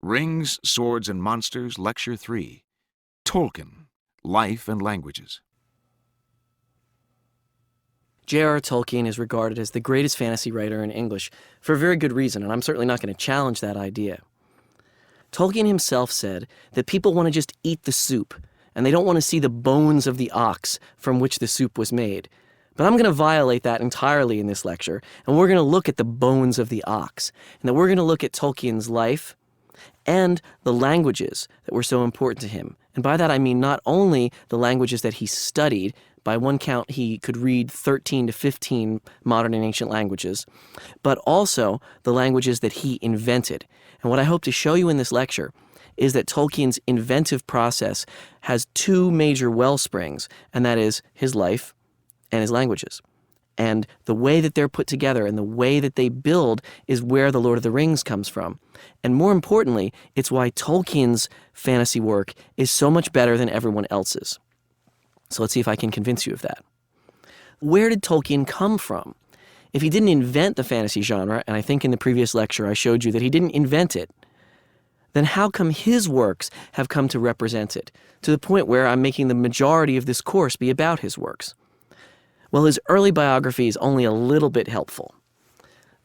Rings, Swords, and Monsters, Lecture 3. Tolkien, Life and Languages. J.R.R. Tolkien is regarded as the greatest fantasy writer in English for a very good reason, and I'm certainly not going to challenge that idea. Tolkien himself said that people want to just eat the soup, and they don't want to see the bones of the ox from which the soup was made. But I'm going to violate that entirely in this lecture, and we're going to look at the bones of the ox, and that we're going to look at Tolkien's life and the languages that were so important to him. And by that I mean not only the languages that he studied. By one count, he could read 13 to 15 modern and ancient languages, but also the languages that he invented. And what I hope to show you in this lecture is that Tolkien's inventive process has two major well springs, and that is his life and his languages. And the way that they're put together and the way that they build is where The Lord of the Rings comes from. And more importantly, it's why Tolkien's fantasy work is so much better than everyone else's. So let's see if I can convince you of that. Where did Tolkien come from? If he didn't invent the fantasy genre, and I think in the previous lecture I showed you that he didn't invent it, then how come his works have come to represent it, to the point where I'm making the majority of this course be about his works? Well, his early biography is only a little bit helpful.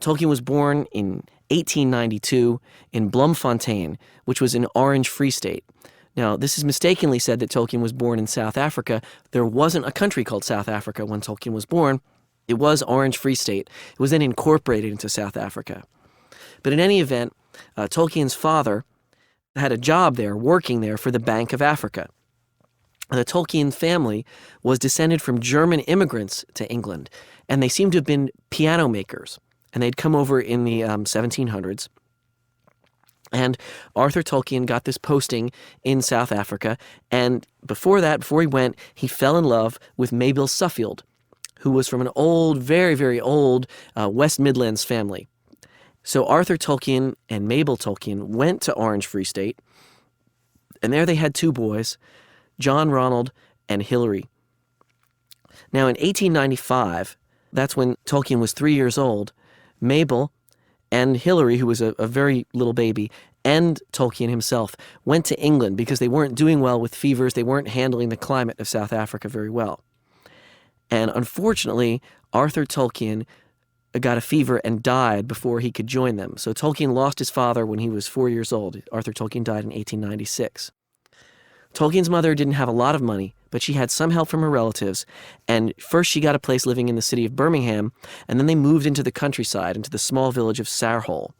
Tolkien was born in 1892 in Bloemfontein, which was in Orange Free State. Now, this is mistakenly said that Tolkien was born in South Africa. There wasn't a country called South Africa when Tolkien was born. It was Orange Free State. It was then incorporated into South Africa. But in any event, Tolkien's father had a job there, working there for the Bank of Africa. The Tolkien family was descended from German immigrants to England, and they seem to have been piano makers. And they'd come over in the 1700s. And Arthur Tolkien got this posting in South Africa, and before he went, he fell in love with Mabel Suffield, who was from an old, very, very old West Midlands family. So Arthur Tolkien and Mabel Tolkien went to Orange Free State, and there they had two boys, John Ronald and Hilary. Now in 1895, that's when Tolkien was 3 years old, Mabel and Hilary, who was a very little baby, and Tolkien himself went to England because they weren't doing well with fevers. They weren't handling the climate of South Africa very well. And unfortunately, Arthur Tolkien got a fever and died before he could join them. So Tolkien lost his father when he was 4 years old. Arthur Tolkien died in 1896. Tolkien's mother didn't have a lot of money, but she had some help from her relatives, and first she got a place living in the city of Birmingham, and then they moved into the countryside, into the small village of Sarehole.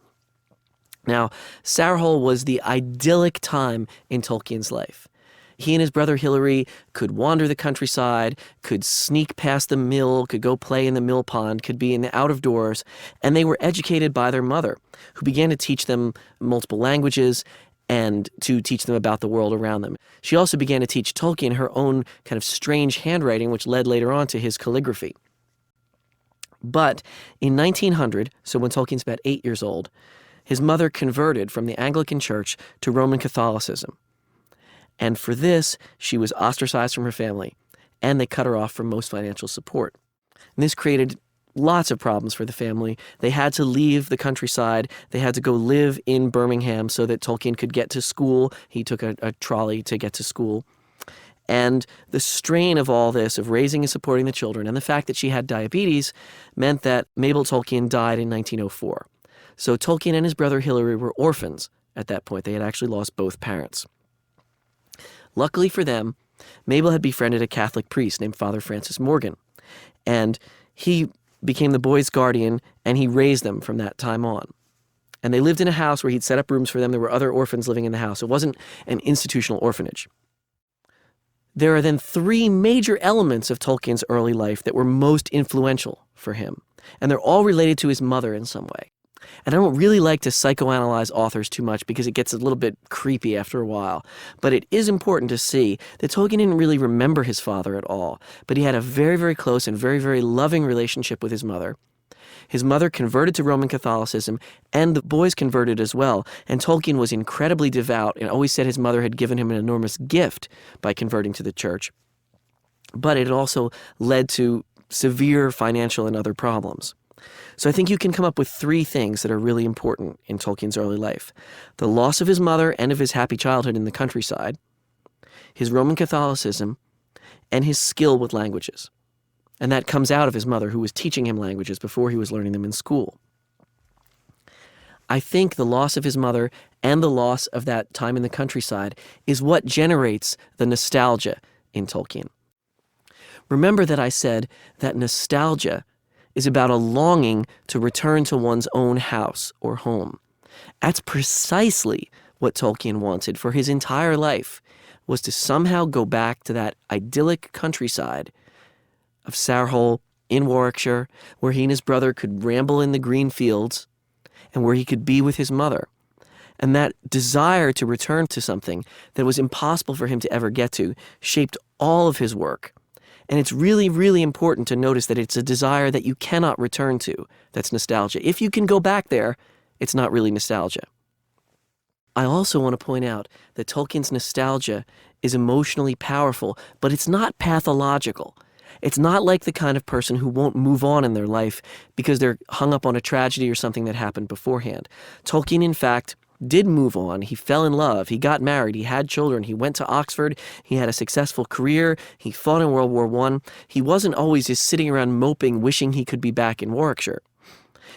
Now, Sarehole was the idyllic time in Tolkien's life. He and his brother Hilary could wander the countryside, could sneak past the mill, could go play in the mill pond, could be in the out of doors, and they were educated by their mother, who began to teach them multiple languages and to teach them about the world around them. She also began to teach Tolkien her own kind of strange handwriting, which led later on to his calligraphy. But in 1900, so when Tolkien's about 8 years old, his mother converted from the Anglican Church to Roman Catholicism. And for this, she was ostracized from her family, and they cut her off from most financial support. And this created lots of problems for the family. They had to leave the countryside. They had to go live in Birmingham so that Tolkien could get to school. He took a trolley to get to school. And the strain of all this, of raising and supporting the children, and the fact that she had diabetes, meant that Mabel Tolkien died in 1904. So Tolkien and his brother Hilary were orphans at that point. They had actually lost both parents. Luckily for them, Mabel had befriended a Catholic priest named Father Francis Morgan, and he became the boys' guardian, and he raised them from that time on. And they lived in a house where he'd set up rooms for them. There were other orphans living in the house. It wasn't an institutional orphanage. There are then three major elements of Tolkien's early life that were most influential for him, and they're all related to his mother in some way. And I don't really like to psychoanalyze authors too much because it gets a little bit creepy after a while. But it is important to see that Tolkien didn't really remember his father at all, but he had a very, very close and very, very loving relationship with his mother. His mother converted to Roman Catholicism, and the boys converted as well. And Tolkien was incredibly devout and always said his mother had given him an enormous gift by converting to the church. But it also led to severe financial and other problems. So I think you can come up with three things that are really important in Tolkien's early life: the loss of his mother and of his happy childhood in the countryside, his Roman Catholicism, and his skill with languages. And that comes out of his mother, who was teaching him languages before he was learning them in school. I think the loss of his mother and the loss of that time in the countryside is what generates the nostalgia in Tolkien. Remember that I said that nostalgia is about a longing to return to one's own house or home. That's precisely what Tolkien wanted for his entire life, was to somehow go back to that idyllic countryside of Sarehole in Warwickshire, where he and his brother could ramble in the green fields and where he could be with his mother. And that desire to return to something that was impossible for him to ever get to shaped all of his work. And it's really, really important to notice that it's a desire that you cannot return to. That's nostalgia. If you can go back there, it's not really nostalgia. I also want to point out that Tolkien's nostalgia is emotionally powerful, but it's not pathological. It's not like the kind of person who won't move on in their life because they're hung up on a tragedy or something that happened beforehand. Tolkien, in fact, did move on. He fell in love. He got married. He had children. He went to Oxford. He had a successful career. He fought in World War I. He wasn't always just sitting around moping, wishing he could be back in Warwickshire.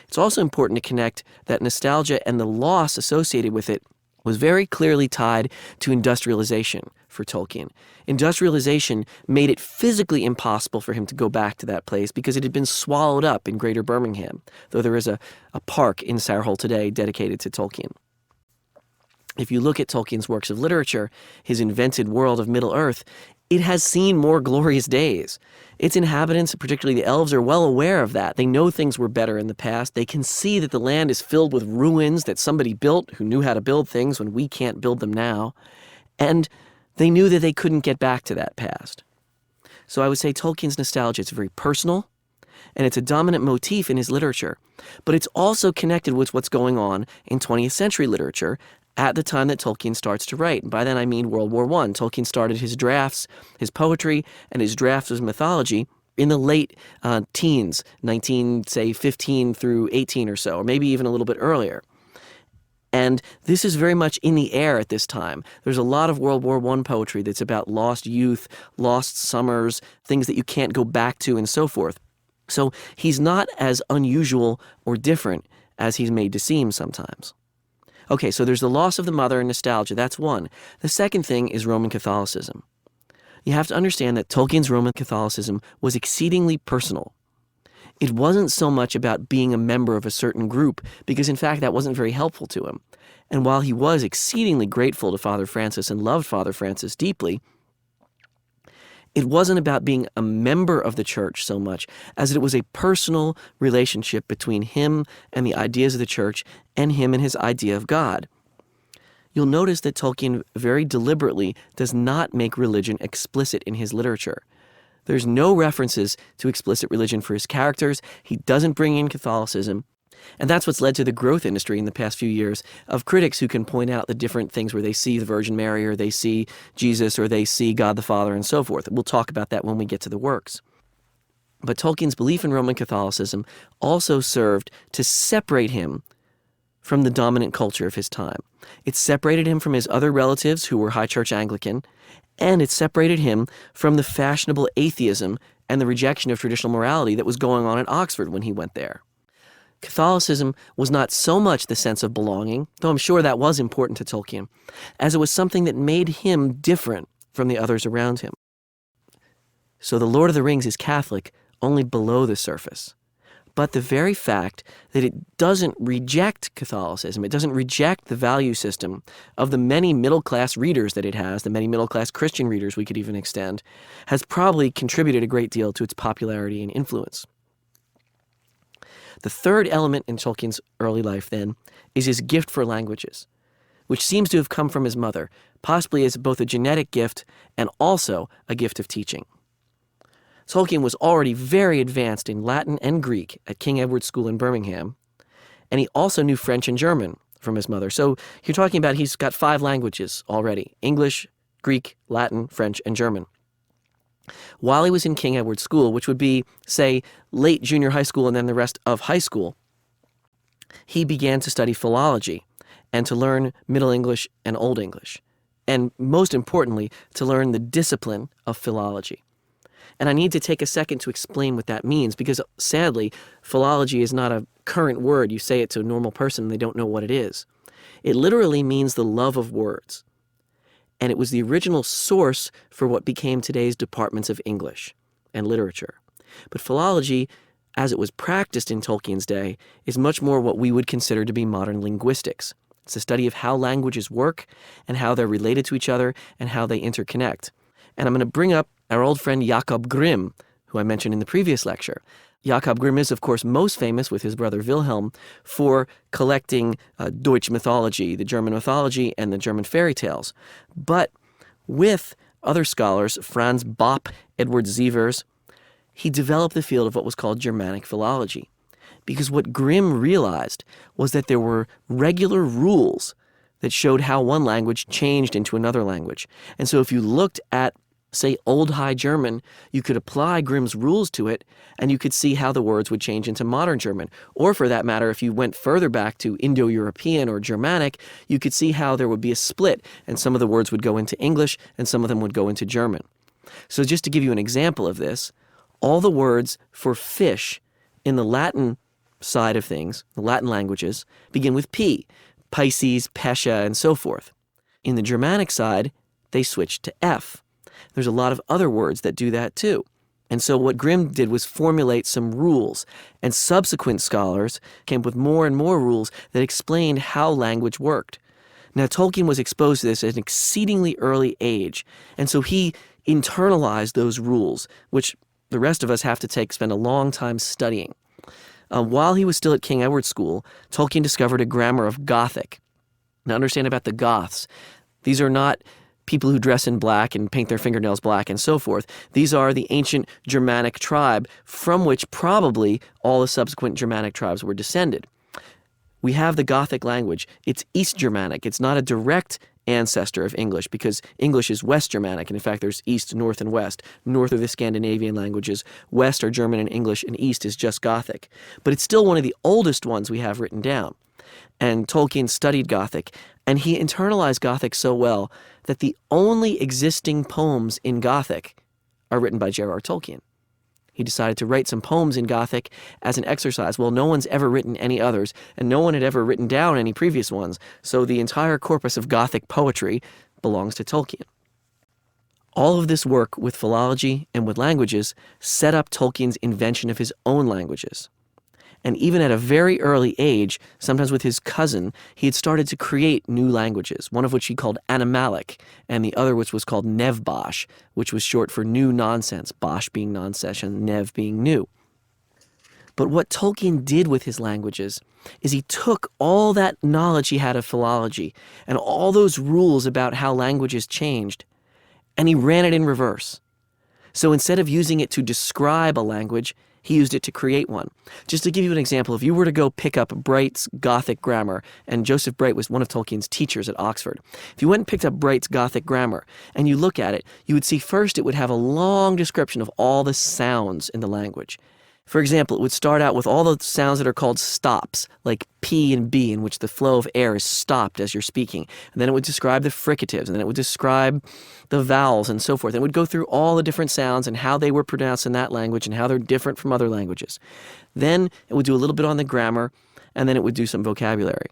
It's also important to connect that nostalgia and the loss associated with it was very clearly tied to industrialization for Tolkien. Industrialization made it physically impossible for him to go back to that place because it had been swallowed up in Greater Birmingham, though there is a park in Sarehole today dedicated to Tolkien. If you look at Tolkien's works of literature, his invented world of Middle-earth, it has seen more glorious days. Its inhabitants, particularly the elves, are well aware of that. They know things were better in the past. They can see that the land is filled with ruins that somebody built who knew how to build things when we can't build them now. And they knew that they couldn't get back to that past. So I would say Tolkien's nostalgia is very personal, and it's a dominant motif in his literature. But it's also connected with what's going on in 20th century literature at the time that Tolkien starts to write. And by then I mean World War I. Tolkien started his drafts, his poetry, and his drafts of mythology in the late teens, 15 through 18 or so, or maybe even a little bit earlier. And this is very much in the air at this time. There's a lot of World War I poetry that's about lost youth, lost summers, things that you can't go back to, and so forth. So he's not as unusual or different as he's made to seem sometimes. Okay, so there's the loss of the mother and nostalgia. That's one. The second thing is Roman Catholicism. You have to understand that Tolkien's Roman Catholicism was exceedingly personal. It wasn't so much about being a member of a certain group, because in fact that wasn't very helpful to him. And while he was exceedingly grateful to Father Francis and loved Father Francis deeply, it wasn't about being a member of the church so much as it was a personal relationship between him and the ideas of the church and him and his idea of God. You'll notice that Tolkien very deliberately does not make religion explicit in his literature. There's no references to explicit religion for his characters. He doesn't bring in Catholicism. And that's what's led to the growth industry in the past few years of critics who can point out the different things where they see the Virgin Mary or they see Jesus or they see God the Father and so forth. We'll talk about that when we get to the works. But Tolkien's belief in Roman Catholicism also served to separate him from the dominant culture of his time. It separated him from his other relatives who were High Church Anglican, and it separated him from the fashionable atheism and the rejection of traditional morality that was going on at Oxford when he went there. Catholicism was not so much the sense of belonging, though I'm sure that was important to Tolkien, as it was something that made him different from the others around him. So The Lord of the Rings is Catholic only below the surface. But the very fact that it doesn't reject Catholicism, it doesn't reject the value system of the many middle-class readers that it has, the many middle-class Christian readers we could even extend, has probably contributed a great deal to its popularity and influence. The third element in Tolkien's early life, then, is his gift for languages, which seems to have come from his mother, possibly as both a genetic gift and also a gift of teaching. Tolkien was already very advanced in Latin and Greek at King Edward's School in Birmingham, and he also knew French and German from his mother. So you're talking about he's got 5 languages already: English, Greek, Latin, French, and German. While he was in King Edward School, which would be, say, late junior high school and then the rest of high school, he began to study philology and to learn Middle English and Old English, and most importantly, to learn the discipline of philology. And I need to take a second to explain what that means, because sadly, philology is not a current word. You say it to a normal person and they don't know what it is. It literally means the love of words. And it was the original source for what became today's departments of English and literature. But philology, as it was practiced in Tolkien's day, is much more what we would consider to be modern linguistics. It's the study of how languages work and how they're related to each other and how they interconnect. And I'm going to bring up our old friend Jakob Grimm, who I mentioned in the previous lecture. Jakob Grimm is, of course, most famous with his brother Wilhelm for collecting Deutsch mythology, the German mythology, and the German fairy tales. But with other scholars, Franz Bopp, Edward Sievers, he developed the field of what was called Germanic philology. Because what Grimm realized was that there were regular rules that showed how one language changed into another language. And so if you looked at, say, Old High German, you could apply Grimm's rules to it, and you could see how the words would change into modern German. Or for that matter, if you went further back to Indo-European or Germanic, you could see how there would be a split, and some of the words would go into English, and some of them would go into German. So just to give you an example of this, all the words for fish in the Latin side of things, the Latin languages, begin with P, Pisces, Pescia, and so forth. In the Germanic side, they switched to F. There's a lot of other words that do that too. And so what Grimm did was formulate some rules, and subsequent scholars came up with more and more rules that explained how language worked. Now, Tolkien was exposed to this at an exceedingly early age, and so he internalized those rules, which the rest of us have to spend a long time studying. While he was still at King Edward School, Tolkien discovered a grammar of Gothic. Now, understand about the Goths. These are not people who dress in black and paint their fingernails black and so forth. These are the ancient Germanic tribe from which probably all the subsequent Germanic tribes were descended. We have the Gothic language. It's East Germanic. It's not a direct ancestor of English because English is West Germanic, and in fact there's East, North, and West. North are the Scandinavian languages, West are German and English, and East is just Gothic. But it's still one of the oldest ones we have written down. And Tolkien studied Gothic, and he internalized Gothic so well that the only existing poems in Gothic are written by J.R.R. Tolkien. He decided to write some poems in Gothic as an exercise. Well, no one's ever written any others, and no one had ever written down any previous ones, so the entire corpus of Gothic poetry belongs to Tolkien. All of this work with philology and with languages set up Tolkien's invention of his own languages. And even at a very early age, sometimes with his cousin, he had started to create new languages, one of which he called Animalic, and the other which was called Nevbosh, which was short for new nonsense, Bosh being nonsense and Nev being new. But what Tolkien did with his languages is he took all that knowledge he had of philology and all those rules about how languages changed, and he ran it in reverse. So instead of using it to describe a language, he used it to create one. Just to give you an example, if you were to go pick up Bright's Gothic grammar, and Joseph Bright was one of Tolkien's teachers at Oxford, if you went and picked up Bright's Gothic grammar and you look at it, you would see first it would have a long description of all the sounds in the language. For example, it would start out with all the sounds that are called stops, like P and B, in which the flow of air is stopped as you're speaking. And then it would describe the fricatives, and then it would describe the vowels and so forth. And it would go through all the different sounds and how they were pronounced in that language and how they're different from other languages. Then it would do a little bit on the grammar, and then it would do some vocabulary.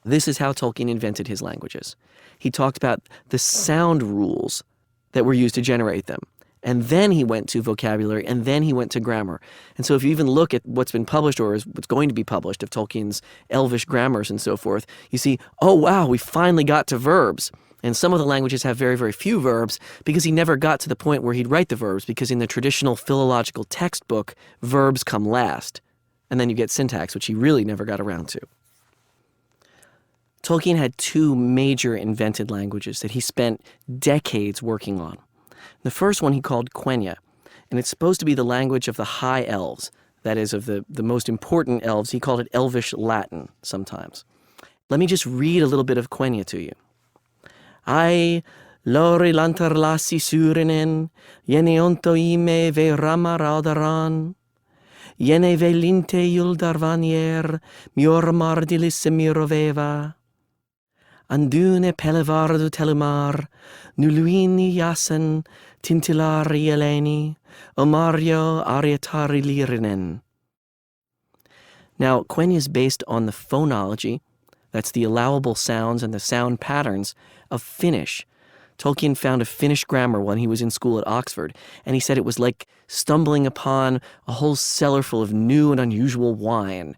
This is how Tolkien invented his languages. He talked about the sound rules that were used to generate them. And then he went to vocabulary, and then he went to grammar. And so if you even look at what's been published or is what's going to be published of Tolkien's Elvish grammars and so forth, you see, oh wow, we finally got to verbs. And some of the languages have very, very few verbs because he never got to the point where he'd write the verbs, because in the traditional philological textbook, verbs come last. And then you get syntax, which he really never got around to. Tolkien had two major invented languages that he spent decades working on. The first one he called Quenya, and it's supposed to be the language of the high elves, that is, of the most important elves. He called it Elvish Latin sometimes. Let me just read a little bit of Quenya to you. I Lori lantarlassi surinen, jene onto ime ve ramaraudaran. Jene velinte juldarvanier, mior mardilisse miroveva. Andune pelevardu telumar, nuluini jasen, tintilari eleni, omario arietari lirinen. Now, Quenya is based on the phonology, that's the allowable sounds and the sound patterns of Finnish. Tolkien found a Finnish grammar when he was in school at Oxford, and he said it was like stumbling upon a whole cellar full of new and unusual wine.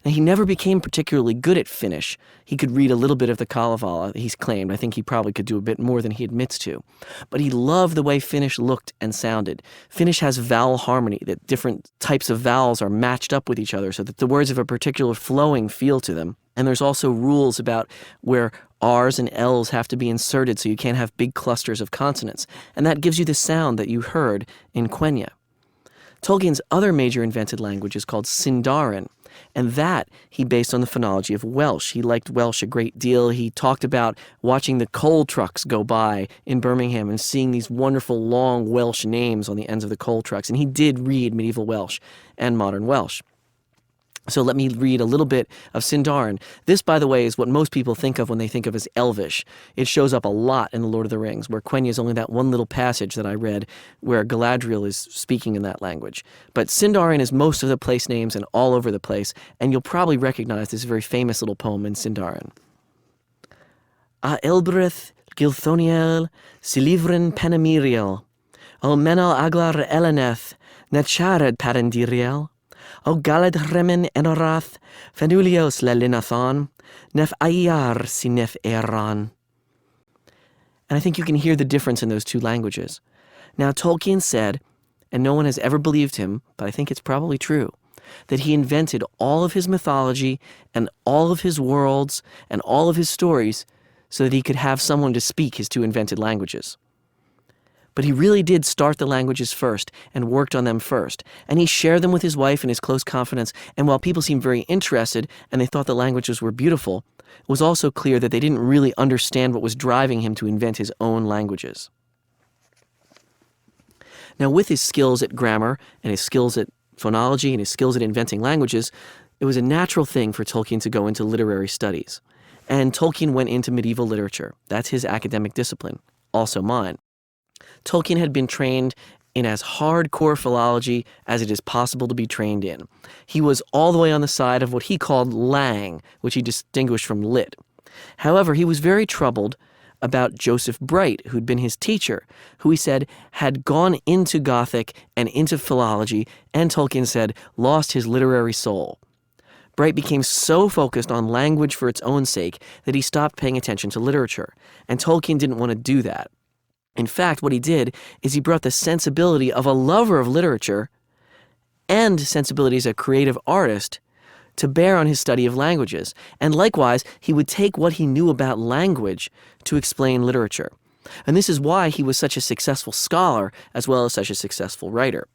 And he never became particularly good at Finnish. He could read a little bit of the Kalevala, he's claimed. I think he probably could do a bit more than he admits to. But he loved the way Finnish looked and sounded. Finnish has vowel harmony, that different types of vowels are matched up with each other so that the words have a particular flowing feel to them. And there's also rules about where R's and L's have to be inserted so you can't have big clusters of consonants. And that gives you the sound that you heard in Quenya. Tolkien's other major invented language is called Sindarin, and that he based on the phonology of Welsh. He liked Welsh a great deal. He talked about watching the coal trucks go by in Birmingham and seeing these wonderful long Welsh names on the ends of the coal trucks. And he did read medieval Welsh and modern Welsh. So let me read a little bit of Sindarin. This, by the way, is what most people think of when they think of as Elvish. It shows up a lot in The Lord of the Rings, where Quenya is only that one little passage that I read where Galadriel is speaking in that language. But Sindarin is most of the place names and all over the place, and you'll probably recognize this very famous little poem in Sindarin. A Elbrith Gilthoniel Silivrin Penamiriel O Menal Aglar Eleneth Netchared Parendiriel O galad remen enorath, fenulios le linathon, nef ayar si nef eran. And I think you can hear the difference in those two languages. Now, Tolkien said, and no one has ever believed him, but I think it's probably true, that he invented all of his mythology and all of his worlds and all of his stories so that he could have someone to speak his two invented languages. But he really did start the languages first and worked on them first. And he shared them with his wife and his close confidants. And while people seemed very interested and they thought the languages were beautiful, it was also clear that they didn't really understand what was driving him to invent his own languages. Now, with his skills at grammar and his skills at phonology and his skills at inventing languages, it was a natural thing for Tolkien to go into literary studies. And Tolkien went into medieval literature. That's his academic discipline, also mine. Tolkien had been trained in as hardcore philology as it is possible to be trained in. He was all the way on the side of what he called lang, which he distinguished from lit. However, he was very troubled about Joseph Bright, who'd been his teacher, who he said had gone into Gothic and into philology, and Tolkien said lost his literary soul. Bright became so focused on language for its own sake that he stopped paying attention to literature, and Tolkien didn't want to do that. In fact, what he did is he brought the sensibility of a lover of literature and sensibility as a creative artist to bear on his study of languages. And likewise, he would take what he knew about language to explain literature. And this is why he was such a successful scholar as well as such a successful writer.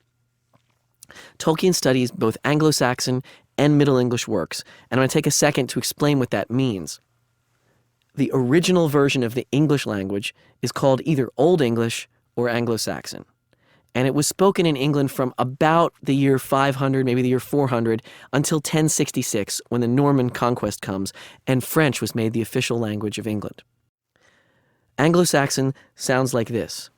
Tolkien studies both Anglo-Saxon and Middle English works, and I'm going to take a second to explain what that means. The original version of the English language is called either Old English or Anglo-Saxon. And it was spoken in England from about the year 500, maybe the year 400, until 1066, when the Norman conquest comes, and French was made the official language of England. Anglo-Saxon sounds like this.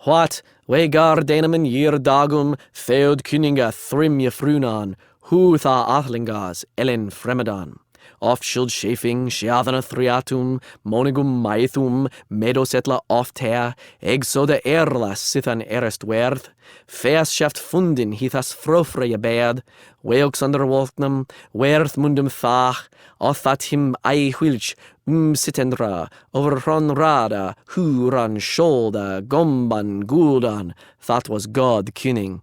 What we gardenamen year dagum feod kuninga thrim jefrunan, hu tha athlingas ellen fremedan. Oft schuld schefing, schiadana thriatum, monigum maethum, medosetla oft her, exoda erlas sithan erest werth, feas shaft fundin hithas frofreya bed, weox under walknam, werth mundum thach, othatim ei whilch, sitendra, overron rada, hu ran sholda, gomban guldan, that was God kuning.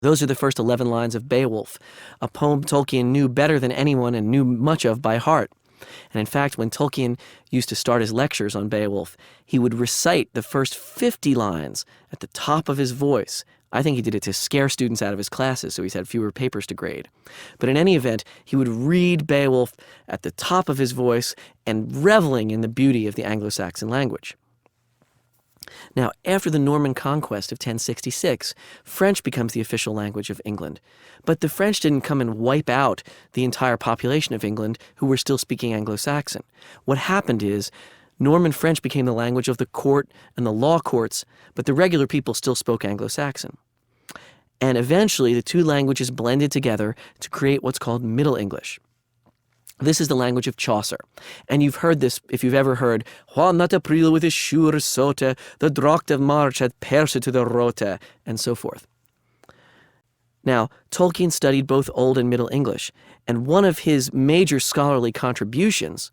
Those are the first 11 lines of Beowulf, a poem Tolkien knew better than anyone and knew much of by heart. And in fact, when Tolkien used to start his lectures on Beowulf, he would recite the first 50 lines at the top of his voice. I think he did it to scare students out of his classes, so he's had fewer papers to grade. But in any event, he would read Beowulf at the top of his voice and reveling in the beauty of the Anglo-Saxon language. Now, after the Norman conquest of 1066, French becomes the official language of England. But the French didn't come and wipe out the entire population of England who were still speaking Anglo-Saxon. What happened is Norman French became the language of the court and the law courts, but the regular people still spoke Anglo-Saxon. And eventually, the two languages blended together to create what's called Middle English. This is the language of Chaucer. And you've heard this if you've ever heard, Juan not April with his sure sote, the drocht of March had perse to the rote, and so forth. Now, Tolkien studied both Old and Middle English, and one of his major scholarly contributions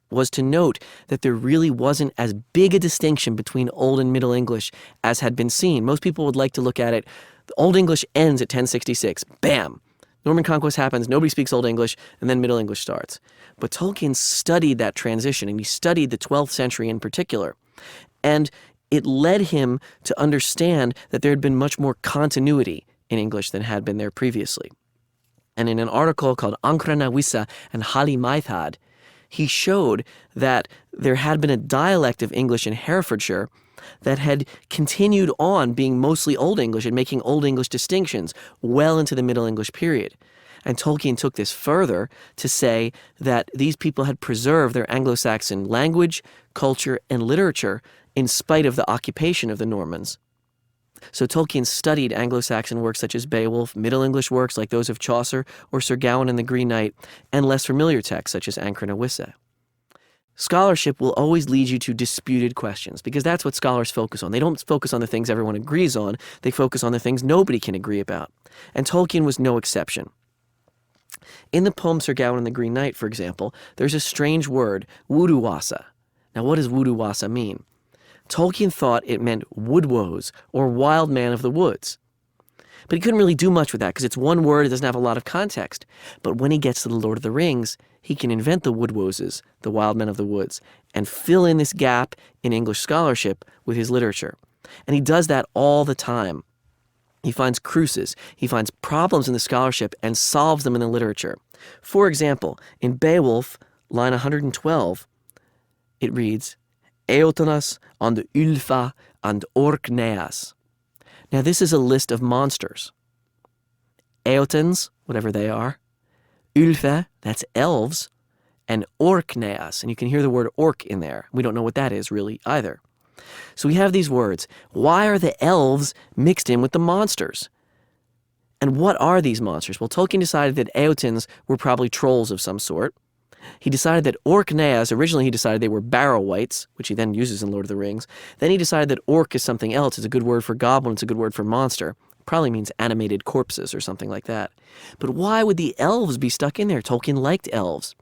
was to note that there really wasn't as big a distinction between Old and Middle English as had been seen. Most people would like to look at it. The Old English ends at 1066. Bam! Norman conquest happens, nobody speaks Old English, and then Middle English starts. But Tolkien studied that transition, and he studied the 12th century in particular. And it led him to understand that there had been much more continuity in English than had been there previously. And in an article called Ancrana Wissa and Hali Maithad, he showed that there had been a dialect of English in Herefordshire that had continued on being mostly Old English and making Old English distinctions well into the Middle English period. And Tolkien took this further to say that these people had preserved their Anglo-Saxon language, culture, and literature in spite of the occupation of the Normans. So Tolkien studied Anglo-Saxon works such as Beowulf, Middle English works like those of Chaucer or Sir Gawain and the Green Knight, and less familiar texts such as Ancrana Wissa. Scholarship will always lead you to disputed questions because that's what scholars focus on. They don't focus on the things everyone agrees on. They focus on the things nobody can agree about. And Tolkien was no exception. In the poem Sir Gawain and the Green Knight, for example, there's a strange word, wuduwasa. Now, what does wuduwasa mean? Tolkien thought it meant woodwoes or wild man of the woods. But he couldn't really do much with that because it's one word, it doesn't have a lot of context. But when he gets to the Lord of the Rings, he can invent the woodwoses, the wild men of the woods, and fill in this gap in English scholarship with his literature. And he does that all the time. He finds cruces, he finds problems in the scholarship and solves them in the literature. For example, in Beowulf, line 112, it reads, Eotonas and Ylfa and Orkneas. Now this is a list of monsters. Eotans, whatever they are, Ylfa, that's elves, and Orkneas, and you can hear the word orc in there. We don't know what that is really either. So we have these words. Why are the elves mixed in with the monsters? And what are these monsters? Well, Tolkien decided that Eotans were probably trolls of some sort. He decided that Orkneas, originally he decided they were Barrow-wights, which he then uses in Lord of the Rings. Then he decided that orc is something else. It's a good word for goblin. It's a good word for monster. Probably means animated corpses or something like that. But why would the elves be stuck in there? Tolkien liked elves.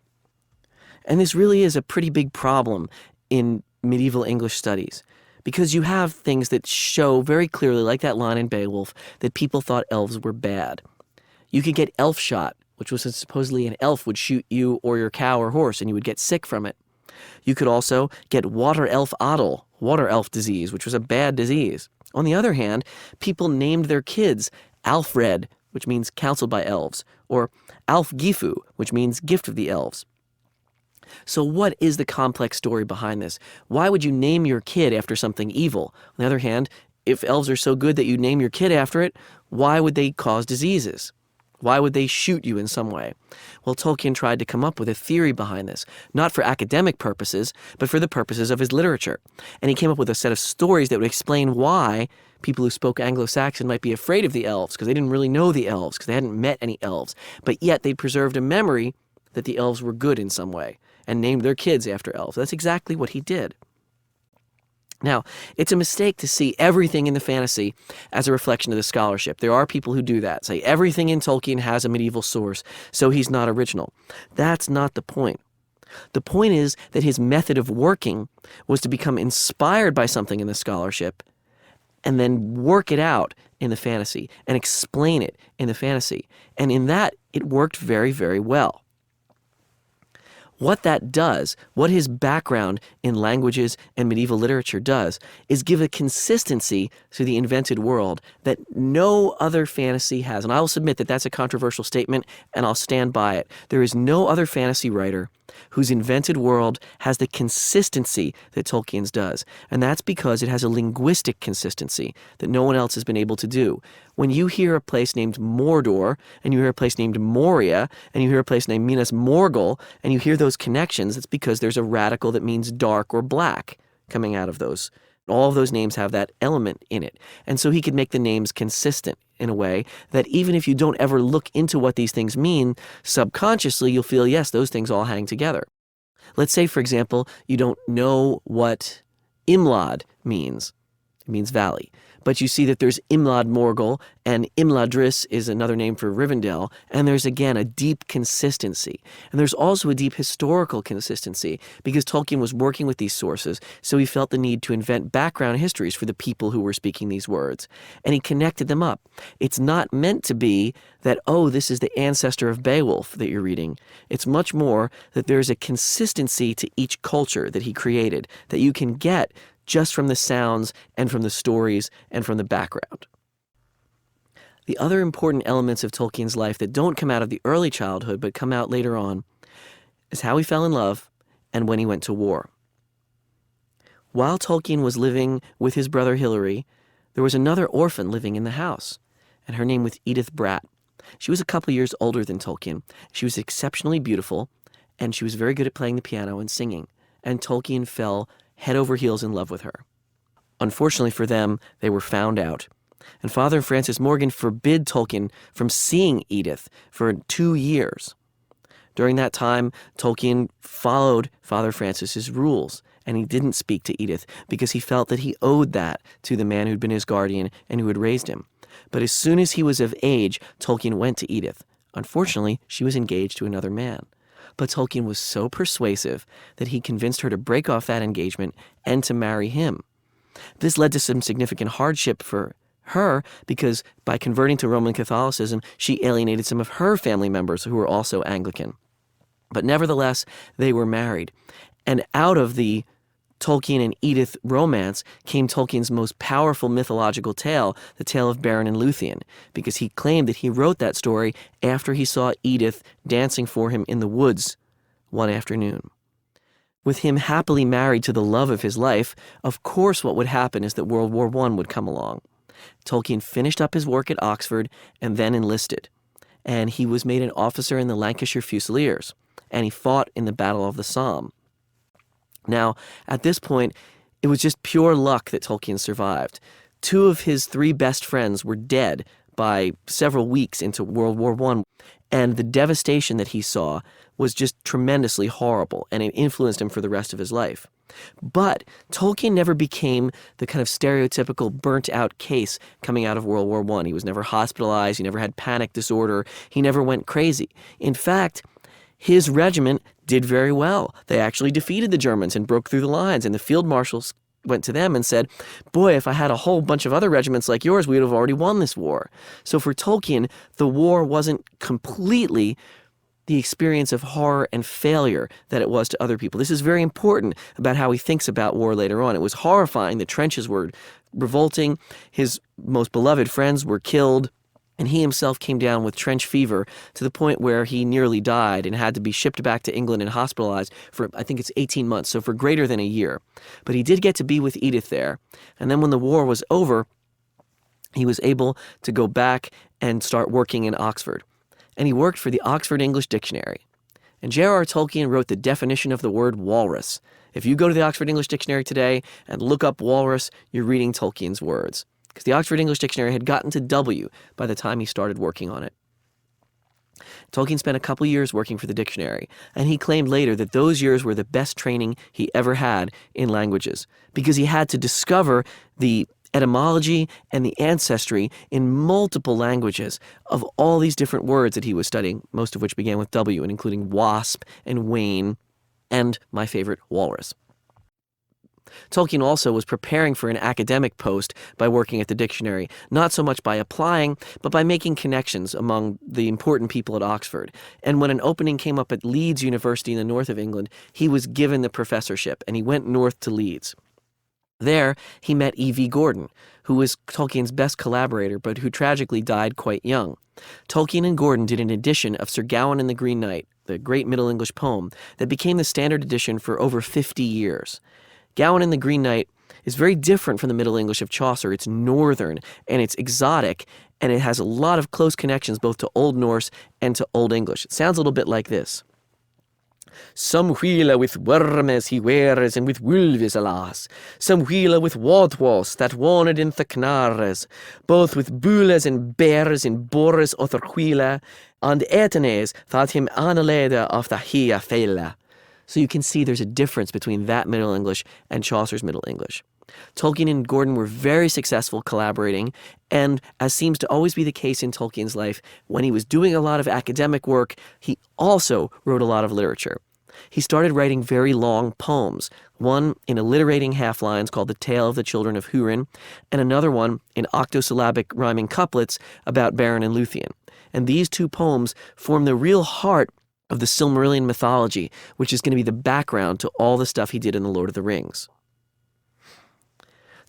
And this really is a pretty big problem in medieval English studies, because you have things that show very clearly, like that line in Beowulf, that people thought elves were bad. You could get elf shot, which was supposedly an elf would shoot you or your cow or horse, and you would get sick from it. You could also get water elf addle, water elf disease, which was a bad disease. On the other hand, people named their kids Alfred, which means counseled by elves, or Alfgifu, which means gift of the elves. So what is the complex story behind this? Why would you name your kid after something evil? On the other hand, if elves are so good that you name your kid after it, why would they cause diseases? Why would they shoot you in some way? Well, Tolkien tried to come up with a theory behind this, not for academic purposes, but for the purposes of his literature. And he came up with a set of stories that would explain why people who spoke Anglo-Saxon might be afraid of the elves, because they didn't really know the elves, because they hadn't met any elves. But yet they preserved a memory that the elves were good in some way, and named their kids after elves. That's exactly what he did. Now, it's a mistake to see everything in the fantasy as a reflection of the scholarship. There are people who do that, say everything in Tolkien has a medieval source, so he's not original. That's not the point. The point is that his method of working was to become inspired by something in the scholarship and then work it out in the fantasy and explain it in the fantasy. And in that, it worked very, very well. What that does, what his background in languages and medieval literature does, is give a consistency to the invented world that no other fantasy has. And I will submit that that's a controversial statement, and I'll stand by it. There is no other fantasy writer whose invented world has the consistency that Tolkien's does. And that's because it has a linguistic consistency that no one else has been able to do. When you hear a place named Mordor, and you hear a place named Moria, and you hear a place named Minas Morgul, and you hear those connections, it's because there's a radical that means dark or black coming out of those. All of those names have that element in it. And so he could make the names consistent in a way that even if you don't ever look into what these things mean, subconsciously you'll feel, yes, those things all hang together. Let's say, for example, you don't know what Imlad means. It means valley. But you see that there's Imlad Morgul, and Imladris is another name for Rivendell, and there's again a deep consistency. And there's also a deep historical consistency, because Tolkien was working with these sources, so he felt the need to invent background histories for the people who were speaking these words. And he connected them up. It's not meant to be that, oh, this is the ancestor of Beowulf that you're reading. It's much more that there's a consistency to each culture that he created that you can get just from the sounds and from the stories and from the background. The other important elements of Tolkien's life that don't come out of the early childhood but come out later on is how he fell in love and when he went to war. While Tolkien was living with his brother Hilary, there was another orphan living in the house, and her name was Edith Bratt. She was a couple years older than Tolkien. She was exceptionally beautiful, and she was very good at playing the piano and singing, and Tolkien fell head over heels in love with her. Unfortunately for them, they were found out, and Father Francis Morgan forbid Tolkien from seeing Edith for 2 years. During that time, Tolkien followed Father Francis's rules, and he didn't speak to Edith because he felt that he owed that to the man who'd been his guardian and who had raised him. But as soon as he was of age, Tolkien went to Edith. Unfortunately, she was engaged to another man. But Tolkien was so persuasive that he convinced her to break off that engagement and to marry him. This led to some significant hardship for her because by converting to Roman Catholicism, she alienated some of her family members who were also Anglican. But nevertheless, they were married. And out of the Tolkien and Edith romance came Tolkien's most powerful mythological tale, the tale of Beren and Luthien, because he claimed that he wrote that story after he saw Edith dancing for him in the woods one afternoon. With him happily married to the love of his life, of course what would happen is that World War I would come along. Tolkien finished up his work at Oxford and then enlisted, and he was made an officer in the Lancashire Fusiliers, and he fought in the Battle of the Somme. Now, at this point, it was just pure luck that Tolkien survived. 2 of his 3 best friends were dead by several weeks into World War I, and the devastation that he saw was just tremendously horrible, and it influenced him for the rest of his life. But Tolkien never became the kind of stereotypical burnt-out case coming out of World War I. He was never hospitalized, he never had panic disorder, he never went crazy. In fact, his regiment did very well. They actually defeated the Germans and broke through the lines, and the field marshals went to them and said, boy, if I had a whole bunch of other regiments like yours, we would have already won this war. So for Tolkien, the war wasn't completely the experience of horror and failure that it was to other people. This is very important about how he thinks about war later on. It was horrifying. The trenches were revolting. His most beloved friends were killed. And he himself came down with trench fever to the point where he nearly died and had to be shipped back to England and hospitalized for, I think it's 18 months, so for greater than a year. But he did get to be with Edith there. And then when the war was over, he was able to go back and start working in Oxford. And he worked for the Oxford English Dictionary. And J.R.R. Tolkien wrote the definition of the word walrus. If you go to the Oxford English Dictionary today and look up walrus, you're reading Tolkien's words, because the Oxford English Dictionary had gotten to W by the time he started working on it. Tolkien spent a couple years working for the dictionary, and he claimed later that those years were the best training he ever had in languages, because he had to discover the etymology and the ancestry in multiple languages of all these different words that he was studying, most of which began with W, and including wasp and wain, and my favorite, walrus. Tolkien also was preparing for an academic post by working at the dictionary, not so much by applying, but by making connections among the important people at Oxford. And when an opening came up at Leeds University in the north of England, he was given the professorship, and he went north to Leeds. There, he met E.V. Gordon, who was Tolkien's best collaborator, but who tragically died quite young. Tolkien and Gordon did an edition of Sir Gawain and the Green Knight, the great Middle English poem, that became the standard edition for over 50 years. Gawain and the Green Knight is very different from the Middle English of Chaucer. It's northern, and it's exotic, and it has a lot of close connections both to Old Norse and to Old English. It sounds a little bit like this. Some wheeler with wormes he wears, and with wolves, alas. Some wheeler with wadwas that wanted in the knares, both with bules and bears in boris other wheeler, and etenes that him analeda of the hia feila. So you can see there's a difference between that Middle English and Chaucer's Middle English. Tolkien and Gordon were very successful collaborating, and as seems to always be the case in Tolkien's life, when he was doing a lot of academic work, he also wrote a lot of literature. He started writing very long poems, one in alliterating half-lines called The Tale of the Children of Húrin, and another one in octosyllabic rhyming couplets about Beren and Luthien. And these two poems form the real heart of the Silmarillion mythology, which is going to be the background to all the stuff he did in The Lord of the Rings.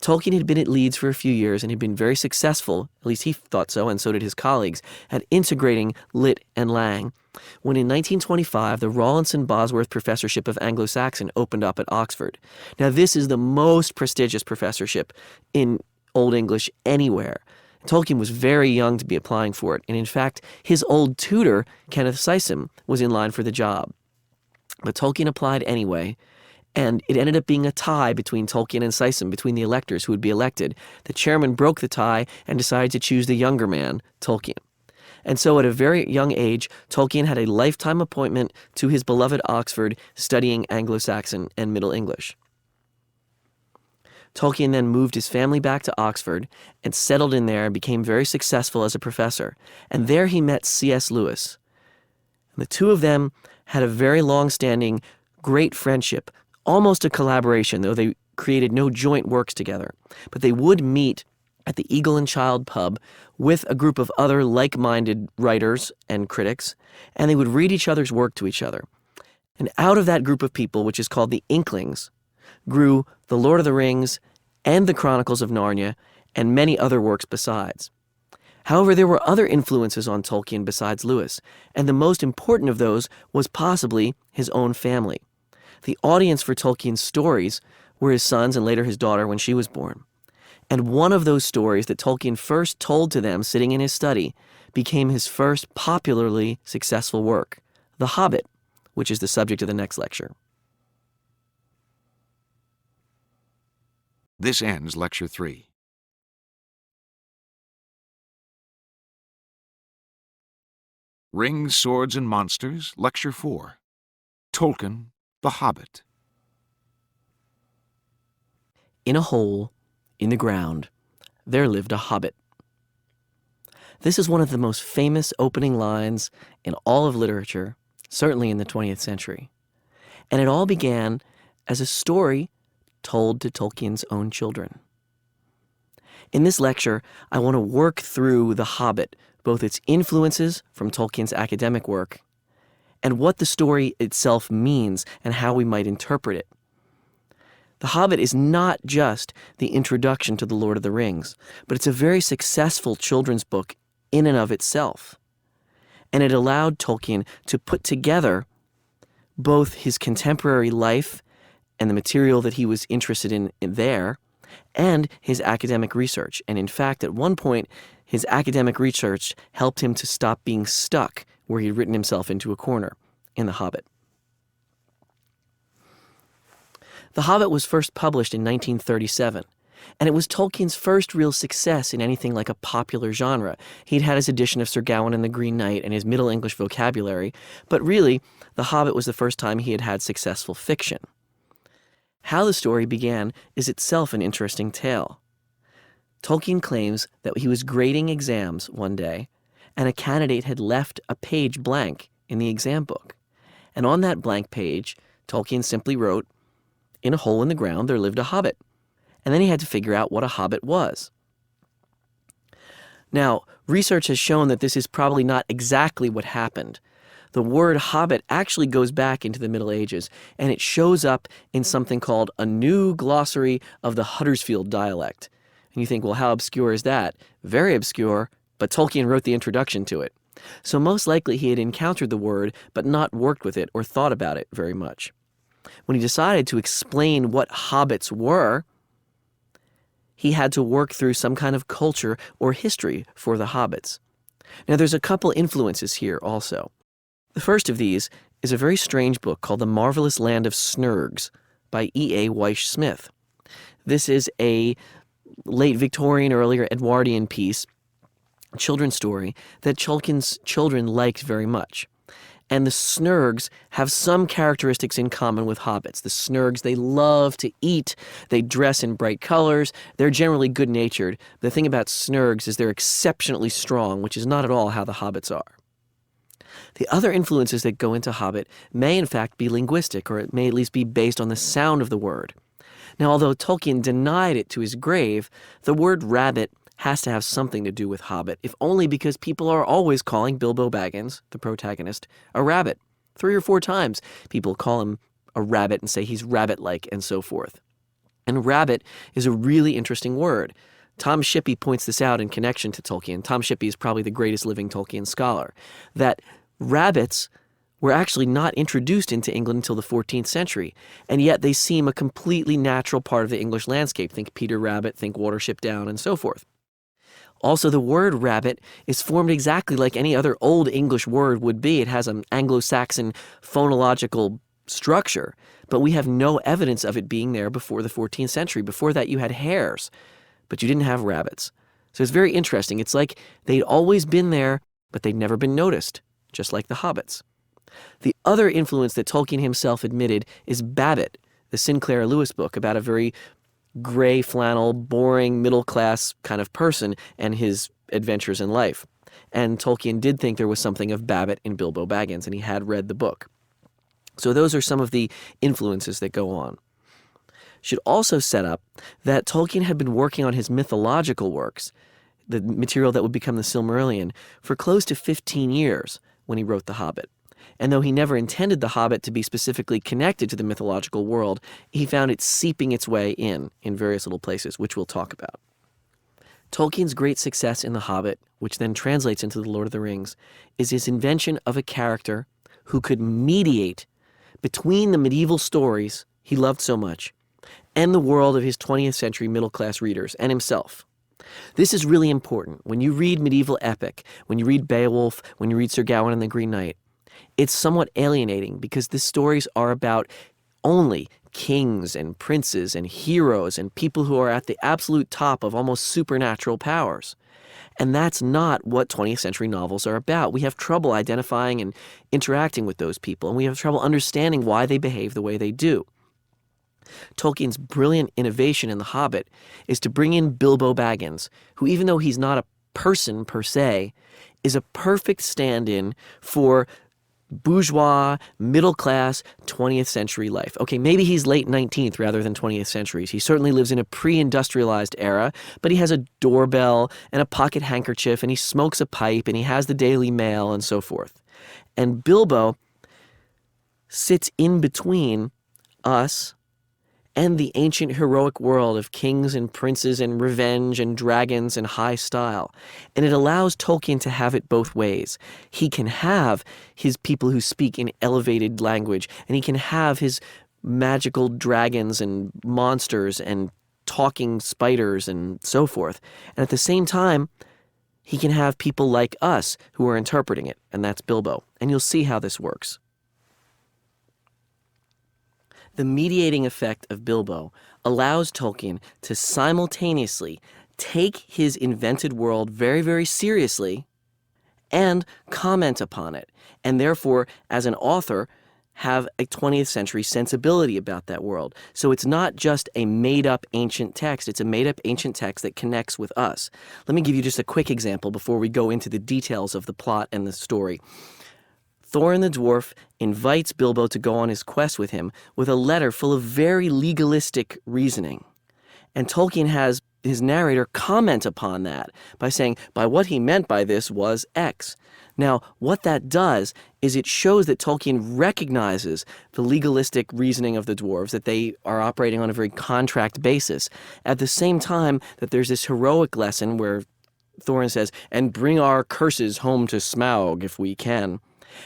Tolkien had been at Leeds for a few years and had been very successful, at least he thought so, and so did his colleagues, at integrating lit and lang, when in 1925 the Rawlinson Bosworth Professorship of Anglo-Saxon opened up at Oxford. Now this is the most prestigious professorship in Old English anywhere. Tolkien was very young to be applying for it, and in fact, his old tutor, Kenneth Sysom, was in line for the job. But Tolkien applied anyway, and it ended up being a tie between Tolkien and Sysom, between the electors who would be elected. The chairman broke the tie and decided to choose the younger man, Tolkien. And so at a very young age, Tolkien had a lifetime appointment to his beloved Oxford, studying Anglo-Saxon and Middle English. Tolkien then moved his family back to Oxford and settled in there and became very successful as a professor. And there he met C.S. Lewis. And the two of them had a very long-standing, great friendship, almost a collaboration, though they created no joint works together. But they would meet at the Eagle and Child pub with a group of other like-minded writers and critics, and they would read each other's work to each other. And out of that group of people, which is called the Inklings, grew The Lord of the Rings and The Chronicles of Narnia and many other works besides. However, there were other influences on Tolkien besides Lewis, and the most important of those was possibly his own family. The audience for Tolkien's stories were his sons and later his daughter when she was born. And one of those stories that Tolkien first told to them sitting in his study became his first popularly successful work, The Hobbit, which is the subject of the next lecture. This ends Lecture 3. Rings, Swords, and Monsters, Lecture 4. Tolkien, The Hobbit. In a hole in the ground, there lived a hobbit. This is one of the most famous opening lines in all of literature, certainly in the 20th century. And it all began as a story told to Tolkien's own children. In this lecture, I want to work through The Hobbit, both its influences from Tolkien's academic work and what the story itself means and how we might interpret it. The Hobbit is not just the introduction to The Lord of the Rings, but it's a very successful children's book in and of itself. And it allowed Tolkien to put together both his contemporary life and the material that he was interested in there, and his academic research. And in fact, at one point, his academic research helped him to stop being stuck where he'd written himself into a corner in The Hobbit. The Hobbit was first published in 1937, and it was Tolkien's first real success in anything like a popular genre. He'd had his edition of Sir Gawain and the Green Knight and his Middle English vocabulary, but really, The Hobbit was the first time he had had successful fiction. How the story began is itself an interesting tale. Tolkien claims that he was grading exams one day, and a candidate had left a page blank in the exam book. And on that blank page, Tolkien simply wrote, in a hole in the ground there lived a hobbit. And then he had to figure out what a hobbit was. Now, research has shown that this is probably not exactly what happened. The word hobbit actually goes back into the Middle Ages, and it shows up in something called a new glossary of the Huddersfield dialect. And you think, well, how obscure is that? Very obscure, but Tolkien wrote the introduction to it. So most likely he had encountered the word, but not worked with it or thought about it very much. When he decided to explain what hobbits were, he had to work through some kind of culture or history for the hobbits. Now, there's a couple influences here also. The first of these is a very strange book called The Marvelous Land of Snurgs by E.A. Weish Smith. This is a late Victorian, earlier Edwardian piece, children's story, that Tolkien's children liked very much. And the Snurgs have some characteristics in common with hobbits. The Snurgs, they love to eat, they dress in bright colors, they're generally good-natured. The thing about Snurgs is they're exceptionally strong, which is not at all how the hobbits are. The other influences that go into Hobbit may in fact be linguistic, or it may at least be based on the sound of the word. Now, although Tolkien denied it to his grave, the word rabbit has to have something to do with Hobbit, if only because people are always calling Bilbo Baggins, the protagonist, a rabbit. 3 or 4 times people call him a rabbit and say he's rabbit-like and so forth. And rabbit is a really interesting word. Tom Shippey points this out in connection to Tolkien. Tom Shippey is probably the greatest living Tolkien scholar, that rabbits were actually not introduced into England until the 14th century, and yet they seem a completely natural part of the English landscape. Think Peter Rabbit, think Watership Down, and so forth. Also, the word rabbit is formed exactly like any other Old English word would be. It has an Anglo-Saxon phonological structure, but we have no evidence of it being there before the 14th century. Before that, you had hares, but you didn't have rabbits. So it's very interesting. It's like they'd always been there, but they'd never been noticed, just like the hobbits. The other influence that Tolkien himself admitted is Babbitt, the Sinclair Lewis book about a very gray flannel, boring, middle-class kind of person and his adventures in life. And Tolkien did think there was something of Babbitt in Bilbo Baggins, and he had read the book. So those are some of the influences that go on. Should also set up that Tolkien had been working on his mythological works, the material that would become the Silmarillion, for close to 15 years when he wrote The Hobbit. And though he never intended The Hobbit to be specifically connected to the mythological world, he found it seeping its way in various little places, which we'll talk about. Tolkien's great success in The Hobbit, which then translates into The Lord of the Rings, is his invention of a character who could mediate between the medieval stories he loved so much and the world of his 20th century middle-class readers and himself. This is really important. When you read medieval epic, when you read Beowulf, when you read Sir Gawain and the Green Knight, it's somewhat alienating because the stories are about only kings and princes and heroes and people who are at the absolute top of almost supernatural powers. And that's not what 20th century novels are about. We have trouble identifying and interacting with those people, and we have trouble understanding why they behave the way they do. Tolkien's brilliant innovation in The Hobbit is to bring in Bilbo Baggins, who, even though he's not a person per se, is a perfect stand-in for bourgeois, middle-class, 20th century life. Okay, maybe he's late 19th rather than 20th centuries. He certainly lives in a pre-industrialized era, but he has a doorbell and a pocket handkerchief, and he smokes a pipe, and he has the Daily Mail, and so forth. And Bilbo sits in between us and the ancient heroic world of kings and princes and revenge and dragons and high style. And it allows Tolkien to have it both ways. He can have his people who speak in elevated language, and he can have his magical dragons and monsters and talking spiders and so forth. And at the same time, he can have people like us who are interpreting it, and that's Bilbo. And you'll see how this works. The mediating effect of Bilbo allows Tolkien to simultaneously take his invented world very, very seriously and comment upon it, and therefore, as an author, have a 20th century sensibility about that world. So it's not just a made-up ancient text, it's a made-up ancient text that connects with us. Let me give you just a quick example before we go into the details of the plot and the story. Thorin the dwarf invites Bilbo to go on his quest with him with a letter full of very legalistic reasoning. And Tolkien has his narrator comment upon that by saying, by what he meant by this was X. Now, what that does is it shows that Tolkien recognizes the legalistic reasoning of the dwarves, that they are operating on a very contract basis. At the same time that there's this heroic lesson where Thorin says, and bring our curses home to Smaug if we can.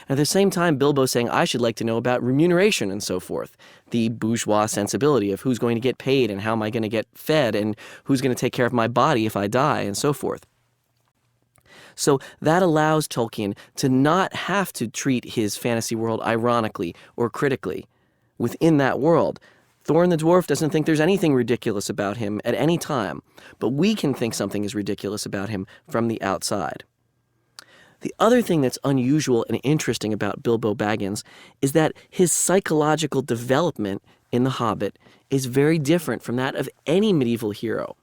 At the same time, Bilbo's saying, I should like to know about remuneration and so forth, the bourgeois sensibility of who's going to get paid and how am I going to get fed and who's going to take care of my body if I die and so forth. So that allows Tolkien to not have to treat his fantasy world ironically or critically within that world. Thorin the dwarf doesn't think there's anything ridiculous about him at any time, but we can think something is ridiculous about him from the outside. The other thing that's unusual and interesting about Bilbo Baggins is that his psychological development in The Hobbit is very different from that of any medieval hero.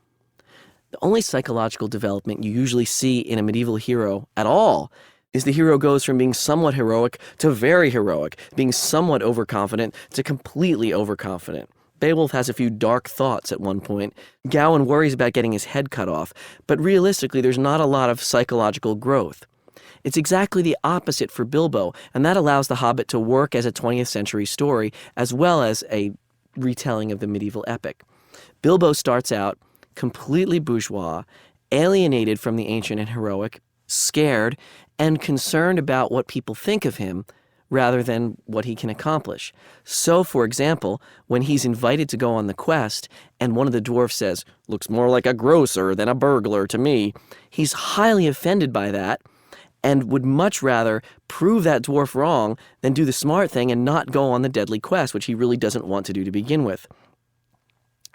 The only psychological development you usually see in a medieval hero at all is the hero goes from being somewhat heroic to very heroic, being somewhat overconfident to completely overconfident. Beowulf has a few dark thoughts at one point. Gawain worries about getting his head cut off, but realistically there's not a lot of psychological growth. It's exactly the opposite for Bilbo, and that allows The Hobbit to work as a 20th century story as well as a retelling of the medieval epic. Bilbo starts out completely bourgeois, alienated from the ancient and heroic, scared, and concerned about what people think of him rather than what he can accomplish. So, for example, when he's invited to go on the quest and one of the dwarfs says, looks more like a grocer than a burglar to me, he's highly offended by that and would much rather prove that dwarf wrong than do the smart thing and not go on the deadly quest, which he really doesn't want to do to begin with.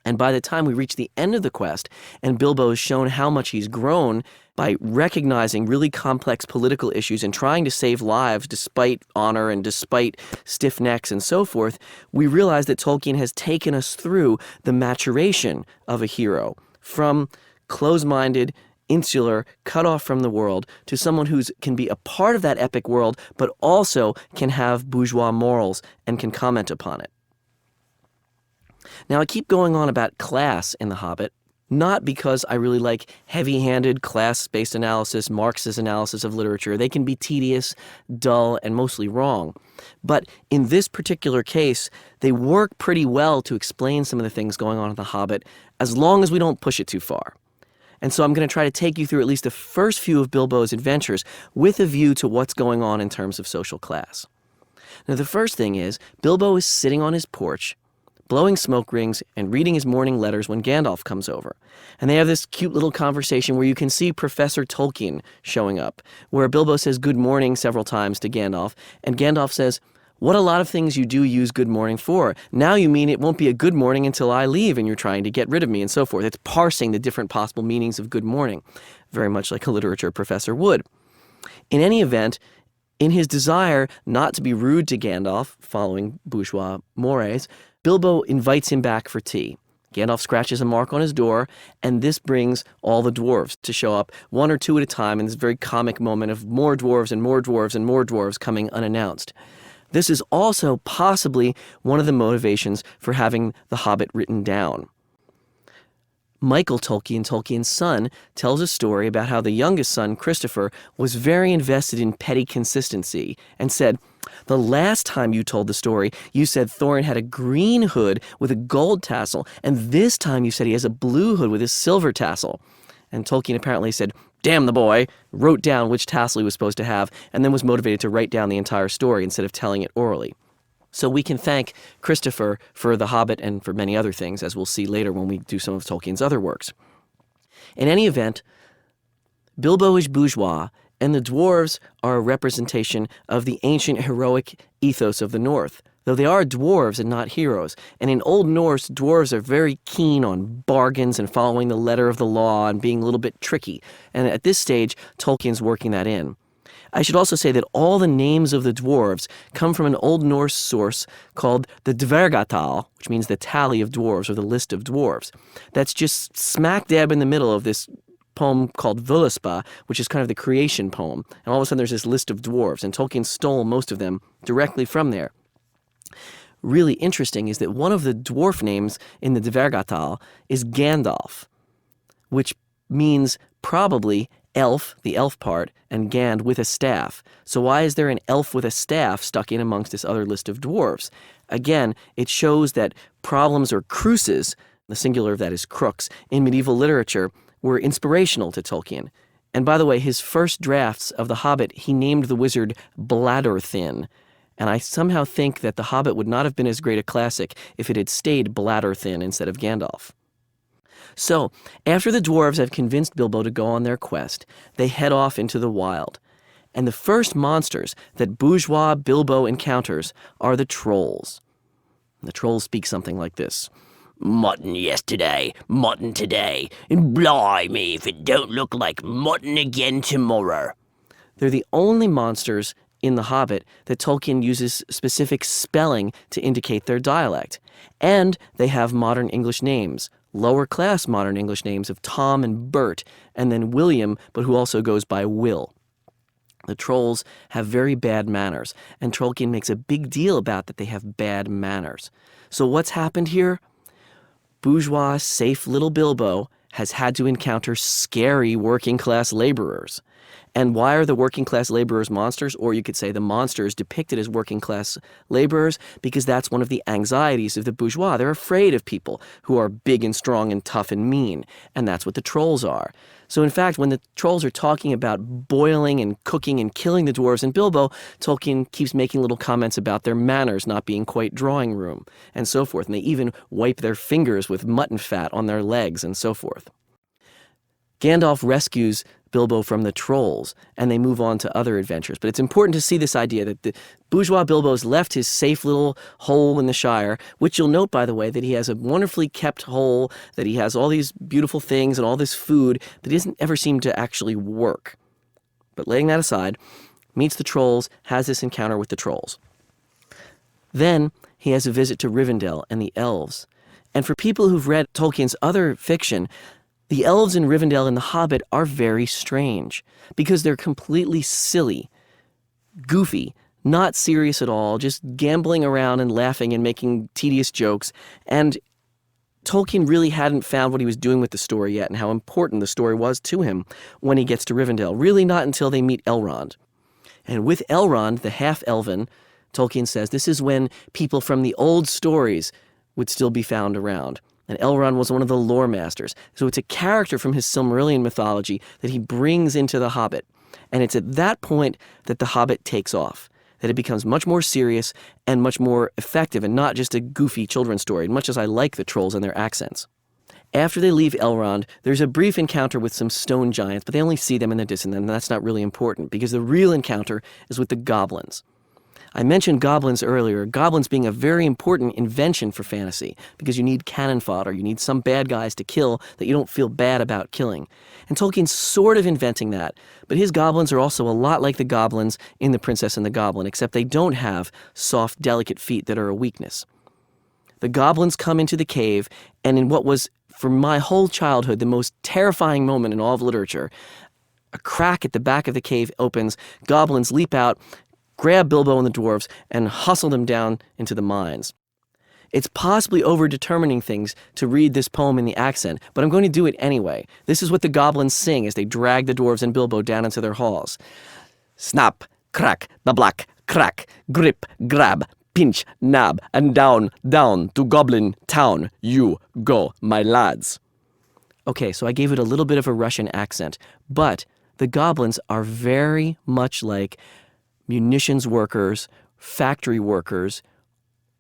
And by the time we reach the end of the quest, and Bilbo is shown how much he's grown by recognizing really complex political issues and trying to save lives despite honor and despite stiff necks and so forth, we realize that Tolkien has taken us through the maturation of a hero from close-minded, insular, cut off from the world, to someone who can be a part of that epic world, but also can have bourgeois morals and can comment upon it. Now, I keep going on about class in The Hobbit, not because I really like heavy-handed class-based analysis, Marxist analysis of literature. They can be tedious, dull, and mostly wrong. But in this particular case, they work pretty well to explain some of the things going on in The Hobbit, as long as we don't push it too far. And so I'm going to try to take you through at least the first few of Bilbo's adventures with a view to what's going on in terms of social class. Now, the first thing is, Bilbo is sitting on his porch, blowing smoke rings and reading his morning letters when Gandalf comes over. And they have this cute little conversation where you can see Professor Tolkien showing up, where Bilbo says good morning several times to Gandalf, and Gandalf says, what a lot of things you do use good morning for. Now you mean it won't be a good morning until I leave and you're trying to get rid of me and so forth. It's parsing the different possible meanings of good morning, very much like a literature professor would. In any event, in his desire not to be rude to Gandalf, following bourgeois mores, Bilbo invites him back for tea. Gandalf scratches a mark on his door, and this brings all the dwarves to show up, one or two at a time, in this very comic moment of more dwarves and more dwarves and more dwarves coming unannounced. This is also possibly one of the motivations for having The Hobbit written down. Michael Tolkien, Tolkien's son, tells a story about how the youngest son, Christopher, was very invested in petty consistency and said, the last time you told the story, you said Thorin had a green hood with a gold tassel, and this time you said he has a blue hood with a silver tassel. And Tolkien apparently said, damn the boy, wrote down which tassel he was supposed to have, and then was motivated to write down the entire story instead of telling it orally. So we can thank Christopher for The Hobbit and for many other things, as we'll see later when we do some of Tolkien's other works. In any event, Bilbo is bourgeois, and the dwarves are a representation of the ancient heroic ethos of the North, though they are dwarves and not heroes. And in Old Norse, dwarves are very keen on bargains and following the letter of the law and being a little bit tricky. And at this stage, Tolkien's working that in. I should also say that all the names of the dwarves come from an Old Norse source called the Dvergatal, which means the tally of dwarves or the list of dwarves. That's just smack dab in the middle of this poem called Völuspá, which is kind of the creation poem. And all of a sudden there's this list of dwarves, and Tolkien stole most of them directly from there. Really interesting is that one of the dwarf names in the Dvergatal is Gandalf, which means probably elf, the elf part, and Gand with a staff. So why is there an elf with a staff stuck in amongst this other list of dwarves? Again, it shows that problems or cruces, the singular of that is crooks, in medieval literature were inspirational to Tolkien. And by the way, his first drafts of The Hobbit, he named the wizard Bladderthin. And I somehow think that The Hobbit would not have been as great a classic if it had stayed Bladderthin instead of Gandalf. So, after the dwarves have convinced Bilbo to go on their quest, they head off into the wild. And the first monsters that bourgeois Bilbo encounters are the trolls. The trolls speak something like this. Mutton yesterday, mutton today, and blimey if it don't look like mutton again tomorrow. They're the only monsters in The Hobbit that Tolkien uses specific spelling to indicate their dialect. And they have modern English names, lower-class modern English names of Tom and Bert, and then William, but who also goes by Will. The trolls have very bad manners, and Tolkien makes a big deal about that they have bad manners. So what's happened here? Bourgeois, safe little Bilbo has had to encounter scary working-class laborers. And why are the working-class laborers monsters? Or you could say the monsters depicted as working-class laborers, because that's one of the anxieties of the bourgeois. They're afraid of people who are big and strong and tough and mean, and that's what the trolls are. So in fact, when the trolls are talking about boiling and cooking and killing the dwarves and Bilbo, Tolkien keeps making little comments about their manners not being quite drawing room, and so forth. And they even wipe their fingers with mutton fat on their legs, and so forth. Gandalf rescues Bilbo from the trolls, and they move on to other adventures. But it's important to see this idea that the bourgeois Bilbo's left his safe little hole in the Shire, which you'll note, by the way, that he has a wonderfully kept hole, that he has all these beautiful things and all this food that doesn't ever seem to actually work. But laying that aside, meets the trolls, has this encounter with the trolls. Then he has a visit to Rivendell and the elves. And for people who've read Tolkien's other fiction, the elves in Rivendell and The Hobbit are very strange because they're completely silly, goofy, not serious at all, just gambling around and laughing and making tedious jokes. And Tolkien really hadn't found what he was doing with the story yet and how important the story was to him when he gets to Rivendell. Really not until they meet Elrond. And with Elrond, the half-elven, Tolkien says this is when people from the old stories would still be found around. And Elrond was one of the lore masters. So it's a character from his Silmarillion mythology that he brings into The Hobbit. And it's at that point that The Hobbit takes off, that it becomes much more serious and much more effective and not just a goofy children's story, much as I like the trolls and their accents. After they leave Elrond, there's a brief encounter with some stone giants, but they only see them in the distance, and that's not really important because the real encounter is with the goblins. I mentioned goblins earlier, goblins being a very important invention for fantasy because you need cannon fodder, you need some bad guys to kill that you don't feel bad about killing. And Tolkien's sort of inventing that, but his goblins are also a lot like the goblins in The Princess and the Goblin, except they don't have soft, delicate feet that are a weakness. The goblins come into the cave, and in what was, for my whole childhood, the most terrifying moment in all of literature, a crack at the back of the cave opens, goblins leap out, grab Bilbo and the dwarves, and hustle them down into the mines. It's possibly over-determining things to read this poem in the accent, but I'm going to do it anyway. This is what the goblins sing as they drag the dwarves and Bilbo down into their halls. Snap, crack, the black, crack, grip, grab, pinch, nab, and down, down to Goblin Town you go, my lads. Okay, so I gave it a little bit of a Russian accent, but the goblins are very much like munitions workers, factory workers,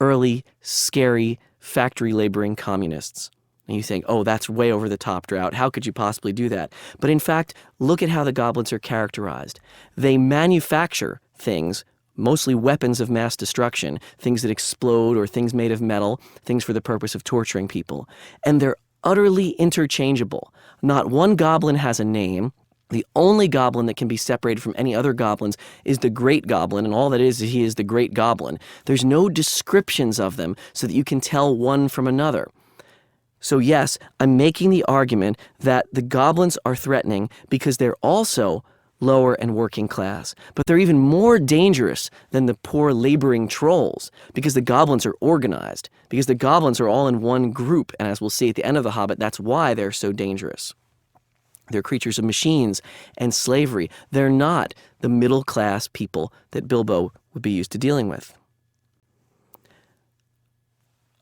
early, scary, factory laboring communists. And you think, oh, that's way over the top, Drought. How could you possibly do that? But in fact, look at how the goblins are characterized. They manufacture things, mostly weapons of mass destruction, things that explode or things made of metal, things for the purpose of torturing people. And they're utterly interchangeable. Not one goblin has a name. The only goblin that can be separated from any other goblins is the Great Goblin, and all that is he is the Great Goblin. There's no descriptions of them so that you can tell one from another. So yes, I'm making the argument that the goblins are threatening because they're also lower and working class, but they're even more dangerous than the poor laboring trolls because the goblins are organized, because the goblins are all in one group, and as we'll see at the end of The Hobbit, that's why they're so dangerous. They're creatures of machines and slavery. They're not the middle-class people that Bilbo would be used to dealing with.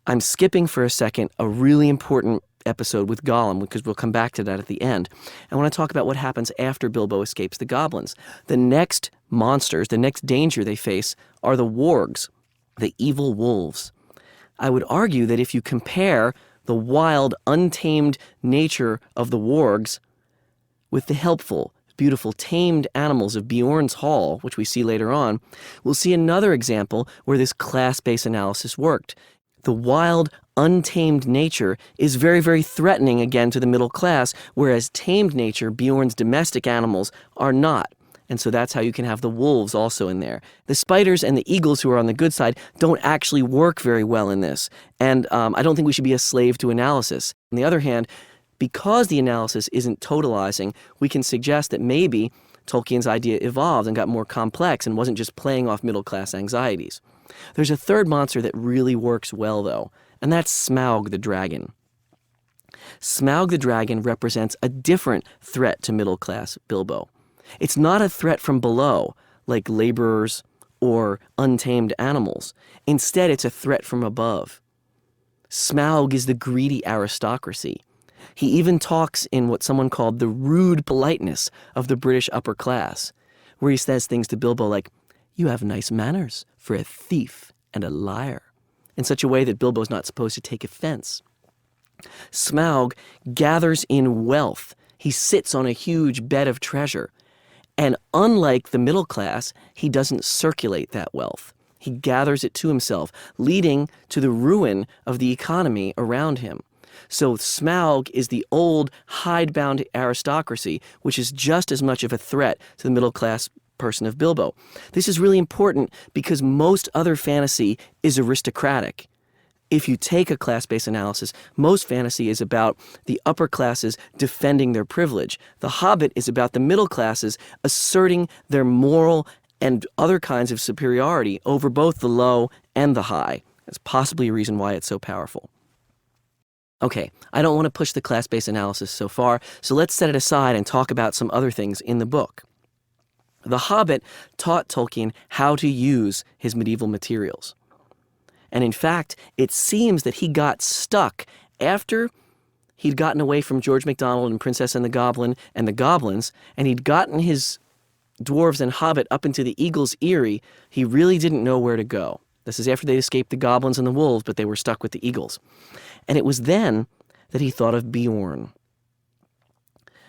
I'm skipping for a second a really important episode with Gollum, because we'll come back to that at the end. I want to talk about what happens after Bilbo escapes the goblins. The next monsters, the next danger they face are the wargs, the evil wolves. I would argue that if you compare the wild, untamed nature of the wargs with the helpful, beautiful, tamed animals of Beorn's Hall, which we see later on, we'll see another example where this class-based analysis worked. The wild, untamed nature is very, very threatening again to the middle class, whereas tamed nature, Beorn's domestic animals, are not. And so that's how you can have the wolves also in there. The spiders and the eagles who are on the good side don't actually work very well in this. And I don't think we should be a slave to analysis. On the other hand, because the analysis isn't totalizing, we can suggest that maybe Tolkien's idea evolved and got more complex and wasn't just playing off middle-class anxieties. There's a third monster that really works well, though, and that's Smaug the dragon. Smaug the dragon represents a different threat to middle-class Bilbo. It's not a threat from below, like laborers or untamed animals. Instead, it's a threat from above. Smaug is the greedy aristocracy. He even talks in what someone called the rude politeness of the British upper class, where he says things to Bilbo like, "You have nice manners for a thief and a liar," in such a way that Bilbo's not supposed to take offense. Smaug gathers in wealth. He sits on a huge bed of treasure. And unlike the middle class, he doesn't circulate that wealth. He gathers it to himself, leading to the ruin of the economy around him. So Smaug is the old, hidebound aristocracy, which is just as much of a threat to the middle-class person of Bilbo. This is really important because most other fantasy is aristocratic. If you take a class-based analysis, most fantasy is about the upper classes defending their privilege. The Hobbit is about the middle classes asserting their moral and other kinds of superiority over both the low and the high. That's possibly a reason why it's so powerful. Okay, I don't want to push the class-based analysis so far, so let's set it aside and talk about some other things in the book. The Hobbit taught Tolkien how to use his medieval materials. And in fact, it seems that he got stuck after he'd gotten away from George MacDonald and Princess and the Goblin and the Goblins, and he'd gotten his dwarves and Hobbit up into the Eagle's Eyrie. He really didn't know where to go. This is after they escaped the goblins and the wolves, but they were stuck with the eagles. And it was then that he thought of Beorn.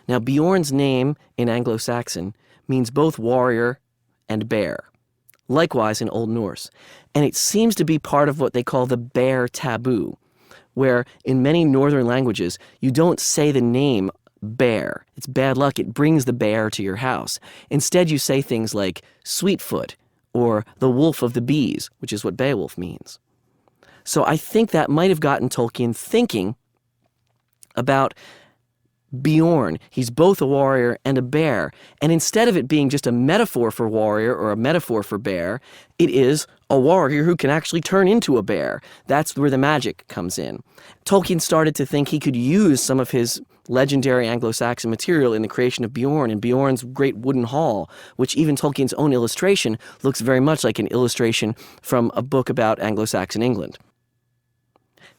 Now, Beorn's name in Anglo-Saxon means both warrior and bear, likewise in Old Norse. And it seems to be part of what they call the bear taboo, where in many northern languages, you don't say the name bear. It's bad luck. It brings the bear to your house. Instead, you say things like Sweetfoot or the wolf of the bees, which is what Beowulf means. So I think that might have gotten Tolkien thinking about Beorn. He's both a warrior and a bear. And instead of it being just a metaphor for warrior or a metaphor for bear, it is a warrior who can actually turn into a bear. That's where the magic comes in. Tolkien started to think he could use some of his legendary Anglo-Saxon material in the creation of Beorn and Beorn's great wooden hall, which even Tolkien's own illustration looks very much like an illustration from a book about Anglo-Saxon England.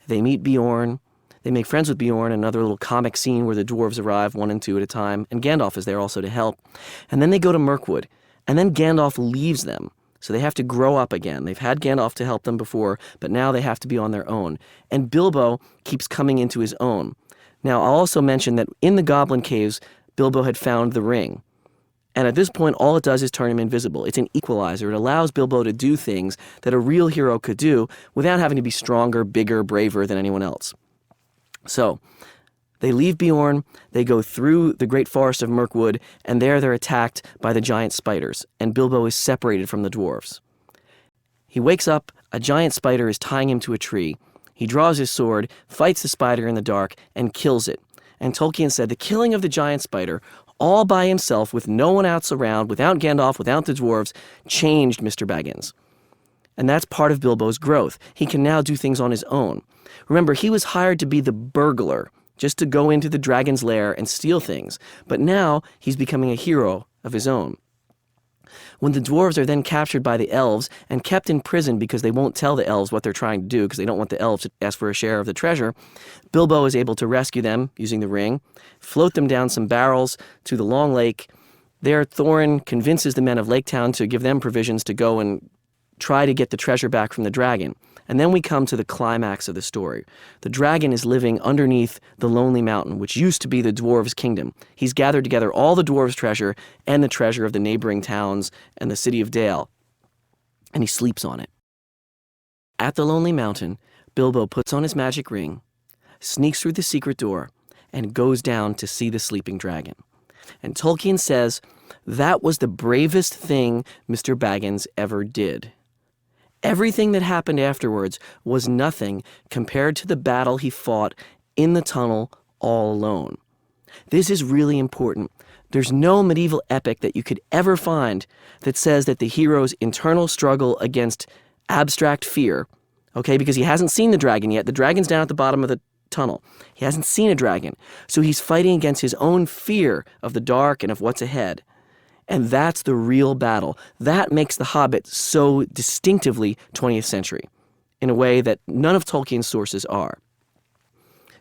They meet Beorn. They make friends with Beorn, another little comic scene where the dwarves arrive 1 and 2 at a time, and Gandalf is there also to help. And then they go to Mirkwood, and then Gandalf leaves them. So they have to grow up again. They've had Gandalf to help them before, but now they have to be on their own. And Bilbo keeps coming into his own. Now, I'll also mention that in the Goblin Caves, Bilbo had found the ring. And at this point, all it does is turn him invisible. It's an equalizer. It allows Bilbo to do things that a real hero could do without having to be stronger, bigger, braver than anyone else. So, they leave Beorn, they go through the great forest of Mirkwood, and there they're attacked by the giant spiders, and Bilbo is separated from the dwarves. He wakes up, a giant spider is tying him to a tree. He draws his sword, fights the spider in the dark, and kills it. And Tolkien said the killing of the giant spider, all by himself, with no one else around, without Gandalf, without the dwarves, changed Mr. Baggins. And that's part of Bilbo's growth. He can now do things on his own. Remember, he was hired to be the burglar, just to go into the dragon's lair and steal things. But now he's becoming a hero of his own. When the dwarves are then captured by the elves and kept in prison because they won't tell the elves what they're trying to do because they don't want the elves to ask for a share of the treasure, Bilbo is able to rescue them using the ring, float them down some barrels to the Long Lake. There, Thorin convinces the men of Lake Town to give them provisions to go and try to get the treasure back from the dragon. And then we come to the climax of the story. The dragon is living underneath the Lonely Mountain, which used to be the dwarves' kingdom. He's gathered together all the dwarves' treasure and the treasure of the neighboring towns and the city of Dale, and he sleeps on it. At the Lonely Mountain, Bilbo puts on his magic ring, sneaks through the secret door, and goes down to see the sleeping dragon. And Tolkien says that was the bravest thing Mr. Baggins ever did. Everything that happened afterwards was nothing compared to the battle he fought in the tunnel all alone. This is really important. There's no medieval epic that you could ever find that says that the hero's internal struggle against abstract fear, okay, because he hasn't seen the dragon yet. The dragon's down at the bottom of the tunnel. He hasn't seen a dragon. So he's fighting against his own fear of the dark and of what's ahead. And that's the real battle. That makes The Hobbit so distinctively 20th century, in a way that none of Tolkien's sources are.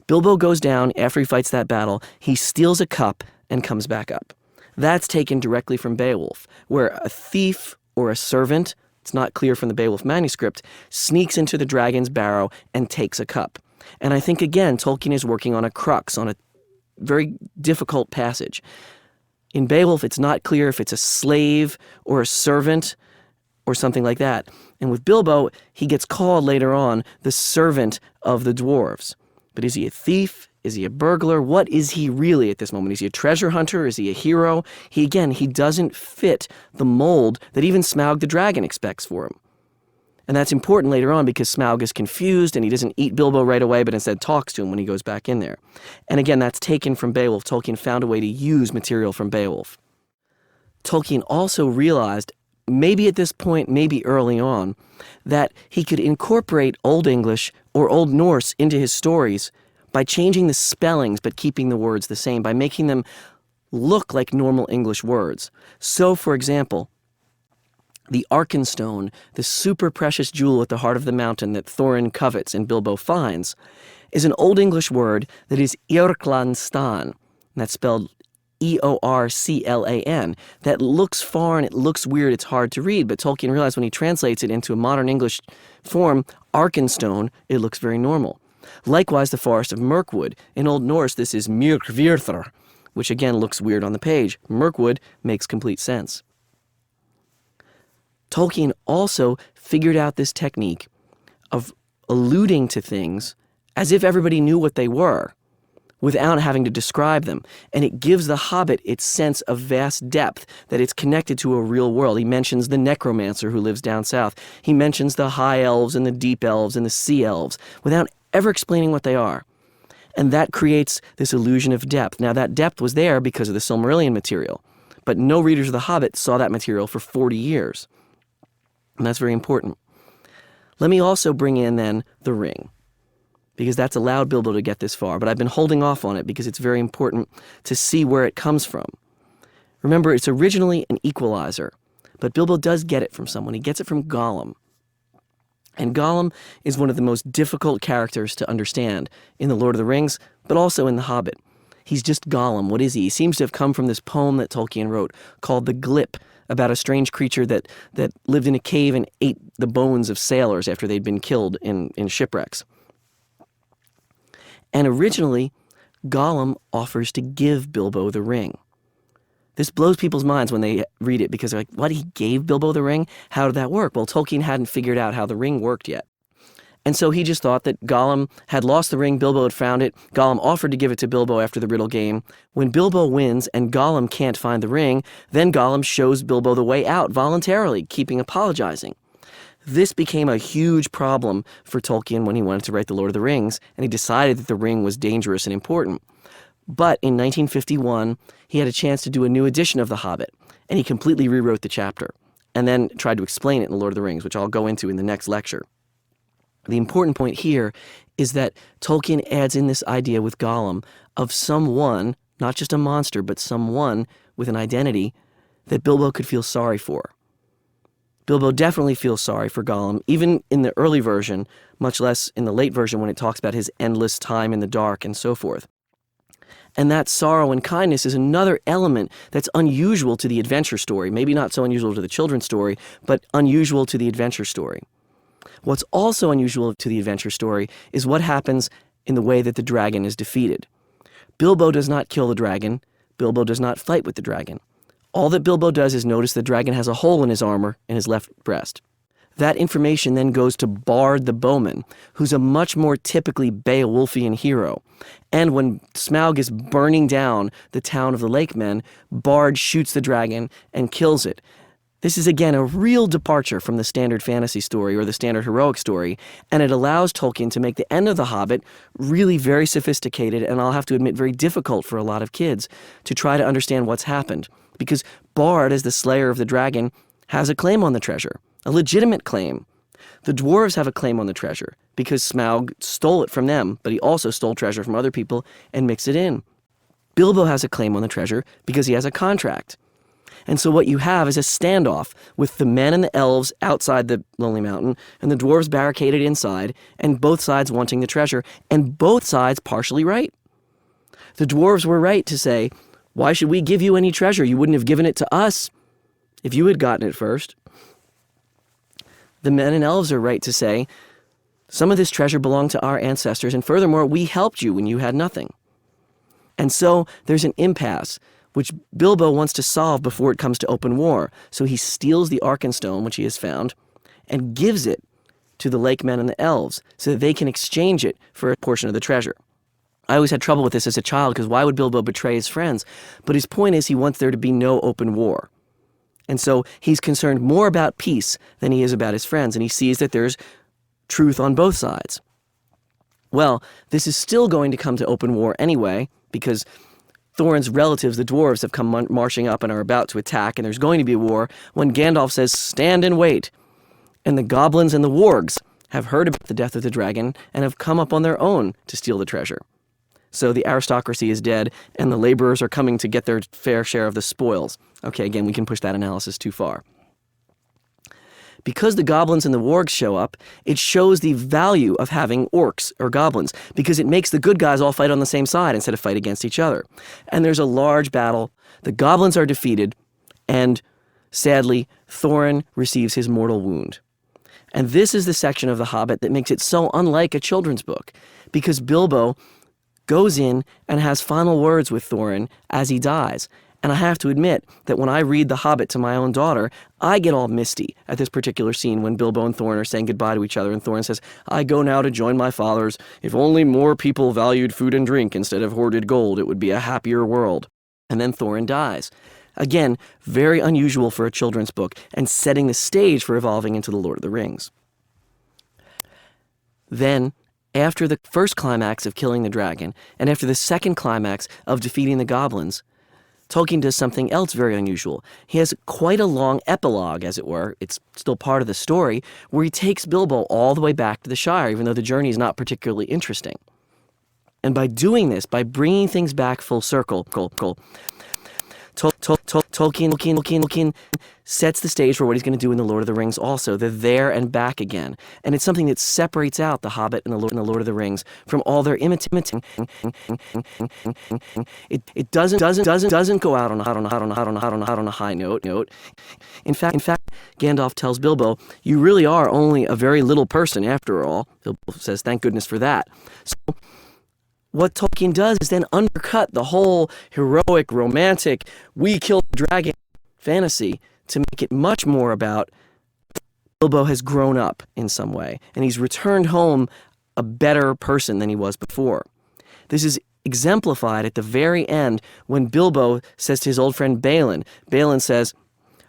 Bilbo goes down after he fights that battle. He steals a cup and comes back up. That's taken directly from Beowulf, where a thief or a servant, it's not clear from the Beowulf manuscript, sneaks into the dragon's barrow and takes a cup. And I think, again, Tolkien is working on a crux, on a very difficult passage. In Beowulf, it's not clear if it's a slave or a servant or something like that. And with Bilbo, he gets called later on the servant of the dwarves. But is he a thief? Is he a burglar? What is he really at this moment? Is he a treasure hunter? Is he a hero? He doesn't fit the mold that even Smaug the dragon expects for him. And that's important later on because Smaug is confused and he doesn't eat Bilbo right away, but instead talks to him when he goes back in there. And again, that's taken from Beowulf. Tolkien found a way to use material from Beowulf. Tolkien also realized, maybe at this point, maybe early on, that he could incorporate Old English or Old Norse into his stories by changing the spellings but keeping the words the same, by making them look like normal English words. So, for example, the Arkenstone, the super precious jewel at the heart of the mountain that Thorin covets and Bilbo finds, is an Old English word that is Eorclan-stan, and that's spelled E-O-R-C-L-A-N. That looks foreign, it looks weird, it's hard to read, but Tolkien realized when he translates it into a modern English form, Arkenstone, it looks very normal. Likewise, the Forest of Mirkwood. In Old Norse, this is Myrkvirthr, which again looks weird on the page. Mirkwood makes complete sense. Tolkien also figured out this technique of alluding to things as if everybody knew what they were without having to describe them. And it gives The Hobbit its sense of vast depth, that it's connected to a real world. He mentions the necromancer who lives down south. He mentions the high elves and the deep elves and the sea elves without ever explaining what they are. And that creates this illusion of depth. Now, that depth was there because of the Silmarillion material, but no readers of The Hobbit saw that material for 40 years. And that's very important. Let me also bring in then the ring, because that's allowed Bilbo to get this far. But I've been holding off on it because it's very important to see where it comes from. Remember, it's originally an equalizer, but Bilbo does get it from someone. He gets it from Gollum. And Gollum is one of the most difficult characters to understand in The Lord of the Rings, but also in The Hobbit. He's just Gollum. What is he? He seems to have come from this poem that Tolkien wrote called The Glip, about a strange creature that lived in a cave and ate the bones of sailors after they'd been killed in shipwrecks. And originally, Gollum offers to give Bilbo the ring. This blows people's minds when they read it because they're like, what, he gave Bilbo the ring? How did that work? Well, Tolkien hadn't figured out how the ring worked yet. And so he just thought that Gollum had lost the ring, Bilbo had found it. Gollum offered to give it to Bilbo after the riddle game. When Bilbo wins and Gollum can't find the ring, then Gollum shows Bilbo the way out voluntarily, keeping apologizing. This became a huge problem for Tolkien when he wanted to write The Lord of the Rings, and he decided that the ring was dangerous and important. But in 1951, he had a chance to do a new edition of The Hobbit, and he completely rewrote the chapter, and then tried to explain it in The Lord of the Rings, which I'll go into in the next lecture. The important point here is that Tolkien adds in this idea with Gollum of someone, not just a monster, but someone with an identity that Bilbo could feel sorry for. Bilbo definitely feels sorry for Gollum, even in the early version, much less in the late version when it talks about his endless time in the dark and so forth. And that sorrow and kindness is another element that's unusual to the adventure story. Maybe not so unusual to the children's story, but unusual to the adventure story. What's also unusual to the adventure story is what happens in the way that the dragon is defeated. Bilbo does not kill the dragon. Bilbo does not fight with the dragon. All that Bilbo does is notice the dragon has a hole in his armor in his left breast. That information then goes to Bard the bowman, who's a much more typically Beowulfian hero. And when Smaug is burning down the town of the Lake Men, Bard shoots the dragon and kills it. This is again a real departure from the standard fantasy story or the standard heroic story, and it allows Tolkien to make the end of The Hobbit really very sophisticated, and I'll have to admit very difficult for a lot of kids to try to understand what's happened. Because Bard, as the slayer of the dragon, has a claim on the treasure, a legitimate claim. The dwarves have a claim on the treasure because Smaug stole it from them, but he also stole treasure from other people and mixed it in. Bilbo has a claim on the treasure because he has a contract. And so what you have is a standoff with the men and the elves outside the Lonely Mountain and the dwarves barricaded inside, and both sides wanting the treasure, and both sides partially right. The dwarves were right to say, "Why should we give you any treasure? You wouldn't have given it to us if you had gotten it first." The men and elves are right to say, "Some of this treasure belonged to our ancestors, and furthermore, we helped you when you had nothing." And so there's an impasse, which Bilbo wants to solve before it comes to open war. So he steals the Arkenstone, which he has found, and gives it to the Lake Men and the elves so that they can exchange it for a portion of the treasure. I always had trouble with this as a child because why would Bilbo betray his friends? But his point is he wants there to be no open war. And so he's concerned more about peace than he is about his friends, and he sees that there's truth on both sides. Well, this is still going to come to open war anyway, because Thorin's relatives, the dwarves, have come marching up and are about to attack, and there's going to be a war when Gandalf says, "Stand and wait." And the goblins and the wargs have heard about the death of the dragon and have come up on their own to steal the treasure. So the aristocracy is dead, and the laborers are coming to get their fair share of the spoils. Okay, again, we can push that analysis too far. Because the goblins and the wargs show up, it shows the value of having orcs or goblins, because it makes the good guys all fight on the same side instead of fight against each other. And there's a large battle. The goblins are defeated, and sadly, Thorin receives his mortal wound. And this is the section of The Hobbit that makes it so unlike a children's book, because Bilbo goes in and has final words with Thorin as he dies. And I have to admit that when I read The Hobbit to my own daughter, I get all misty at this particular scene when Bilbo and Thorin are saying goodbye to each other, and Thorin says, "I go now to join my fathers. If only more people valued food and drink instead of hoarded gold, it would be a happier world." And then Thorin dies. Again, very unusual for a children's book, and setting the stage for evolving into The Lord of the Rings. Then, after the first climax of killing the dragon, and after the second climax of defeating the goblins, Tolkien does something else very unusual. He has quite a long epilogue, as it were. It's still part of the story, where he takes Bilbo all the way back to the Shire, even though the journey is not particularly interesting. And by doing this, by bringing things back full circle, Tolkien sets the stage for what he's going to do in The Lord of the Rings also, the there and back again. And it's something that separates out The Hobbit and The Lord of the Rings from all their imitating. It doesn't go out on a high note. In fact, Gandalf tells Bilbo, "You really are only a very little person after all." Bilbo says, "Thank goodness for that." So what Tolkien does is then undercut the whole heroic, romantic, we killed the dragon fantasy to make it much more about Bilbo has grown up in some way, and he's returned home a better person than he was before. This is exemplified at the very end when Bilbo says to his old friend Balin. Balin says,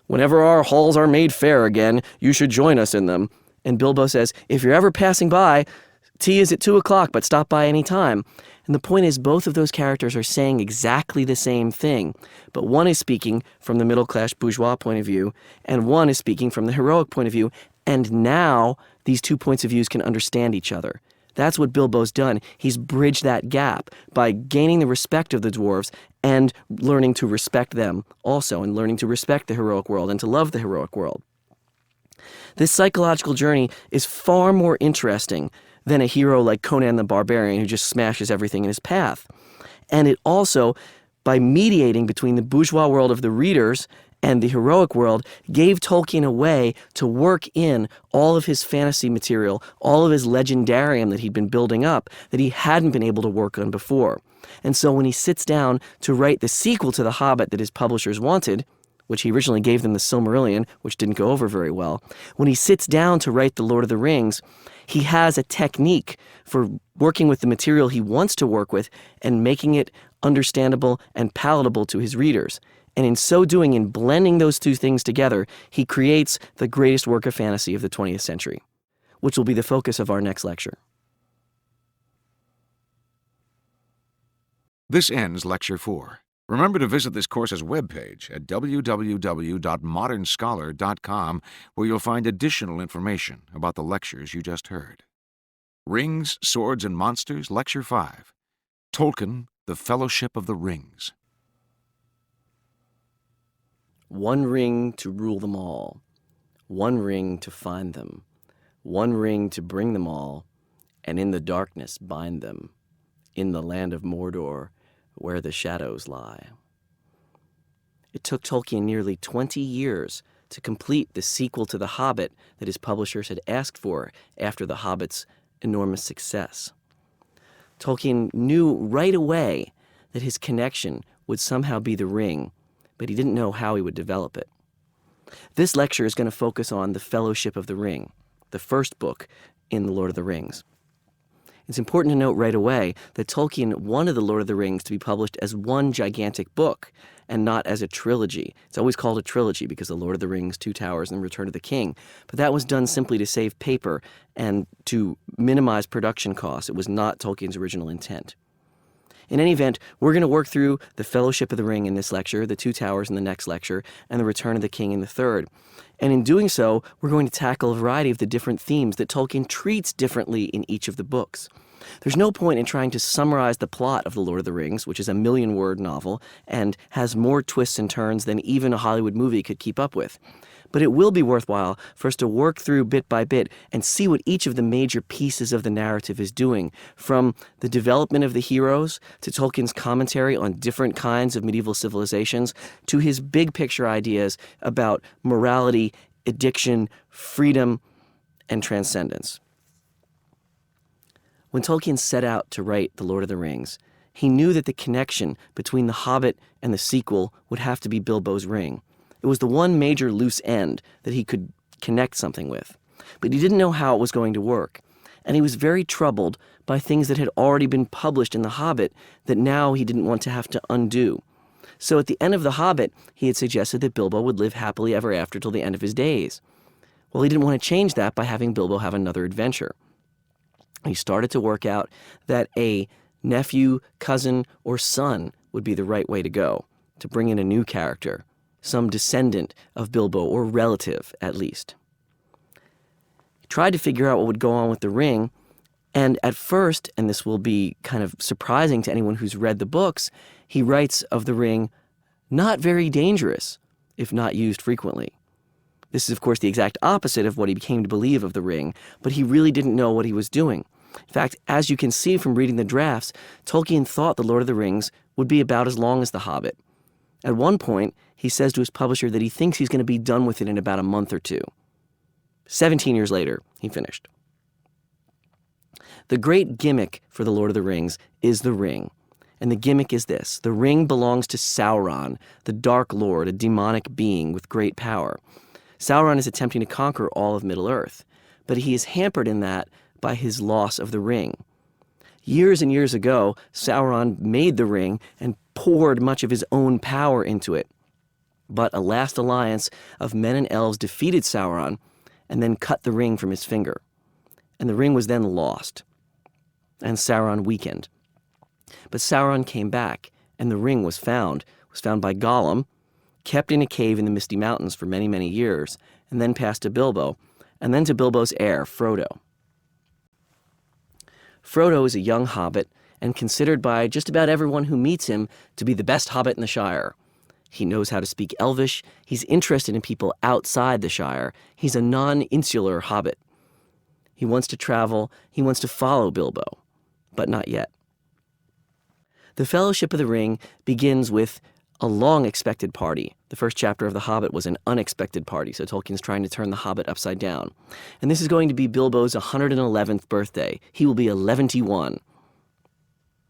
"Whenever our halls are made fair again, you should join us in them." And Bilbo says, if you're ever passing by, tea is at 2 o'clock, but stop by any time. And the point is, both of those characters are saying exactly the same thing, but one is speaking from the middle-class bourgeois point of view, and one is speaking from the heroic point of view, and now these two points of views can understand each other. That's what Bilbo's done. He's bridged that gap by gaining the respect of the dwarves and learning to respect them also, and learning to respect the heroic world and to love the heroic world. This psychological journey is far more interesting than a hero like Conan the Barbarian who just smashes everything in his path. And it also, by mediating between the bourgeois world of the readers and the heroic world, gave Tolkien a way to work in all of his fantasy material, all of his legendarium that he'd been building up that he hadn't been able to work on before. And so when he sits down to write the sequel to The Hobbit that his publishers wanted, which he originally gave them the Silmarillion, which didn't go over very well, when he sits down to write The Lord of the Rings, he has a technique for working with the material he wants to work with and making it understandable and palatable to his readers. And in so doing, in blending those two things together, he creates the greatest work of fantasy of the 20th century, which will be the focus of our next lecture. This ends Lecture 4. Remember to visit this course's webpage at www.modernscholar.com, where you'll find additional information about the lectures you just heard. Rings, Swords, and Monsters, Lecture 5. Tolkien, The Fellowship of the Rings. One ring to rule them all, one ring to find them, one ring to bring them all, and in the darkness bind them, in the land of Mordor, where the shadows lie. It took Tolkien nearly 20 years to complete the sequel to The Hobbit that his publishers had asked for after The Hobbit's enormous success. Tolkien knew right away that his connection would somehow be the ring, but he didn't know how he would develop it. This lecture is going to focus on The Fellowship of the Ring, the first book in The Lord of the Rings. It's important to note right away that Tolkien wanted The Lord of the Rings to be published as one gigantic book and not as a trilogy. It's always called a trilogy because The Lord of the Rings, Two Towers, and Return of the King. But that was done simply to save paper and to minimize production costs. It was not Tolkien's original intent. In any event, we're going to work through The Fellowship of the Ring in this lecture, The Two Towers in the next lecture, and The Return of the King in the third. And in doing so, we're going to tackle a variety of the different themes that Tolkien treats differently in each of the books. There's no point in trying to summarize the plot of The Lord of the Rings, which is a 1,000,000-word novel and has more twists and turns than even a Hollywood movie could keep up with. But it will be worthwhile for us to work through bit by bit and see what each of the major pieces of the narrative is doing, from the development of the heroes to Tolkien's commentary on different kinds of medieval civilizations to his big picture ideas about morality, addiction, freedom, and transcendence. When Tolkien set out to write The Lord of the Rings, he knew that the connection between The Hobbit and the sequel would have to be Bilbo's ring. It was the one major loose end that he could connect something with. But he didn't know how it was going to work. And he was very troubled by things that had already been published in The Hobbit that now he didn't want to have to undo. So at the end of The Hobbit, he had suggested that Bilbo would live happily ever after till the end of his days. Well, he didn't want to change that by having Bilbo have another adventure. He started to work out that a nephew, cousin, or son would be the right way to go, to bring in a new character, some descendant of Bilbo, or relative at least. He tried to figure out what would go on with the ring, and at first, and this will be kind of surprising to anyone who's read the books, he writes of the ring not very dangerous, if not used frequently. This is, of course, the exact opposite of what he came to believe of the ring, but he really didn't know what he was doing. In fact, as you can see from reading the drafts, Tolkien thought The Lord of the Rings would be about as long as The Hobbit. At one point, he says to his publisher that he thinks he's going to be done with it in about a month or two. 17 years later, he finished. The great gimmick for The Lord of the Rings is the ring. And the gimmick is this. The ring belongs to Sauron, the Dark Lord, a demonic being with great power. Sauron is attempting to conquer all of Middle-earth, but he is hampered in that by his loss of the ring. Years and years ago, Sauron made the ring and poured much of his own power into it. But a last alliance of men and elves defeated Sauron, and then cut the ring from his finger. And the ring was then lost, and Sauron weakened. But Sauron came back, and the ring was found by Gollum, kept in a cave in the Misty Mountains for many, many years, and then passed to Bilbo, and then to Bilbo's heir, Frodo. Frodo is a young hobbit and considered by just about everyone who meets him to be the best hobbit in the Shire. He knows how to speak Elvish. He's interested in people outside the Shire. He's a non-insular hobbit. He wants to travel. He wants to follow Bilbo, but not yet. The Fellowship of the Ring begins with a long-expected party. The first chapter of The Hobbit was an unexpected party, so Tolkien's trying to turn The Hobbit upside down. And this is going to be Bilbo's 111th birthday. He will be 111.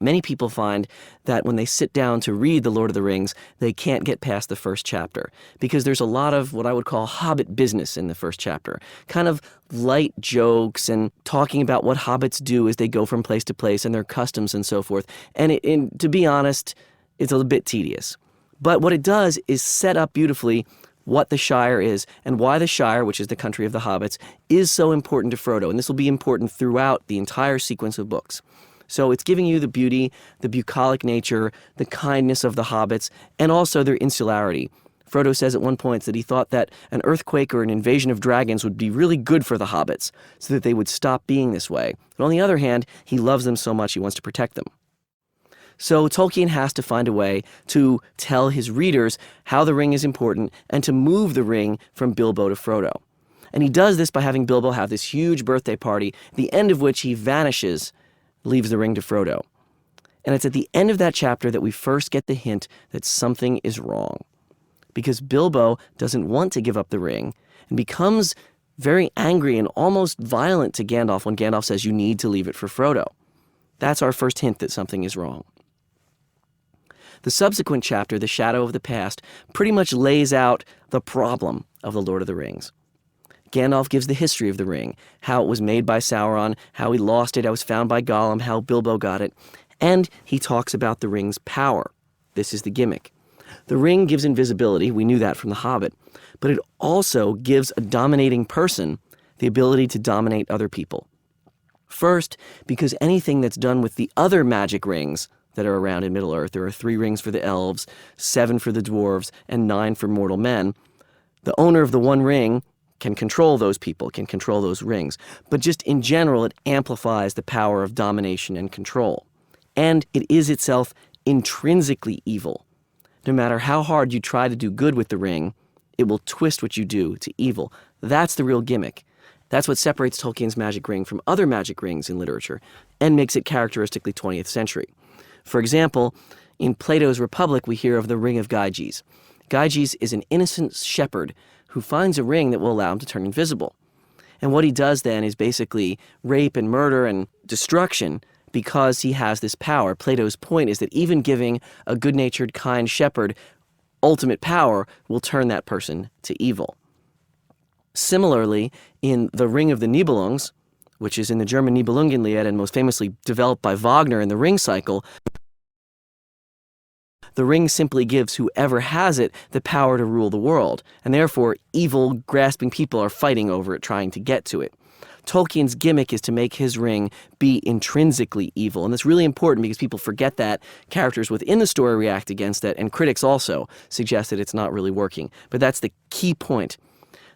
Many people find that when they sit down to read The Lord of the Rings, they can't get past the first chapter because there's a lot of what I would call hobbit business in the first chapter. Kind of light jokes and talking about what hobbits do as they go from place to place and their customs and so forth. And to be honest, it's a little bit tedious. But what it does is set up beautifully what the Shire is and why the Shire, which is the country of the hobbits, is so important to Frodo. And this will be important throughout the entire sequence of books. So it's giving you the beauty, the bucolic nature, the kindness of the hobbits, and also their insularity. Frodo says at one point that he thought that an earthquake or an invasion of dragons would be really good for the hobbits so that they would stop being this way. But on the other hand, he loves them so much he wants to protect them. So Tolkien has to find a way to tell his readers how the ring is important and to move the ring from Bilbo to Frodo. And he does this by having Bilbo have this huge birthday party, the end of which he vanishes, leaves the ring to Frodo. And it's at the end of that chapter that we first get the hint that something is wrong. Because Bilbo doesn't want to give up the ring and becomes very angry and almost violent to Gandalf when Gandalf says, "You need to leave it for Frodo." That's our first hint that something is wrong. The subsequent chapter, The Shadow of the Past, pretty much lays out the problem of The Lord of the Rings. Gandalf gives the history of the ring, how it was made by Sauron, how he lost it, how it was found by Gollum, how Bilbo got it, and he talks about the ring's power. This is the gimmick. The ring gives invisibility, we knew that from The Hobbit, but it also gives a dominating person the ability to dominate other people. First, because anything that's done with the other magic rings that are around in Middle-earth, there are 3 rings for the elves, 7 for the dwarves, and 9 for mortal men, the owner of the one ring can control those people, can control those rings. But just in general, it amplifies the power of domination and control. And it is itself intrinsically evil. No matter how hard you try to do good with the ring, it will twist what you do to evil. That's the real gimmick. That's what separates Tolkien's magic ring from other magic rings in literature and makes it characteristically 20th century. For example, in Plato's Republic, we hear of the Ring of Gyges. Gyges is an innocent shepherd who finds a ring that will allow him to turn invisible. And what he does then is basically rape and murder and destruction because he has this power. Plato's point is that even giving a good-natured, kind shepherd ultimate power will turn that person to evil. Similarly, in The Ring of the Nibelungs, which is in the German Nibelungenlied and most famously developed by Wagner in the Ring Cycle, the ring simply gives whoever has it the power to rule the world, and therefore evil, grasping people are fighting over it, trying to get to it. Tolkien's gimmick is to make his ring be intrinsically evil, and that's really important because people forget that, characters within the story react against that, and critics also suggest that it's not really working. But that's the key point.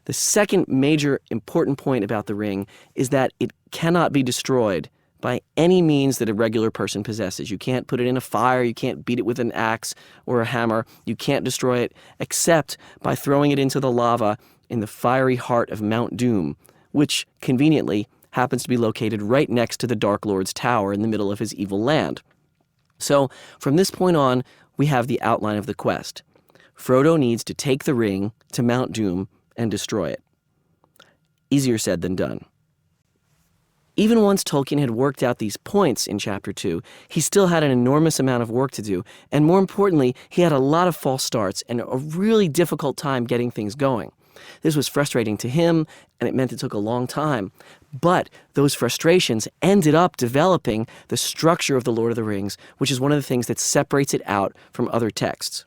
The second major important point about the ring is that it cannot be destroyed by any means that a regular person possesses. You can't put it in a fire, you can't beat it with an axe or a hammer, you can't destroy it except by throwing it into the lava in the fiery heart of Mount Doom, which conveniently happens to be located right next to the Dark Lord's tower in the middle of his evil land. So from this point on, we have the outline of the quest. Frodo needs to take the ring to Mount Doom and destroy it. Easier said than done. Even once Tolkien had worked out these points in Chapter 2, he still had an enormous amount of work to do, and more importantly, he had a lot of false starts and a really difficult time getting things going. This was frustrating to him, and it meant it took a long time. But those frustrations ended up developing the structure of The Lord of the Rings, which is one of the things that separates it out from other texts.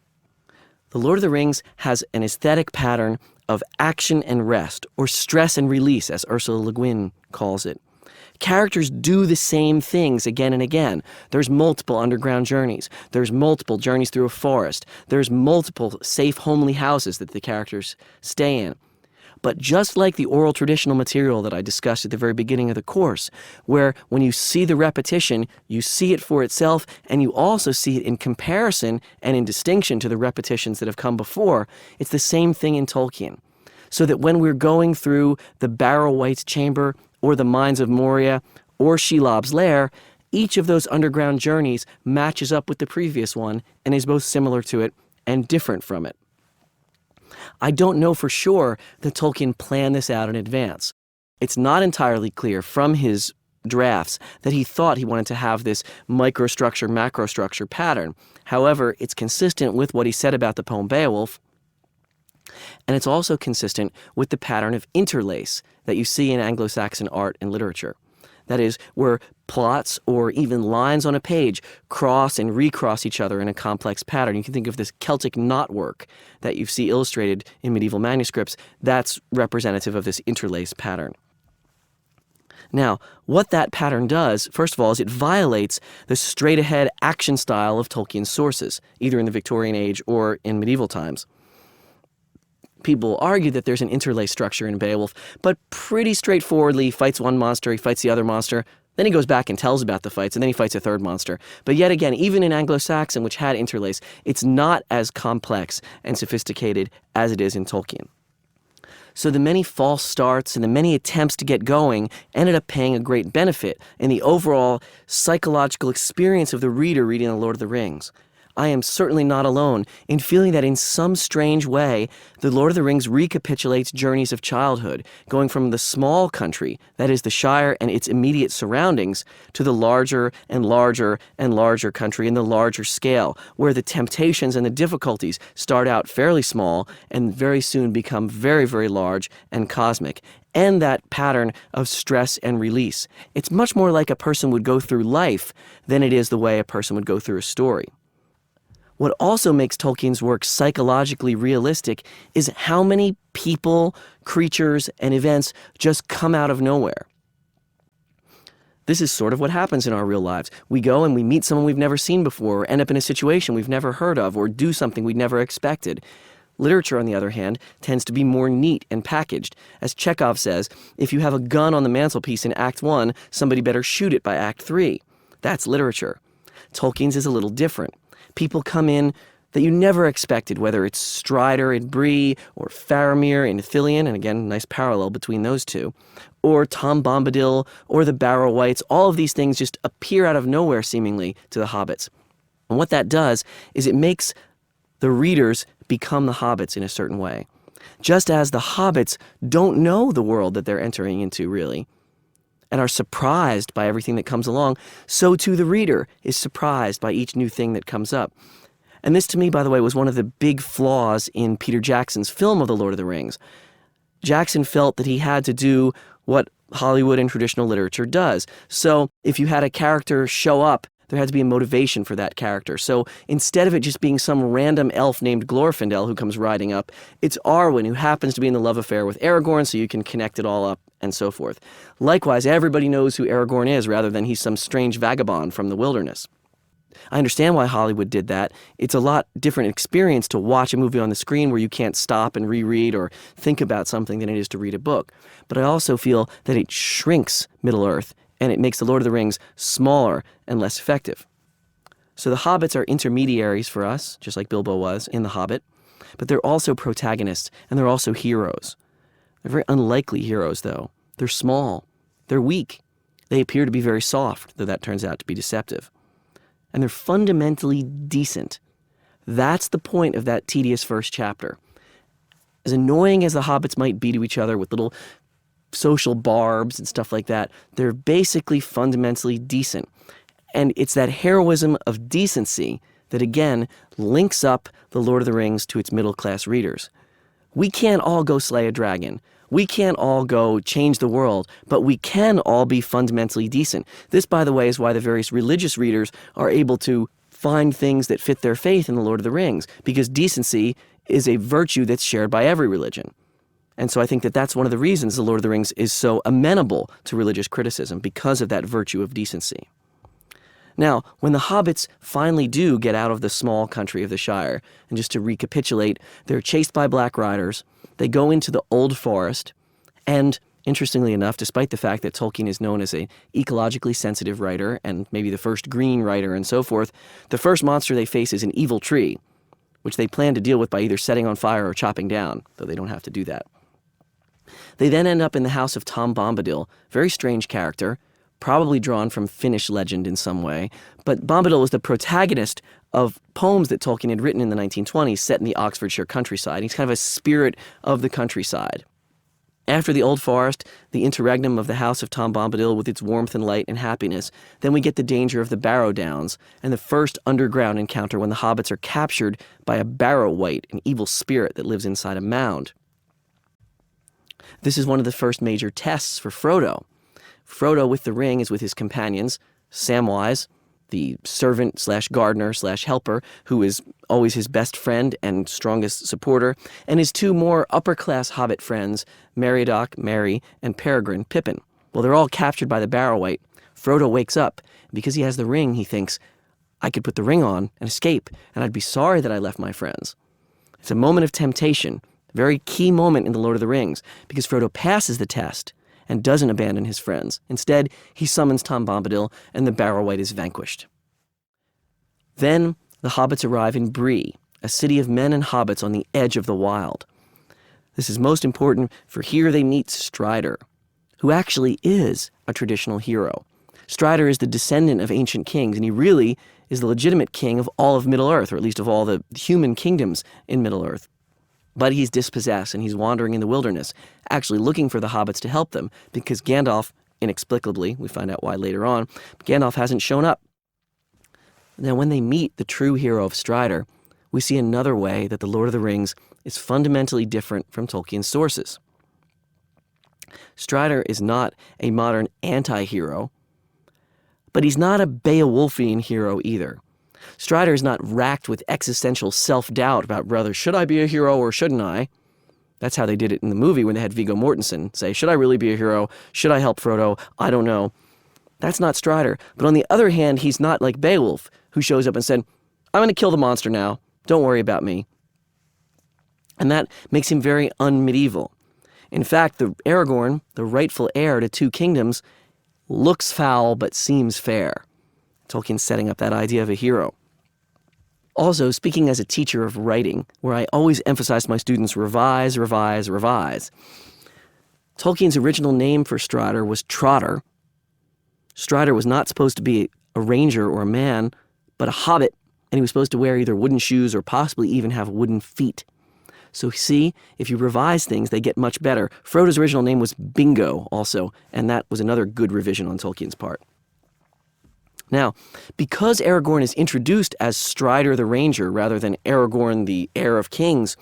The Lord of the Rings has an aesthetic pattern of action and rest, or stress and release, as Ursula Le Guin calls it. Characters do the same things again and again. There's multiple underground journeys. There's multiple journeys through a forest. There's multiple safe, homely houses that the characters stay in. But just like the oral traditional material that I discussed at the very beginning of the course, where when you see the repetition, you see it for itself, and you also see it in comparison and in distinction to the repetitions that have come before, it's the same thing in Tolkien. So that when we're going through the Barrow-White's chamber, or the Mines of Moria, or Shelob's lair, each of those underground journeys matches up with the previous one and is both similar to it and different from it. I don't know for sure that Tolkien planned this out in advance. It's not entirely clear from his drafts that he thought he wanted to have this microstructure, macrostructure pattern. However, it's consistent with what he said about the poem Beowulf, and it's also consistent with the pattern of interlace that you see in Anglo-Saxon art and literature. That is, where plots or even lines on a page cross and recross each other in a complex pattern. You can think of this Celtic knotwork that you see illustrated in medieval manuscripts. That's representative of this interlace pattern. Now, what that pattern does, first of all, is it violates the straight-ahead action style of Tolkien's sources, either in the Victorian age or in medieval times. People argue that there's an interlace structure in Beowulf, but pretty straightforwardly, he fights one monster, he fights the other monster, then he goes back and tells about the fights, and then he fights a third monster. But yet again, even in Anglo-Saxon, which had interlace, it's not as complex and sophisticated as it is in Tolkien. So the many false starts and the many attempts to get going ended up paying a great benefit in the overall psychological experience of the reader reading The Lord of the Rings. I am certainly not alone in feeling that in some strange way, The Lord of the Rings recapitulates journeys of childhood, going from the small country, that is the Shire and its immediate surroundings, to the larger and larger and larger country in the larger scale, where the temptations and the difficulties start out fairly small and very soon become very, very large and cosmic. And that pattern of stress and release. It's much more like a person would go through life than it is the way a person would go through a story. What also makes Tolkien's work psychologically realistic is how many people, creatures, and events just come out of nowhere. This is sort of what happens in our real lives. We go and we meet someone we've never seen before, or end up in a situation we've never heard of, or do something we'd never expected. Literature, on the other hand, tends to be more neat and packaged. As Chekhov says, if you have a gun on the mantelpiece in Act 1, somebody better shoot it by Act 3. That's literature. Tolkien's is a little different. People come in that you never expected, whether it's Strider in Bree, or Faramir in Ithilien, and again, nice parallel between those two, or Tom Bombadil, or the Barrow-Wights. All of these things just appear out of nowhere, seemingly, to the hobbits. And what that does is it makes the readers become the hobbits in a certain way. Just as the hobbits don't know the world that they're entering into, really, and are surprised by everything that comes along, so too the reader is surprised by each new thing that comes up. And this, to me, by the way, was one of the big flaws in Peter Jackson's film of The Lord of the Rings. Jackson felt that he had to do what Hollywood and traditional literature does. So if you had a character show up, there had to be a motivation for that character. So instead of it just being some random elf named Glorfindel who comes riding up, it's Arwen who happens to be in the love affair with Aragorn, so you can connect it all up and so forth. Likewise, everybody knows who Aragorn is rather than he's some strange vagabond from the wilderness. I understand why Hollywood did that. It's a lot different experience to watch a movie on the screen where you can't stop and reread or think about something than it is to read a book. But I also feel that it shrinks Middle-earth and it makes The Lord of the Rings smaller and less effective. So the hobbits are intermediaries for us, just like Bilbo was in The Hobbit, but they're also protagonists and they're also heroes. They're very unlikely heroes, though. They're small. They're weak. They appear to be very soft, though that turns out to be deceptive. And they're fundamentally decent. That's the point of that tedious first chapter. As annoying as the hobbits might be to each other with little social barbs and stuff like that, they're basically fundamentally decent. And it's that heroism of decency that, again, links up The Lord of the Rings to its middle-class readers. We can't all go slay a dragon. We can't all go change the world, but we can all be fundamentally decent. This, by the way, is why the various religious readers are able to find things that fit their faith in The Lord of the Rings, because decency is a virtue that's shared by every religion. And so I think that that's one of the reasons The Lord of the Rings is so amenable to religious criticism, because of that virtue of decency. Now, when the hobbits finally do get out of the small country of the Shire, and just to recapitulate, they're chased by black riders, they go into the old forest, and interestingly enough, despite the fact that Tolkien is known as an ecologically sensitive writer, and maybe the first green writer and so forth, the first monster they face is an evil tree, which they plan to deal with by either setting on fire or chopping down, though they don't have to do that. They then end up in the house of Tom Bombadil, very strange character, probably drawn from Finnish legend in some way, but Bombadil was the protagonist of poems that Tolkien had written in the 1920s set in the Oxfordshire countryside. He's kind of a spirit of the countryside. After the Old Forest, the interregnum of the house of Tom Bombadil with its warmth and light and happiness, then we get the danger of the Barrow Downs and the first underground encounter when the hobbits are captured by a Barrow Wight, an evil spirit that lives inside a mound. This is one of the first major tests for Frodo. Frodo with the ring is with his companions, Samwise, the servant/gardener/helper, who is always his best friend and strongest supporter, and his two more upper-class hobbit friends, Meriadoc, Merry, and Peregrine, Pippin. Well, they're all captured by the Barrow-wight. Frodo wakes up. Because he has the ring, he thinks, I could put the ring on and escape, and I'd be sorry that I left my friends. It's a moment of temptation, a very key moment in The Lord of the Rings, because Frodo passes the test and doesn't abandon his friends. Instead, he summons Tom Bombadil, and the Barrow-wight is vanquished. Then, the hobbits arrive in Bree, a city of men and hobbits on the edge of the wild. This is most important, for here they meet Strider, who actually is a traditional hero. Strider is the descendant of ancient kings, and he really is the legitimate king of all of Middle-earth, or at least of all the human kingdoms in Middle-earth. But he's dispossessed, and he's wandering in the wilderness, actually looking for the hobbits to help them, because Gandalf, inexplicably, we find out why later on, Gandalf hasn't shown up. Now, when they meet the true hero of Strider, we see another way that The Lord of the Rings is fundamentally different from Tolkien's sources. Strider is not a modern anti-hero, but he's not a Beowulfian hero either. Strider is not racked with existential self-doubt about whether should I be a hero or shouldn't I. That's how they did it in the movie when they had Viggo Mortensen say, should I really be a hero? Should I help Frodo? I don't know. That's not Strider. But on the other hand, he's not like Beowulf, who shows up and said, I'm going to kill the monster now. Don't worry about me. And that makes him very un-medieval. In fact, the Aragorn, the rightful heir to two kingdoms, looks foul but seems fair. Tolkien's setting up that idea of a hero. Also, speaking as a teacher of writing, where I always emphasize to my students revise, revise, revise, Tolkien's original name for Strider was Trotter. Strider was not supposed to be a ranger or a man, but a hobbit, and he was supposed to wear either wooden shoes or possibly even have wooden feet. So see, if you revise things, they get much better. Frodo's original name was Bingo also, and that was another good revision on Tolkien's part. Now, because Aragorn is introduced as Strider the Ranger rather than Aragorn the heir of kings,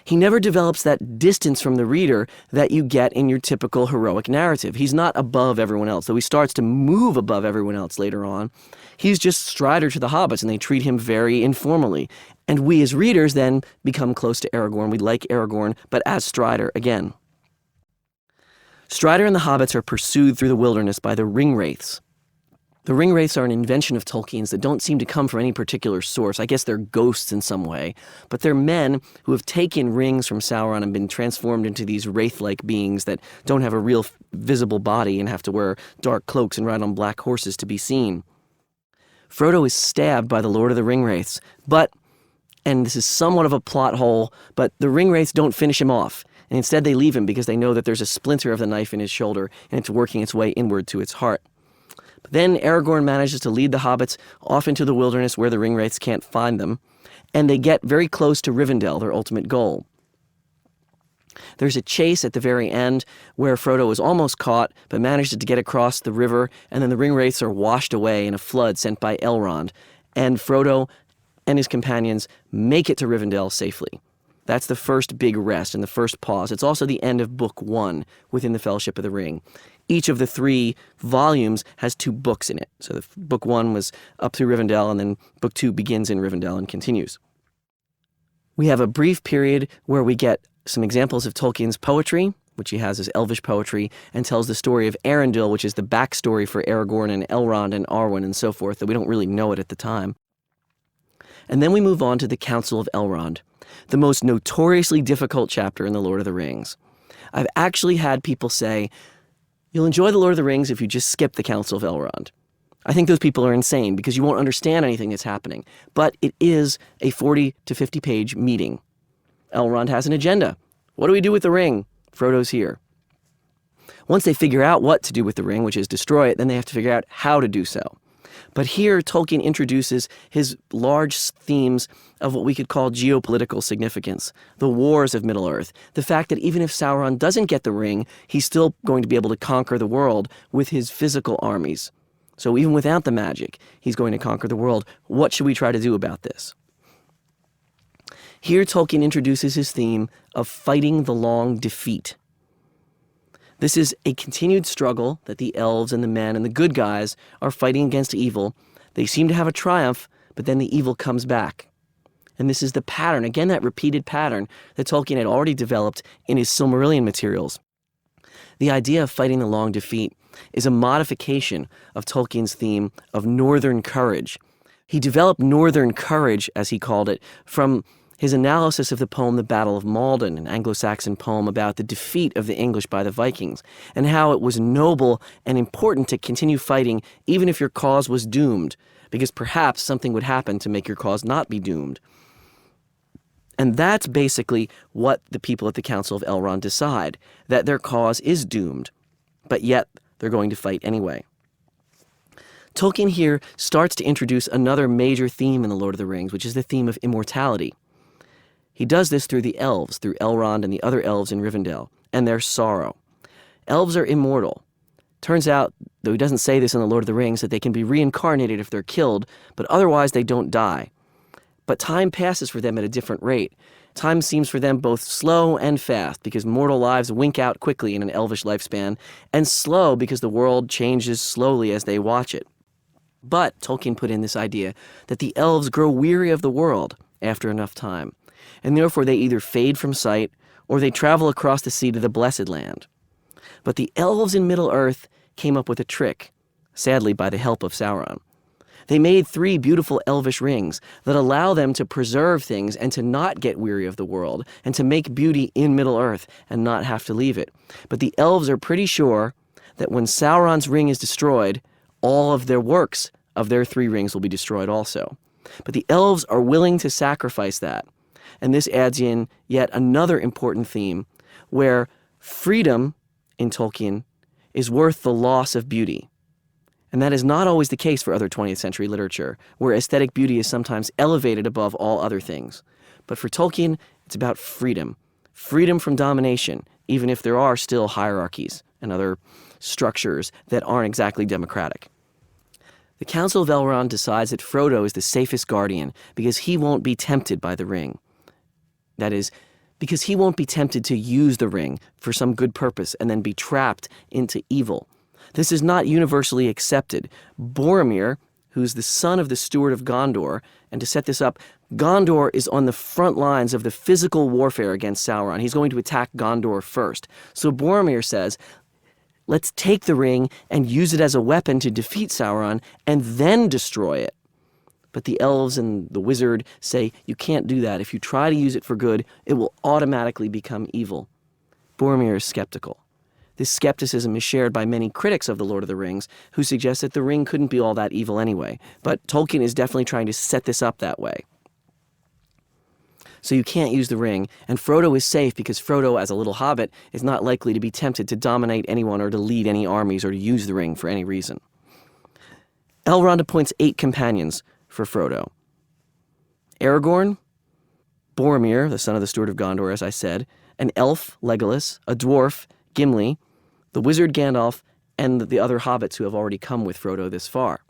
he never develops that distance from the reader that you get in your typical heroic narrative. He's not above everyone else, though he starts to move above everyone else later on. He's just Strider to the hobbits, and they treat him very informally. And we as readers then become close to Aragorn. We like Aragorn, but as Strider again. Strider and the hobbits are pursued through the wilderness by the ringwraiths. The ringwraiths are an invention of Tolkien's that don't seem to come from any particular source. I guess they're ghosts in some way, but they're men who have taken rings from Sauron and been transformed into these wraith-like beings that don't have a real visible body and have to wear dark cloaks and ride on black horses to be seen. Frodo is stabbed by the Lord of the Ringwraiths, but, and this is somewhat of a plot hole, but the ringwraiths don't finish him off, and instead they leave him because they know that there's a splinter of the knife in his shoulder and it's working its way inward to its heart. But then Aragorn manages to lead the hobbits off into the wilderness where the ringwraiths can't find them, and they get very close to Rivendell, their ultimate goal. There's a chase at the very end where Frodo is almost caught, but manages to get across the river, and then the ringwraiths are washed away in a flood sent by Elrond, and Frodo and his companions make it to Rivendell safely. That's the first big rest and the first pause. It's also the end of Book 1 within the Fellowship of the Ring. Each of the 3 volumes has 2 books in it. So Book 1 was up through Rivendell, and then Book 2 begins in Rivendell and continues. We have a brief period where we get some examples of Tolkien's poetry, which he has as elvish poetry, and tells the story of Arundel, which is the backstory for Aragorn and Elrond and Arwen and so forth, though we don't really know it at the time. And then we move on to the Council of Elrond, the most notoriously difficult chapter in The Lord of the Rings. I've actually had people say, you'll enjoy The Lord of the Rings if you just skip the Council of Elrond. I think those people are insane because you won't understand anything that's happening. But it is a 40 to 50 page meeting. Elrond has an agenda. What do we do with the ring? Frodo's here. Once they figure out what to do with the ring, which is destroy it, then they have to figure out how to do so. But here, Tolkien introduces his large themes of what we could call geopolitical significance, the wars of Middle-earth, the fact that even if Sauron doesn't get the ring, he's still going to be able to conquer the world with his physical armies. So even without the magic, he's going to conquer the world. What should we try to do about this? Here, Tolkien introduces his theme of fighting the long defeat. This is a continued struggle that the elves and the men and the good guys are fighting against evil. They seem to have a triumph, but then the evil comes back. And this is the pattern, again, that repeated pattern that Tolkien had already developed in his Silmarillion materials. The idea of fighting the long defeat is a modification of Tolkien's theme of northern courage. He developed northern courage, as he called it, from his analysis of the poem The Battle of Maldon, an Anglo-Saxon poem about the defeat of the English by the Vikings, and how it was noble and important to continue fighting even if your cause was doomed, because perhaps something would happen to make your cause not be doomed. And that's basically what the people at the Council of Elrond decide, that their cause is doomed, but yet they're going to fight anyway. Tolkien here starts to introduce another major theme in The Lord of the Rings, which is the theme of immortality. He does this through the elves, through Elrond and the other elves in Rivendell, and their sorrow. Elves are immortal. Turns out, though he doesn't say this in The Lord of the Rings, that they can be reincarnated if they're killed, but otherwise they don't die. But time passes for them at a different rate. Time seems for them both slow and fast, because mortal lives wink out quickly in an elvish lifespan, and slow because the world changes slowly as they watch it. But Tolkien put in this idea that the elves grow weary of the world after enough time, and therefore they either fade from sight or they travel across the sea to the Blessed Land. But the elves in Middle-earth came up with a trick, sadly by the help of Sauron. They made 3 beautiful elvish rings that allow them to preserve things and to not get weary of the world and to make beauty in Middle-earth and not have to leave it. But the elves are pretty sure that when Sauron's ring is destroyed, all of their works of their 3 rings will be destroyed also. But the elves are willing to sacrifice that. And this adds in yet another important theme where freedom in Tolkien is worth the loss of beauty. And that is not always the case for other 20th century literature, where aesthetic beauty is sometimes elevated above all other things. But for Tolkien, it's about freedom. Freedom from domination, even if there are still hierarchies and other structures that aren't exactly democratic. The Council of Elrond decides that Frodo is the safest guardian because he won't be tempted by the ring. That is, because he won't be tempted to use the ring for some good purpose and then be trapped into evil. This is not universally accepted. Boromir, who's the son of the Steward of Gondor, and to set this up, Gondor is on the front lines of the physical warfare against Sauron. He's going to attack Gondor first. So Boromir says, let's take the ring and use it as a weapon to defeat Sauron and then destroy it. But the elves and the wizard say, you can't do that. If you try to use it for good, it will automatically become evil. Boromir is skeptical. This skepticism is shared by many critics of The Lord of the Rings who suggest that the ring couldn't be all that evil anyway. But Tolkien is definitely trying to set this up that way. So you can't use the ring, and Frodo is safe because Frodo, as a little hobbit, is not likely to be tempted to dominate anyone or to lead any armies or to use the ring for any reason. Elrond appoints 8 companions for Frodo. Aragorn, Boromir, the son of the Steward of Gondor, as I said, an elf, Legolas, a dwarf, Gimli, the wizard Gandalf, and the other hobbits who have already come with Frodo this far.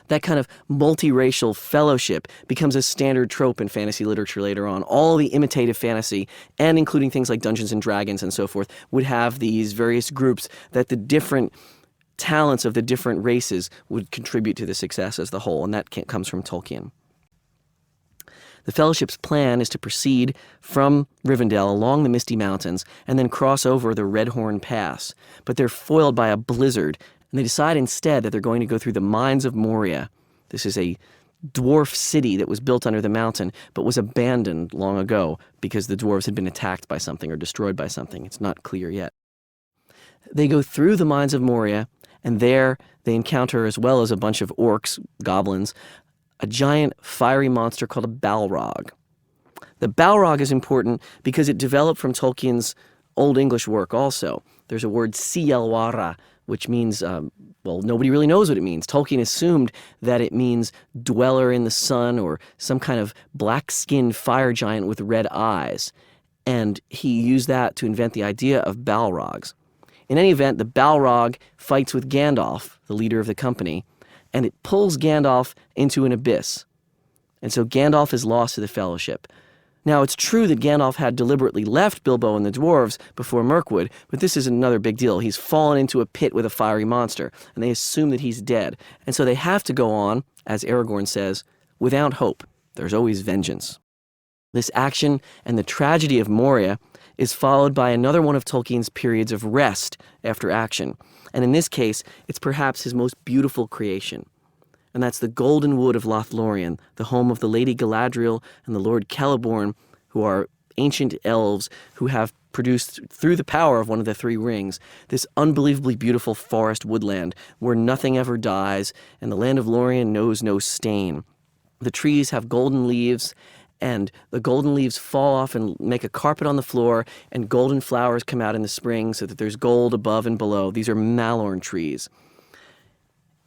That kind of multiracial fellowship becomes a standard trope in fantasy literature later on. All the imitative fantasy, and including things like Dungeons and Dragons and so forth, would have these various groups that the different talents of the different races would contribute to the success as the whole, and that comes from Tolkien. The Fellowship's plan is to proceed from Rivendell along the Misty Mountains and then cross over the Redhorn Pass. But they're foiled by a blizzard, and they decide instead that they're going to go through the Mines of Moria. This is a dwarf city that was built under the mountain but was abandoned long ago because the dwarves had been attacked by something or destroyed by something. It's not clear yet. They go through the Mines of Moria, and there they encounter, as well as a bunch of orcs, goblins, a giant fiery monster called a Balrog. The Balrog is important because it developed from Tolkien's Old English work also. There's a word Cielwara, which means, nobody really knows what it means. Tolkien assumed that it means dweller in the sun or some kind of black-skinned fire giant with red eyes. And he used that to invent the idea of Balrogs. In any event, the Balrog fights with Gandalf, the leader of the company, and it pulls Gandalf into an abyss. And so Gandalf is lost to the Fellowship. Now, it's true that Gandalf had deliberately left Bilbo and the dwarves before Mirkwood, but this is another big deal. He's fallen into a pit with a fiery monster, and they assume that he's dead. And so they have to go on, as Aragorn says, without hope. There's always vengeance. This action and the tragedy of Moria is followed by another one of Tolkien's periods of rest after action. And in this case, it's perhaps his most beautiful creation. And that's the Golden Wood of Lothlorien, the home of the Lady Galadriel and the Lord Celeborn, who are ancient elves who have produced, through the power of one of the three rings, this unbelievably beautiful forest woodland where nothing ever dies and the land of Lorien knows no stain. The trees have golden leaves, and the golden leaves fall off and make a carpet on the floor, and golden flowers come out in the spring so that there's gold above and below. These are Malorn trees.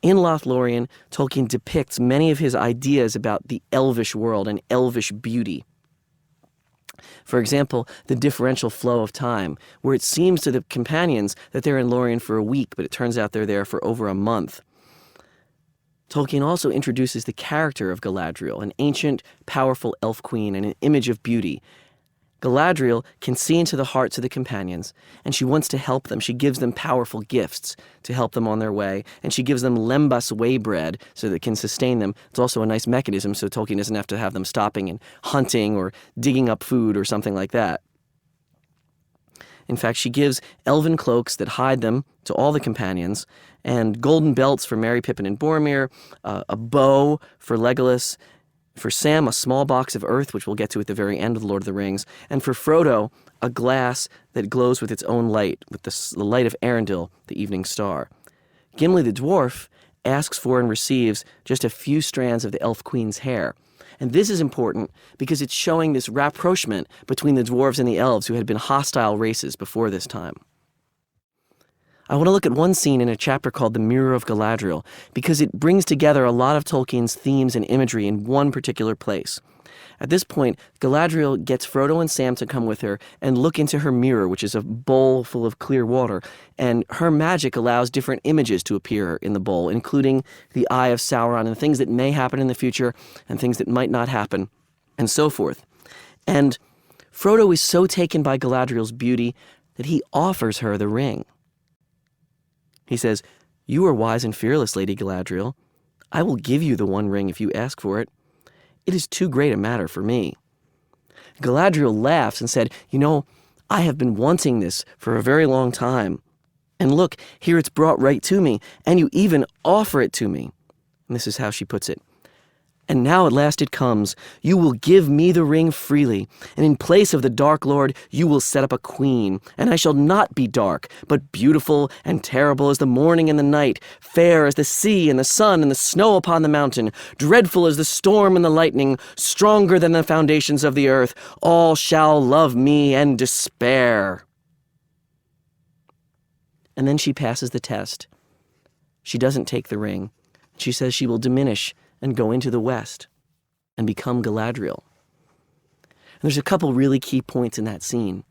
In Lothlorien, Tolkien depicts many of his ideas about the elvish world and elvish beauty. For example, the differential flow of time, where it seems to the companions that they're in Lorien for a week, but it turns out they're there for over a month. Tolkien also introduces the character of Galadriel, an ancient, powerful elf queen and an image of beauty. Galadriel can see into the hearts of the companions, and she wants to help them. She gives them powerful gifts to help them on their way, and she gives them lembas way bread so that it can sustain them. It's also a nice mechanism so Tolkien doesn't have to have them stopping and hunting or digging up food or something like that. In fact, she gives elven cloaks that hide them to all the companions, and golden belts for Merry, Pippin, and Boromir, a bow for Legolas, for Sam, a small box of earth, which we'll get to at the very end of The Lord of the Rings, and for Frodo, a glass that glows with its own light, with the light of Arendelle, the evening star. Gimli the dwarf asks for and receives just a few strands of the elf queen's hair. And this is important because it's showing this rapprochement between the dwarves and the elves who had been hostile races before this time. I want to look at one scene in a chapter called The Mirror of Galadriel because it brings together a lot of Tolkien's themes and imagery in one particular place. At this point, Galadriel gets Frodo and Sam to come with her and look into her mirror, which is a bowl full of clear water, and her magic allows different images to appear in the bowl, including the Eye of Sauron and things that may happen in the future and things that might not happen, and so forth. And Frodo is so taken by Galadriel's beauty that he offers her the ring. He says, "You are wise and fearless, Lady Galadriel. I will give you the one ring if you ask for it. It is too great a matter for me." Galadriel laughs and said, "You know, I have been wanting this for a very long time. And look, here it's brought right to me, and you even offer it to me." And this is how she puts it. "And now at last it comes. You will give me the ring freely, and in place of the Dark Lord you will set up a queen, and I shall not be dark, but beautiful and terrible as the morning and the night, fair as the sea and the sun and the snow upon the mountain, dreadful as the storm and the lightning, stronger than the foundations of the earth. All shall love me and despair." And then she passes the test. She doesn't take the ring. She says she will diminish and go into the west and become Galadriel. And there's a couple really key points in that scene.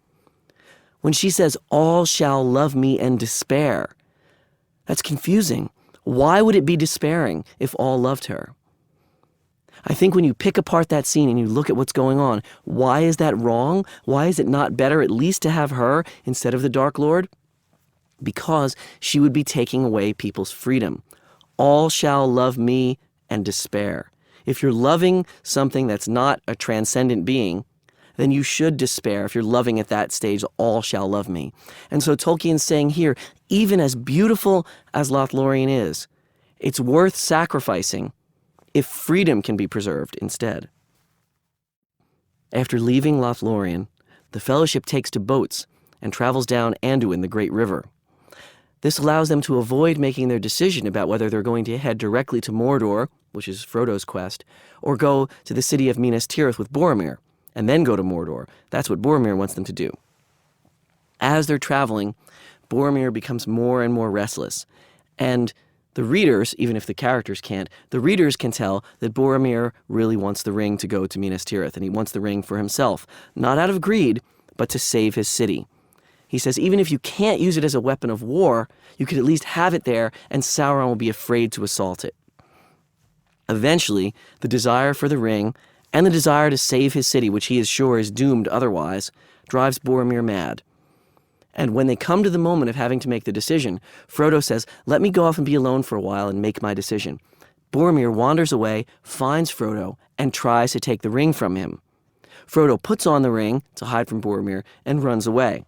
When she says, "all shall love me and despair," that's confusing. Why would it be despairing if all loved her? I think when you pick apart that scene and you look at what's going on, why is that wrong? Why is it not better at least to have her instead of the Dark Lord? Because she would be taking away people's freedom. All shall love me and despair. If you're loving something that's not a transcendent being, then you should despair. If you're loving at that stage, all shall love me. And so Tolkien's saying here, even as beautiful as Lothlorien is, it's worth sacrificing if freedom can be preserved instead. After leaving Lothlorien, the Fellowship takes to boats and travels down Anduin, the Great River. This allows them to avoid making their decision about whether they're going to head directly to Mordor, which is Frodo's quest, or go to the city of Minas Tirith with Boromir, and then go to Mordor. That's what Boromir wants them to do. As they're traveling, Boromir becomes more and more restless. And the readers, even if the characters can't, the readers can tell that Boromir really wants the ring to go to Minas Tirith, and he wants the ring for himself, not out of greed, but to save his city. He says, even if you can't use it as a weapon of war, you could at least have it there, and Sauron will be afraid to assault it. Eventually, the desire for the ring and the desire to save his city, which he is sure is doomed otherwise, drives Boromir mad. And when they come to the moment of having to make the decision, Frodo says, let me go off and be alone for a while and make my decision. Boromir wanders away, finds Frodo, and tries to take the ring from him. Frodo puts on the ring to hide from Boromir and runs away.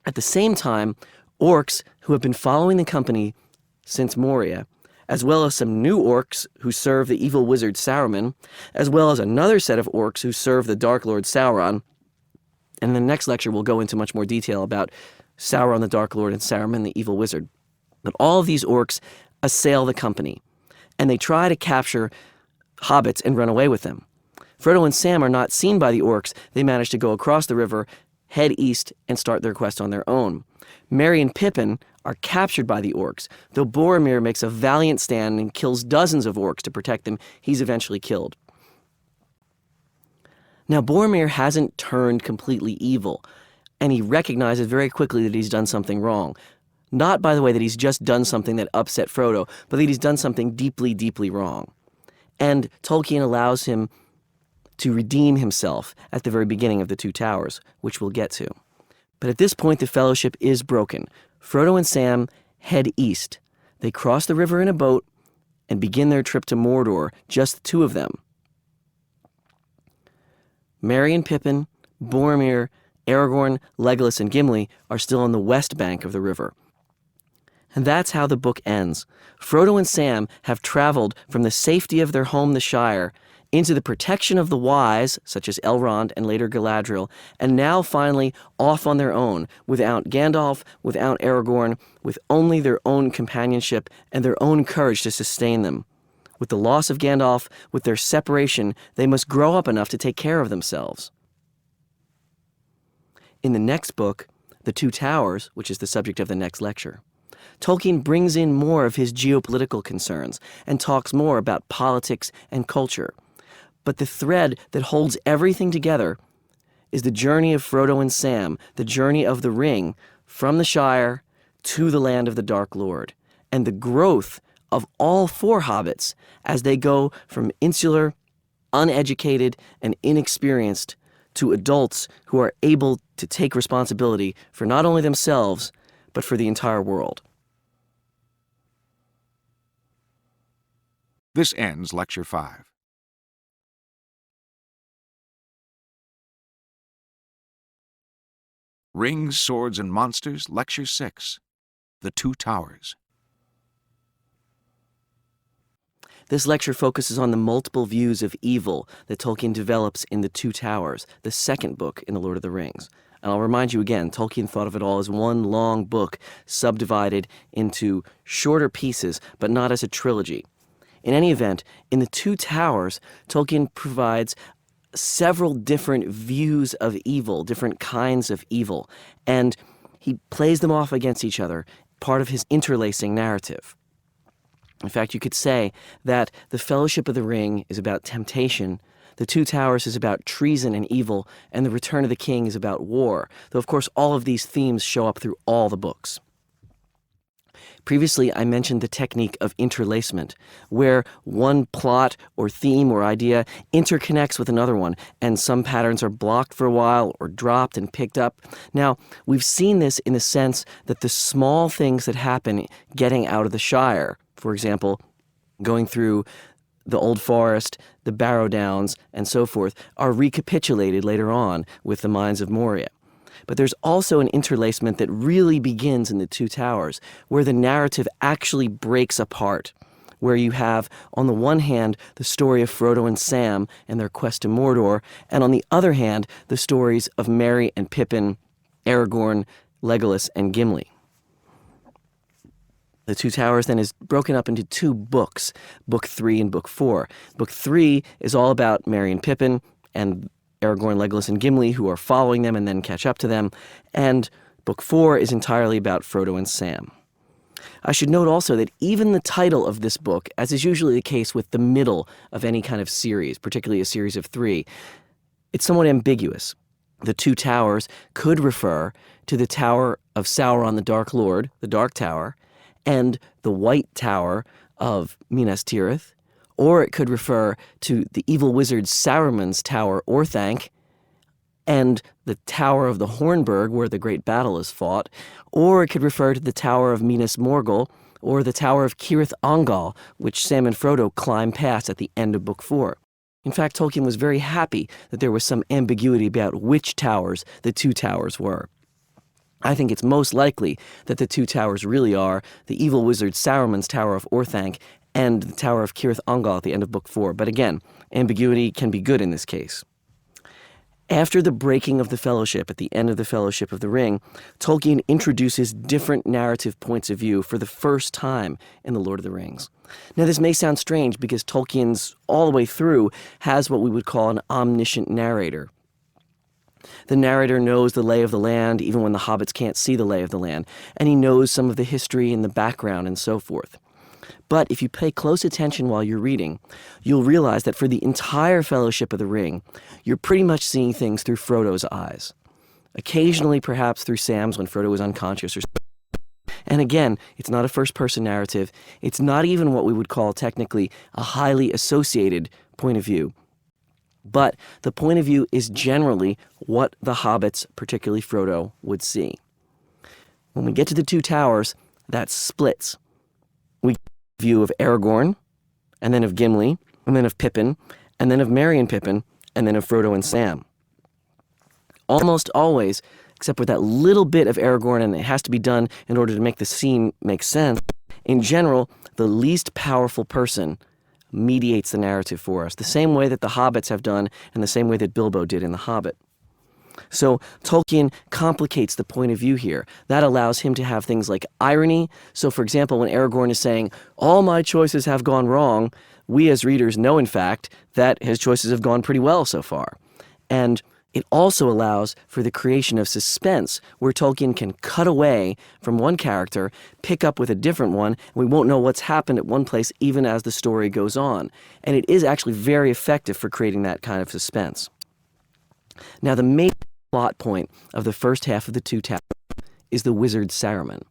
At the same time, orcs who have been following the company since Moria, as well as some new orcs who serve the evil wizard Saruman, as well as another set of orcs who serve the Dark Lord Sauron. And in the next lecture, we'll go into much more detail about Sauron the Dark Lord and Saruman the evil wizard. But all of these orcs assail the company, and they try to capture hobbits and run away with them. Frodo and Sam are not seen by the orcs. They manage to go across the river, head east, and start their quest on their own. Merry and Pippin are captured by the orcs. Though Boromir makes a valiant stand and kills dozens of orcs to protect them, he's eventually killed. Now, Boromir hasn't turned completely evil, and he recognizes very quickly that he's done something wrong. Not, by the way, that he's just done something that upset Frodo, but that he's done something deeply, deeply wrong. And Tolkien allows him to redeem himself at the very beginning of The Two Towers, which we'll get to. But at this point, the Fellowship is broken. Frodo and Sam head east. They cross the river in a boat and begin their trip to Mordor, just the two of them. Merry and Pippin, Boromir, Aragorn, Legolas, and Gimli are still on the west bank of the river. And that's how the book ends. Frodo and Sam have traveled from the safety of their home, the Shire, into the protection of the wise, such as Elrond and later Galadriel, and now finally off on their own, without Gandalf, without Aragorn, with only their own companionship and their own courage to sustain them. With the loss of Gandalf, with their separation, they must grow up enough to take care of themselves. In the next book, The Two Towers, which is the subject of the next lecture, Tolkien brings in more of his geopolitical concerns and talks more about politics and culture. But the thread that holds everything together is the journey of Frodo and Sam, the journey of the ring from the Shire to the land of the Dark Lord, and the growth of all four hobbits as they go from insular, uneducated, and inexperienced to adults who are able to take responsibility for not only themselves, but for the entire world. This ends Lecture 5. Rings, Swords, and Monsters, Lecture 6. The Two Towers. This lecture focuses on the multiple views of evil that Tolkien develops in The Two Towers, the second book in The Lord of the Rings. And I'll remind you again, Tolkien thought of it all as one long book subdivided into shorter pieces, but not as a trilogy. In any event, in The Two Towers, Tolkien provides several different views of evil, different kinds of evil, and he plays them off against each other, part of his interlacing narrative. In fact, you could say that the Fellowship of the Ring is about temptation, The Two Towers is about treason and evil, and The Return of the King is about war, though of course all of these themes show up through all the books. Previously, I mentioned the technique of interlacement, where one plot or theme or idea interconnects with another one, and some patterns are blocked for a while or dropped and picked up. Now, we've seen this in the sense that the small things that happen getting out of the Shire, for example, going through the Old Forest, the Barrow Downs, and so forth are recapitulated later on with the Mines of Moria. But there's also an interlacement that really begins in the Two Towers, where the narrative actually breaks apart, where you have, on the one hand, the story of Frodo and Sam and their quest to Mordor, and on the other hand, the stories of Merry and Pippin, Aragorn, Legolas, and Gimli. The Two Towers then is broken up into two books, Book 3 and Book 4. Book 3 is all about Merry and Pippin and Aragorn, Legolas, and Gimli, who are following them and then catch up to them. And Book 4 is entirely about Frodo and Sam. I should note also that even the title of this book, as is usually the case with the middle of any kind of series, particularly a series of 3, it's somewhat ambiguous. The Two Towers could refer to the Tower of Sauron the Dark Lord, the Dark Tower, and the White Tower of Minas Tirith, or it could refer to the evil wizard Saruman's Tower Orthanc, and the Tower of the Hornburg, where the great battle is fought, or it could refer to the Tower of Minas Morgul, or the Tower of Cirith Ungol, which Sam and Frodo climb past at the end of Book 4. In fact, Tolkien was very happy that there was some ambiguity about which towers the Two Towers were. I think it's most likely that the Two Towers really are the evil wizard Saruman's Tower of Orthanc and the Tower of Cirith Ungol at the end of Book 4. But again, ambiguity can be good in this case. After the breaking of the Fellowship, at the end of the Fellowship of the Ring, Tolkien introduces different narrative points of view for the first time in The Lord of the Rings. Now, this may sound strange because Tolkien's all the way through has what we would call an omniscient narrator. The narrator knows the lay of the land even when the hobbits can't see the lay of the land, and he knows some of the history and the background and so forth. But if you pay close attention while you're reading, you'll realize that for the entire Fellowship of the Ring, you're pretty much seeing things through Frodo's eyes. Occasionally, perhaps through Sam's when Frodo is unconscious or and again, it's not a first-person narrative. It's not even what we would call technically a highly associated point of view. But the point of view is generally what the hobbits, particularly Frodo, would see. When we get to the Two Towers, that splits. We get a view of Aragorn, and then of Gimli, and then of Pippin, and then of Merry and Pippin, and then of Frodo and Sam. Almost always, except for that little bit of Aragorn, and it has to be done in order to make the scene make sense, in general, the least powerful person mediates the narrative for us, the same way that the hobbits have done and the same way that Bilbo did in The Hobbit. So Tolkien complicates the point of view here. That allows him to have things like irony. So for example, when Aragorn is saying, all my choices have gone wrong, we as readers know in fact that his choices have gone pretty well so far. And it also allows for the creation of suspense, where Tolkien can cut away from one character, pick up with a different one, and we won't know what's happened at one place even as the story goes on. And it is actually very effective for creating that kind of suspense. Now, the main plot point of the first half of the Two Towers is the wizard Saruman.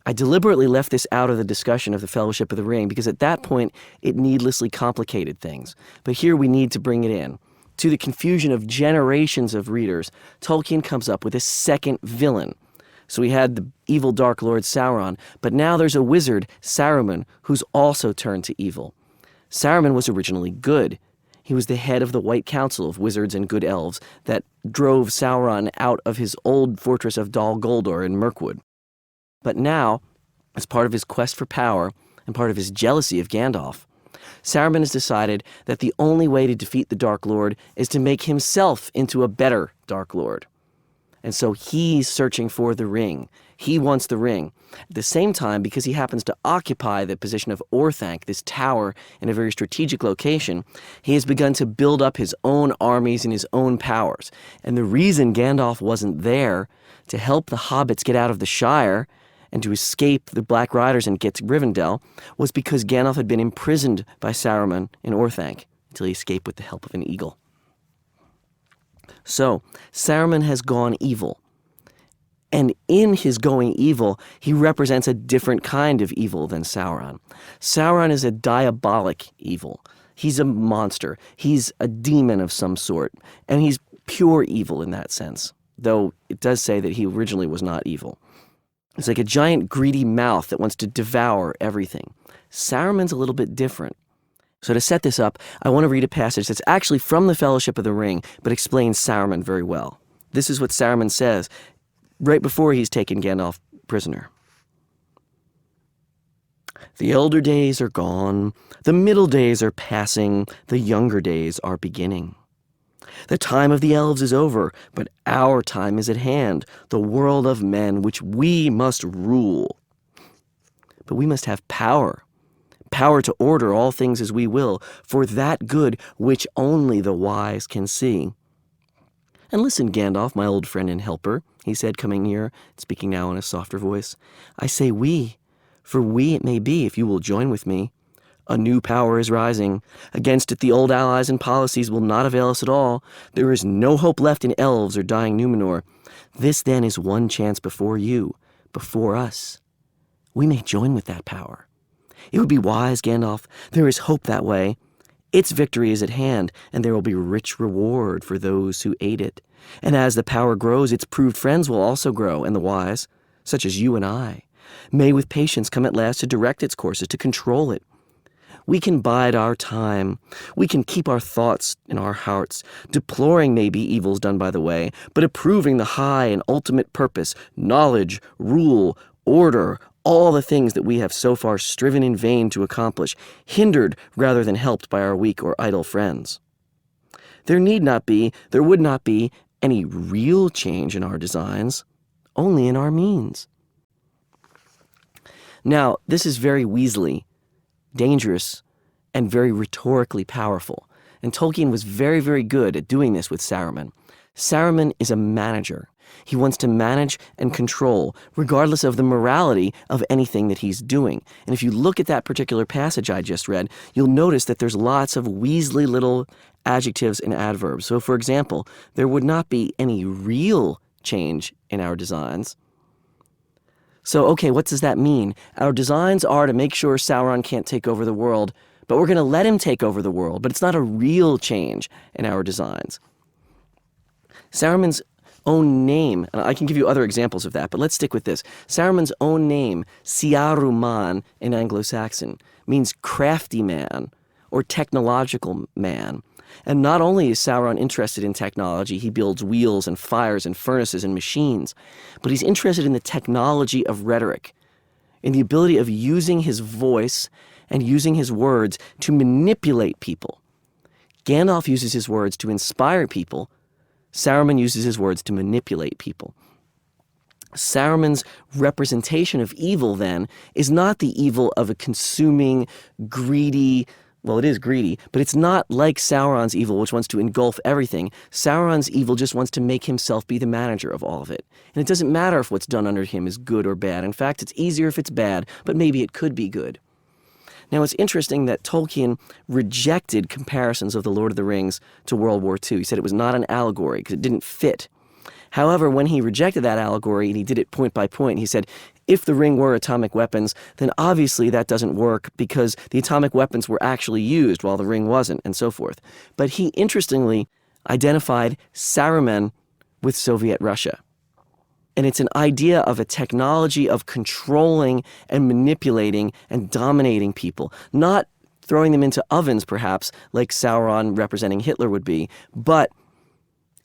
I deliberately left this out of the discussion of the Fellowship of the Ring because at that point it needlessly complicated things. But here we need to bring it in. To the confusion of generations of readers, Tolkien comes up with a second villain. So we had the evil Dark Lord Sauron, but now there's a wizard, Saruman, who's also turned to evil. Saruman was originally good. He was the head of the White Council of wizards and good elves that drove Sauron out of his old fortress of Dol Guldur in Mirkwood. But now, as part of his quest for power and part of his jealousy of Gandalf, Saruman has decided that the only way to defeat the Dark Lord is to make himself into a better Dark Lord. And so he's searching for the ring. He wants the ring. At the same time, because he happens to occupy the position of Orthanc, this tower in a very strategic location, he has begun to build up his own armies and his own powers. And the reason Gandalf wasn't there to help the hobbits get out of the Shire and to escape the Black Riders and get to Rivendell was because Gandalf had been imprisoned by Saruman in Orthanc until he escaped with the help of an eagle. So, Saruman has gone evil. And in his going evil, he represents a different kind of evil than Sauron. Sauron is a diabolic evil. He's a monster. He's a demon of some sort. And he's pure evil in that sense, though it does say that he originally was not evil. It's like a giant greedy mouth that wants to devour everything. Saruman's a little bit different. So to set this up, I want to read a passage that's actually from the Fellowship of the Ring, but explains Saruman very well. This is what Saruman says right before he's taken Gandalf prisoner. The elder days are gone, the middle days are passing, the younger days are beginning. The time of the elves is over, but our time is at hand, the world of men which we must rule. But we must have power to order all things as we will, for that good which only the wise can see. And listen, Gandalf, my old friend and helper, he said, coming near, speaking now in a softer voice. I say we, for we it may be, if you will join with me. A new power is rising. Against it the old allies and policies will not avail us at all. There is no hope left in elves or dying Numenor. This then is one chance before you, before us. We may join with that power. It would be wise, Gandalf. There is hope that way. Its victory is at hand, and there will be rich reward for those who aid it. And as the power grows, its proved friends will also grow, and the wise, such as you and I, may with patience come at last to direct its courses, to control it. We can bide our time. We can keep our thoughts in our hearts, deploring maybe evils done by the way, but approving the high and ultimate purpose, knowledge, rule, order, all the things that we have so far striven in vain to accomplish, hindered rather than helped by our weak or idle friends. There would not be any real change in our designs, only in our means. Now, this is very Weasley, dangerous, and very rhetorically powerful. And Tolkien was very, very good at doing this with Saruman. Saruman is a manager. He wants to manage and control, regardless of the morality of anything that he's doing. And if you look at that particular passage I just read, you'll notice that there's lots of Weasley little adjectives and adverbs. So, for example, there would not be any real change in our designs. So, okay, what does that mean? Our designs are to make sure Sauron can't take over the world, but we're going to let him take over the world. But it's not a real change in our designs. Saruman's own name, and I can give you other examples of that, but let's stick with this. Saruman's own name, Siaruman in Anglo-Saxon, means crafty man or technological man. And not only is Sauron interested in technology, he builds wheels and fires and furnaces and machines, but he's interested in the technology of rhetoric, in the ability of using his voice and using his words to manipulate people. Gandalf uses his words to inspire people. Saruman uses his words to manipulate people. Saruman's representation of evil, then, is not the evil of a consuming, greedy, well, it is greedy, but it's not like Sauron's evil, which wants to engulf everything. Sauron's evil just wants to make himself be the manager of all of it. And it doesn't matter if what's done under him is good or bad. In fact, it's easier if it's bad, but maybe it could be good. Now, it's interesting that Tolkien rejected comparisons of The Lord of the Rings to World War II. He said it was not an allegory because it didn't fit. However, when he rejected that allegory, and he did it point by point, he said, if the ring were atomic weapons, then obviously that doesn't work because the atomic weapons were actually used while the ring wasn't, and so forth. But he interestingly identified Saruman with Soviet Russia. And it's an idea of a technology of controlling and manipulating and dominating people, not throwing them into ovens, perhaps, like Sauron representing Hitler would be, but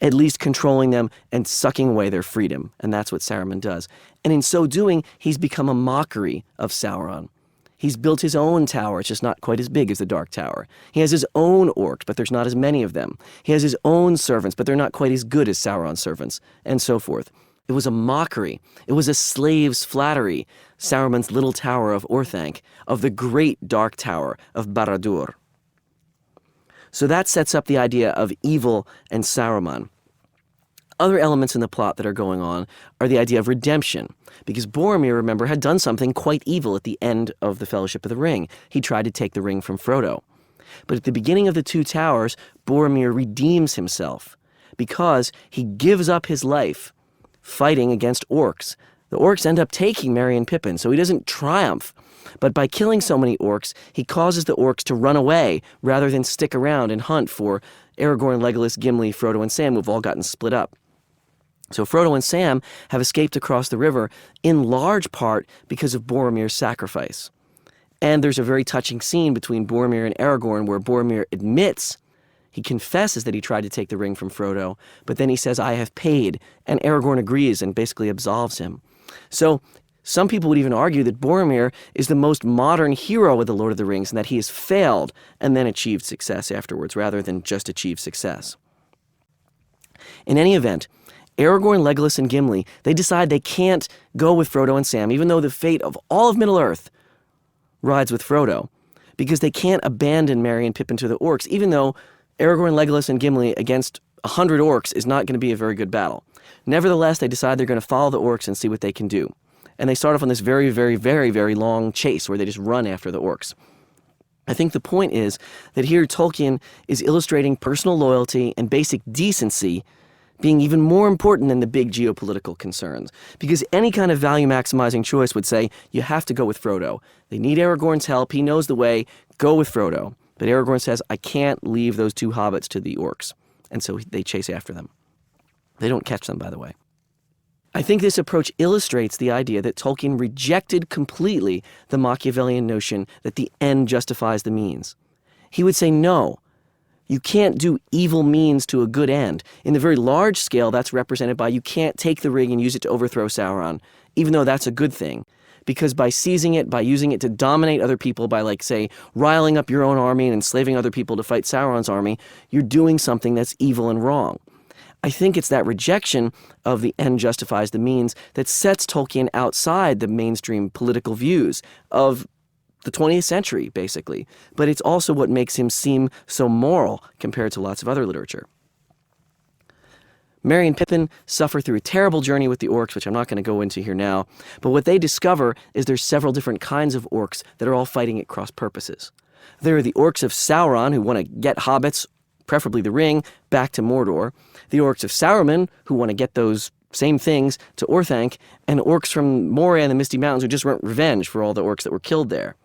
at least controlling them and sucking away their freedom. And that's what Saruman does. And in so doing, he's become a mockery of Sauron. He's built his own tower. It's just not quite as big as the Dark Tower. He has his own orcs, but there's not as many of them. He has his own servants, but they're not quite as good as Sauron's servants, and so forth. It was a mockery. It was a slave's flattery, Saruman's little tower of Orthanc, of the great Dark Tower of Barad-dûr. So that sets up the idea of evil and Saruman. Other elements in the plot that are going on are the idea of redemption, because Boromir, remember, had done something quite evil at the end of the Fellowship of the Ring. He tried to take the ring from Frodo. But at the beginning of the Two Towers, Boromir redeems himself because he gives up his life fighting against orcs. The orcs end up taking Merry and Pippin, so he doesn't triumph. But by killing so many orcs, he causes the orcs to run away rather than stick around and hunt for Aragorn, Legolas, Gimli, Frodo, and Sam, who've all gotten split up. So Frodo and Sam have escaped across the river in large part because of Boromir's sacrifice. And there's a very touching scene between Boromir and Aragorn where Boromir admits, he confesses that he tried to take the ring from Frodo, but then he says, I have paid, and Aragorn agrees and basically absolves him. So some people would even argue that Boromir is the most modern hero of the Lord of the Rings and that he has failed and then achieved success afterwards rather than just achieved success. In any event, Aragorn, Legolas, and Gimli, they decide they can't go with Frodo and Sam, even though the fate of all of Middle-earth rides with Frodo, because they can't abandon Merry and Pippin to the orcs, even though Aragorn, Legolas, and Gimli against 100 orcs is not going to be a very good battle. Nevertheless, they decide they're going to follow the orcs and see what they can do. And they start off on this very, very, very, very long chase where they just run after the orcs. I think the point is that here Tolkien is illustrating personal loyalty and basic decency being even more important than the big geopolitical concerns. Because any kind of value-maximizing choice would say, you have to go with Frodo. They need Aragorn's help. He knows the way. Go with Frodo. But Aragorn says, I can't leave those two hobbits to the orcs. And so they chase after them. They don't catch them, by the way. I think this approach illustrates the idea that Tolkien rejected completely the Machiavellian notion that the end justifies the means. He would say, no, you can't do evil means to a good end. In the very large scale, that's represented by you can't take the ring and use it to overthrow Sauron, even though that's a good thing. Because by seizing it, by using it to dominate other people, by, like, say, riling up your own army and enslaving other people to fight Sauron's army, you're doing something that's evil and wrong. I think it's that rejection of the end justifies the means that sets Tolkien outside the mainstream political views of the 20th century, basically. But it's also what makes him seem so moral compared to lots of other literature. Merry and Pippin suffer through a terrible journey with the orcs, which I'm not going to go into here now, but what they discover is there's several different kinds of orcs that are all fighting at cross purposes. There are the orcs of Sauron, who want to get hobbits, preferably the ring, back to Mordor, the orcs of Saruman, who want to get those same things to Orthanc, and orcs from Moria and the Misty Mountains who just want revenge for all the orcs that were killed there.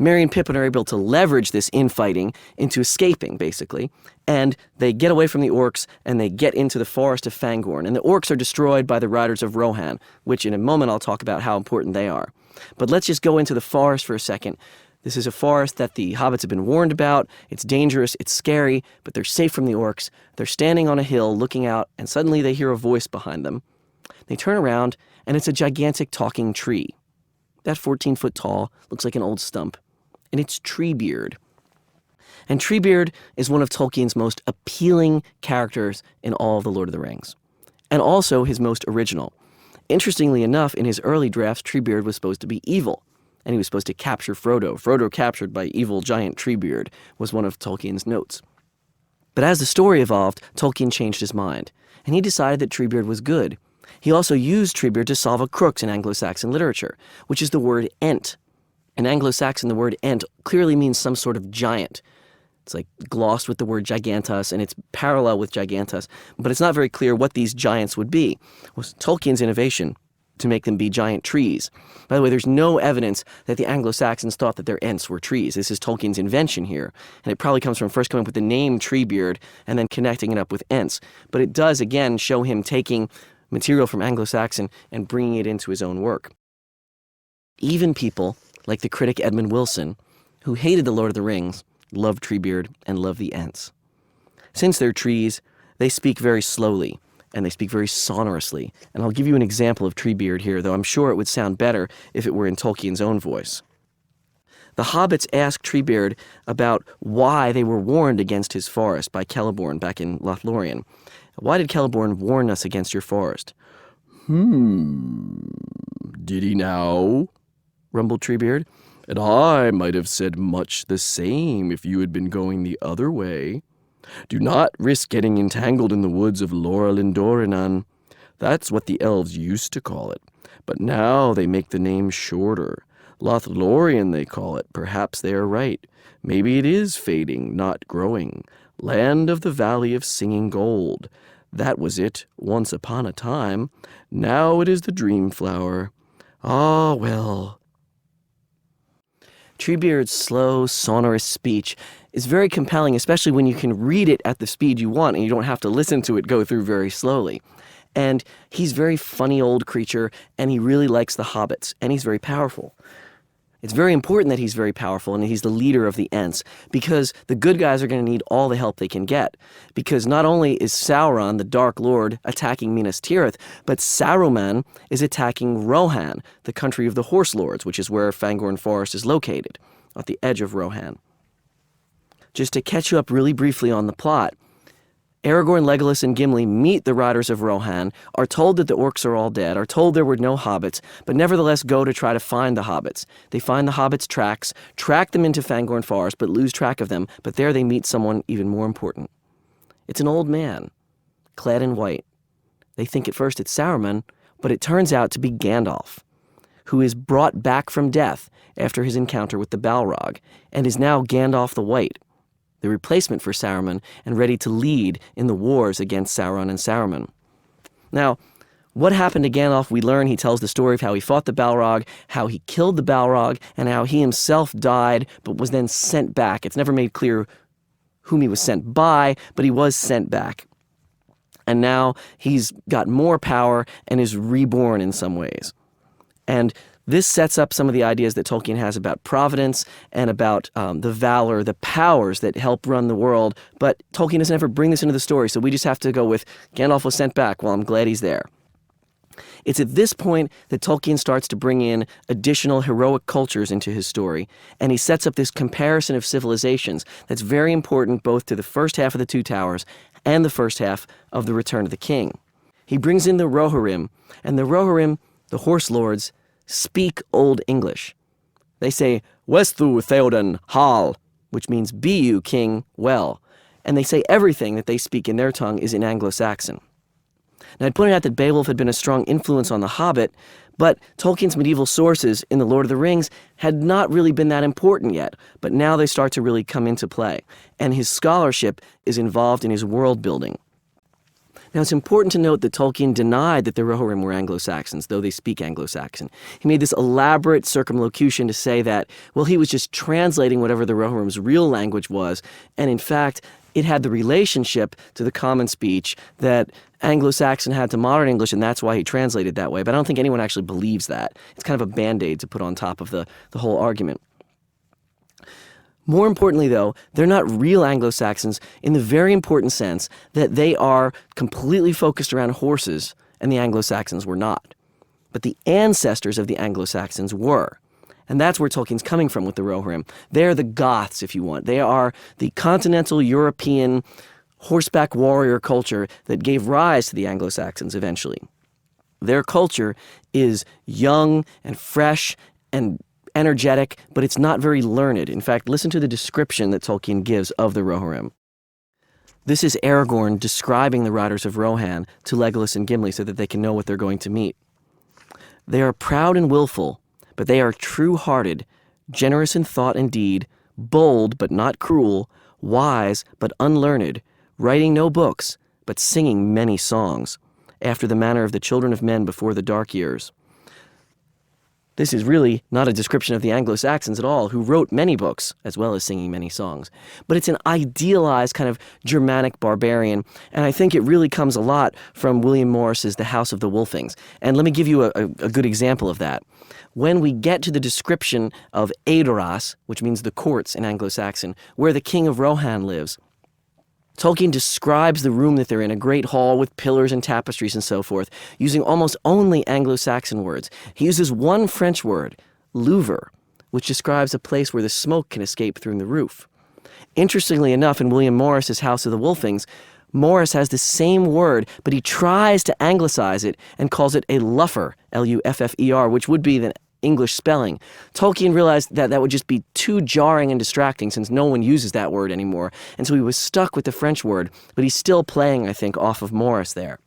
Merry and Pippin are able to leverage this infighting into escaping, basically, and they get away from the orcs and they get into the forest of Fangorn, and the orcs are destroyed by the riders of Rohan, which in a moment I'll talk about how important they are. But let's just go into the forest for a second. This is a forest that the hobbits have been warned about. It's dangerous, it's scary, but they're safe from the orcs. They're standing on a hill looking out, and suddenly they hear a voice behind them. They turn around, and it's a gigantic talking tree. That 14-foot tall, looks like an old stump. And it's Treebeard. And Treebeard is one of Tolkien's most appealing characters in all of The Lord of the Rings. And also his most original. Interestingly enough, in his early drafts, Treebeard was supposed to be evil. And he was supposed to capture Frodo. Frodo captured by evil giant Treebeard was one of Tolkien's notes. But as the story evolved, Tolkien changed his mind. And he decided that Treebeard was good. He also used Treebeard to solve a crux in Anglo-Saxon literature, which is the word ent. In Anglo-Saxon, the word ent clearly means some sort of giant. It's like glossed with the word gigantus, and it's parallel with gigantus, but it's not very clear what these giants would be. It was Tolkien's innovation to make them be giant trees. By the way, there's no evidence that the Anglo-Saxons thought that their ents were trees. This is Tolkien's invention here, and it probably comes from first coming up with the name Treebeard and then connecting it up with ents. But it does, again, show him taking material from Anglo-Saxon and bringing it into his own work. Even people like the critic Edmund Wilson, who hated The Lord of the Rings, loved Treebeard and loved the ents. Since they're trees, they speak very slowly, and they speak very sonorously. And I'll give you an example of Treebeard here, though I'm sure it would sound better if it were in Tolkien's own voice. The hobbits ask Treebeard about why they were warned against his forest by Celeborn back in Lothlorien. Why did Celeborn warn us against your forest? Did he now? Rumbled Treebeard. And I might have said much the same if you had been going the other way. Do not risk getting entangled in the woods of Laurel-in-Dorinan. That's what the elves used to call it. But now they make the name shorter. Lothlorien, they call it. Perhaps they are right. Maybe it is fading, not growing. Land of the Valley of Singing Gold. That was it, once upon a time. Now it is the dream flower. Ah, well. Treebeard's slow, sonorous speech is very compelling, especially when you can read it at the speed you want and you don't have to listen to it go through very slowly. And he's a very funny old creature, and he really likes the hobbits, and he's very powerful. It's very important that he's very powerful and he's the leader of the Ents, because the good guys are going to need all the help they can get. Because not only is Sauron, the Dark Lord, attacking Minas Tirith, but Saruman is attacking Rohan, the country of the Horse Lords, which is where Fangorn Forest is located, at the edge of Rohan. Just to catch you up really briefly on the plot, Aragorn, Legolas, and Gimli meet the riders of Rohan, are told that the orcs are all dead, are told there were no hobbits, but nevertheless go to try to find the hobbits. They find the hobbits' tracks, track them into Fangorn Forest, but lose track of them, but there they meet someone even more important. It's an old man, clad in white. They think at first it's Saruman, but it turns out to be Gandalf, who is brought back from death after his encounter with the Balrog, and is now Gandalf the White, the replacement for Saruman, and ready to lead in the wars against Sauron and Saruman. Now, what happened to Gandalf, we learn. He tells the story of how he fought the Balrog, how he killed the Balrog, and how he himself died, but was then sent back. It's never made clear whom he was sent by, but he was sent back. And now he's got more power and is reborn in some ways. And this sets up some of the ideas that Tolkien has about providence and about the valor, the powers that help run the world. But Tolkien doesn't ever bring this into the story, so we just have to go with Gandalf was sent back. Well, I'm glad he's there. It's at this point that Tolkien starts to bring in additional heroic cultures into his story, and he sets up this comparison of civilizations that's very important both to the first half of the Two Towers and the first half of The Return of the King. He brings in the Rohirrim, and the Rohirrim, the Horse Lords, speak Old English. They say, Westhu Theoden Hal, which means, be you, king, well. And they say everything that they speak in their tongue is in Anglo-Saxon. Now, I'd pointed out that Beowulf had been a strong influence on The Hobbit, but Tolkien's medieval sources in The Lord of the Rings had not really been that important yet, but now they start to really come into play, and his scholarship is involved in his world building. Now, it's important to note that Tolkien denied that the Rohirrim were Anglo-Saxons, though they speak Anglo-Saxon. He made this elaborate circumlocution to say that, well, he was just translating whatever the Rohirrim's real language was, and in fact, it had the relationship to the common speech that Anglo-Saxon had to modern English, and that's why he translated that way. But I don't think anyone actually believes that. It's kind of a Band-Aid to put on top of the whole argument. More importantly, though, they're not real Anglo-Saxons in the very important sense that they are completely focused around horses, and the Anglo-Saxons were not. But the ancestors of the Anglo-Saxons were. And that's where Tolkien's coming from with the Rohirrim. They're the Goths, if you want. They are the continental European horseback warrior culture that gave rise to the Anglo-Saxons eventually. Their culture is young and fresh and energetic, but it's not very learned. In fact, listen to the description that Tolkien gives of the Rohirrim. This is Aragorn describing the riders of Rohan to Legolas and Gimli so that they can know what they're going to meet. They are proud and willful, but they are true-hearted, generous in thought and deed, bold but not cruel, wise but unlearned, writing no books, but singing many songs, after the manner of the children of men before the dark years. This is really not a description of the Anglo-Saxons at all, who wrote many books, as well as singing many songs. But it's an idealized kind of Germanic barbarian, and I think it really comes a lot from William Morris's The House of the Wolfings. And let me give you a good example of that. When we get to the description of Edoras, which means the courts in Anglo-Saxon, where the king of Rohan lives, Tolkien describes the room that they're in, a great hall with pillars and tapestries and so forth, using almost only Anglo-Saxon words. He uses one French word, louver, which describes a place where the smoke can escape through the roof. Interestingly enough, in William Morris's House of the Wolfings, Morris has the same word, but he tries to anglicize it and calls it a luffer, L-U-F-F-E-R, which would be the English spelling. Tolkien realized that that would just be too jarring and distracting since no one uses that word anymore, and so he was stuck with the French word, but he's still playing, I think, off of Morris there.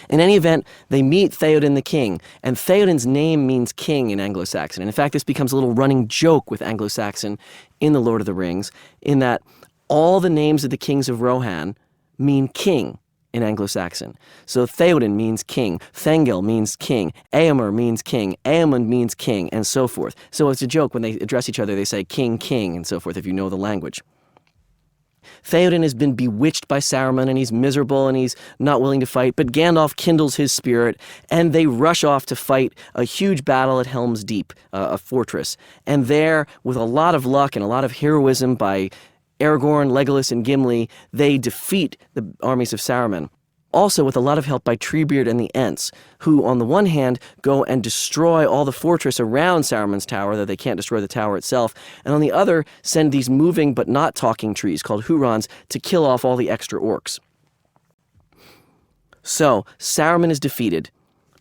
In any event, they meet Theoden the king, and Theoden's name means king in Anglo-Saxon. And in fact, this becomes a little running joke with Anglo-Saxon in The Lord of the Rings, in that all the names of the kings of Rohan mean king in Anglo-Saxon. So Theoden means king, Thengel means king, Eomer means king, Eamund means king, and so forth. So it's a joke when they address each other, they say king, king, and so forth, if you know the language. Theoden has been bewitched by Saruman, and he's miserable, and he's not willing to fight, but Gandalf kindles his spirit, and they rush off to fight a huge battle at Helm's Deep, a fortress. And there, with a lot of luck and a lot of heroism by Aragorn, Legolas, and Gimli, they defeat the armies of Saruman. Also with a lot of help by Treebeard and the Ents, who on the one hand go and destroy all the fortress around Saruman's tower, though they can't destroy the tower itself, and on the other send these moving but not talking trees called Hurons to kill off all the extra orcs. So Saruman is defeated,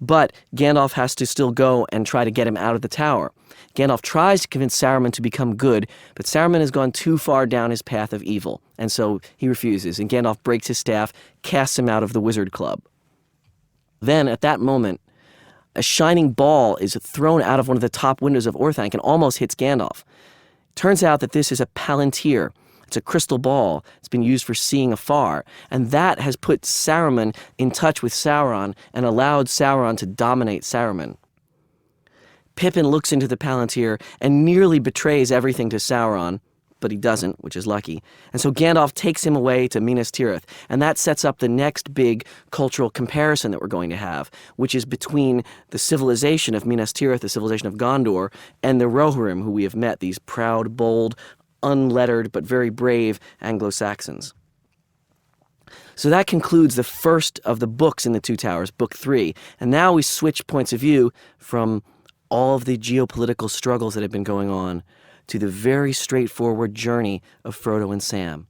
but Gandalf has to still go and try to get him out of the tower. Gandalf tries to convince Saruman to become good, but Saruman has gone too far down his path of evil, and so he refuses, and Gandalf breaks his staff, casts him out of the wizard club. Then, at that moment, a shining ball is thrown out of one of the top windows of Orthanc and almost hits Gandalf. Turns out that this is a palantir. It's a crystal ball. It's been used for seeing afar, and that has put Saruman in touch with Sauron and allowed Sauron to dominate Saruman. Pippin looks into the palantir and nearly betrays everything to Sauron, but he doesn't, which is lucky. And so Gandalf takes him away to Minas Tirith, and that sets up the next big cultural comparison that we're going to have, which is between the civilization of Minas Tirith, the civilization of Gondor, and the Rohirrim, who we have met, these proud, bold, unlettered, but very brave Anglo-Saxons. So that concludes the first of the books in the Two Towers, Book 3. And now we switch points of view from all of the geopolitical struggles that have been going on to the very straightforward journey of Frodo and Sam.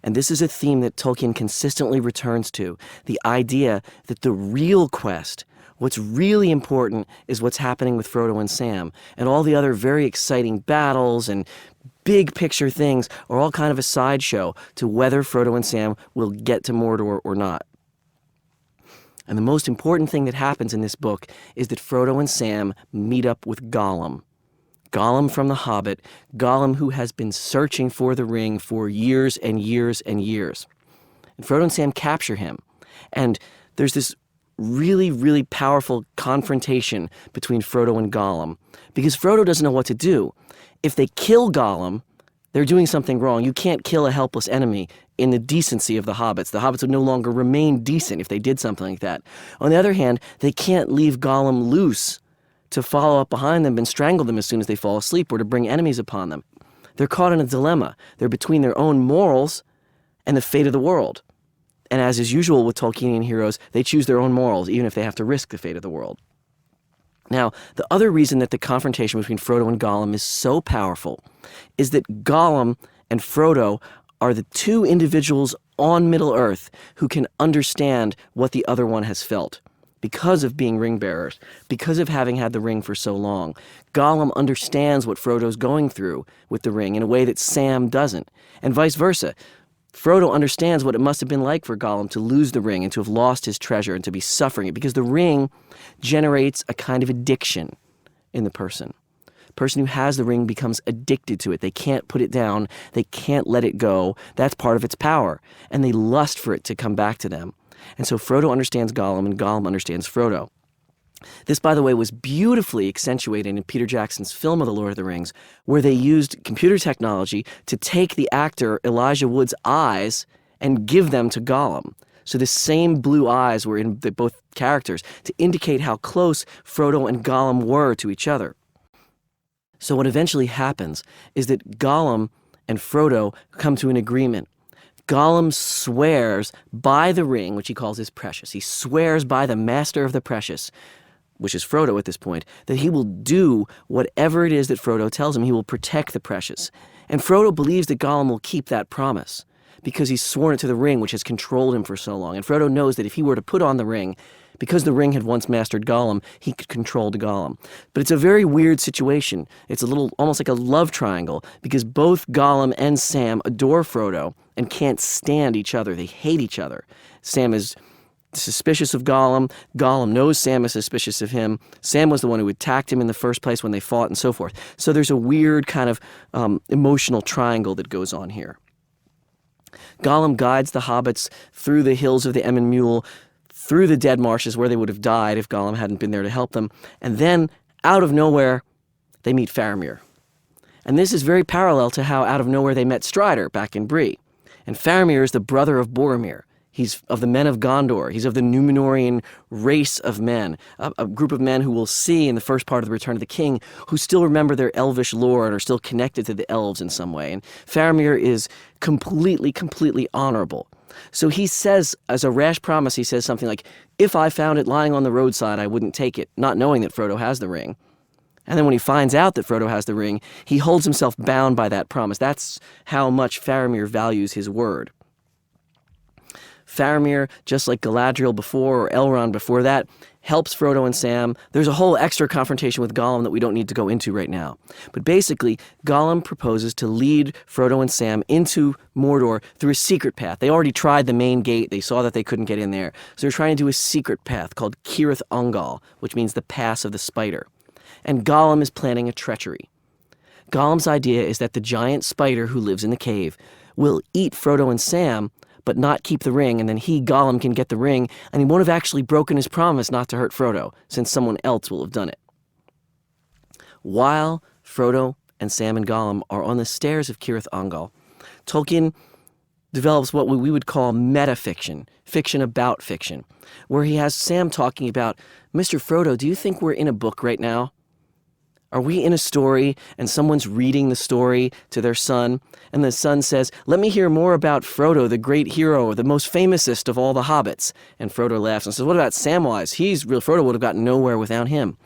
And this is a theme that Tolkien consistently returns to, the idea that the real quest, what's really important, is what's happening with Frodo and Sam, and all the other very exciting battles and big picture things are all kind of a sideshow to whether Frodo and Sam will get to Mordor or not. And the most important thing that happens in this book is that Frodo and Sam meet up with Gollum. Gollum from The Hobbit, Gollum who has been searching for the ring for years and years and years. And Frodo and Sam capture him. And there's this really, really powerful confrontation between Frodo and Gollum, because Frodo doesn't know what to do. If they kill Gollum, they're doing something wrong. You can't kill a helpless enemy in the decency of the hobbits. The hobbits would no longer remain decent if they did something like that. On the other hand, they can't leave Gollum loose to follow up behind them and strangle them as soon as they fall asleep or to bring enemies upon them. They're caught in a dilemma. They're between their own morals and the fate of the world. And as is usual with Tolkienian heroes, they choose their own morals, even if they have to risk the fate of the world. Now, the other reason that the confrontation between Frodo and Gollum is so powerful is that Gollum and Frodo are the two individuals on Middle-earth who can understand what the other one has felt. Because of being ring bearers, because of having had the ring for so long, Gollum understands what Frodo's going through with the ring in a way that Sam doesn't, and vice versa. Frodo understands what it must have been like for Gollum to lose the ring and to have lost his treasure and to be suffering it, because the ring generates a kind of addiction in the person. The person who has the ring becomes addicted to it. They can't put it down. They can't let it go. That's part of its power. And they lust for it to come back to them. And so Frodo understands Gollum, and Gollum understands Frodo. This, by the way, was beautifully accentuated in Peter Jackson's film of The Lord of the Rings, where they used computer technology to take the actor Elijah Wood's eyes and give them to Gollum. So the same blue eyes were in both characters to indicate how close Frodo and Gollum were to each other. So what eventually happens is that Gollum and Frodo come to an agreement. Gollum swears by the ring, which he calls his precious. He swears by the master of the precious, which is Frodo at this point, that he will do whatever it is that Frodo tells him. He will protect the precious. And Frodo believes that Gollum will keep that promise because he's sworn it to the ring, which has controlled him for so long. And Frodo knows that if he were to put on the ring, because the ring had once mastered Gollum, he could control the Gollum. But it's a very weird situation. It's a little, almost like a love triangle, because both Gollum and Sam adore Frodo and can't stand each other. They hate each other. Sam is suspicious of Gollum. Gollum knows Sam is suspicious of him. Sam was the one who attacked him in the first place when they fought and so forth. So there's a weird kind of emotional triangle that goes on here. Gollum guides the hobbits through the hills of the Emyn Muil, through the dead marshes where they would have died if Gollum hadn't been there to help them. And then, out of nowhere, they meet Faramir. And this is very parallel to how out of nowhere they met Strider back in Bree. And Faramir is the brother of Boromir. He's of the men of Gondor. He's of the Númenórean race of men, a group of men who we'll see in the first part of the Return of the King, who still remember their elvish lore and are still connected to the elves in some way. And Faramir is completely honorable. So he says, as a rash promise, he says something like, if I found it lying on the roadside, I wouldn't take it, not knowing that Frodo has the ring. And then when he finds out that Frodo has the ring, he holds himself bound by that promise. That's how much Faramir values his word. Faramir, just like Galadriel before or Elrond before that, helps Frodo and Sam. There's a whole extra confrontation with Gollum that we don't need to go into right now. But basically, Gollum proposes to lead Frodo and Sam into Mordor through a secret path. They already tried the main gate. They saw that they couldn't get in there. So they're trying to do a secret path called Cirith Ungol, which means the Pass of the Spider. And Gollum is planning a treachery. Gollum's idea is that the giant spider who lives in the cave will eat Frodo and Sam, but not keep the ring, and then he, Gollum, can get the ring, and he won't have actually broken his promise not to hurt Frodo, since someone else will have done it. While Frodo and Sam and Gollum are on the stairs of Cirith Ungol, Tolkien develops what we would call metafiction, fiction about fiction, where he has Sam talking about, Mr. Frodo, do you think we're in a book right now? Are we in a story and someone's reading the story to their son, and the son says, let me hear more about Frodo, the great hero, or the most famousest of all the hobbits? And Frodo laughs and says, what about Samwise? Frodo would have gotten nowhere without him.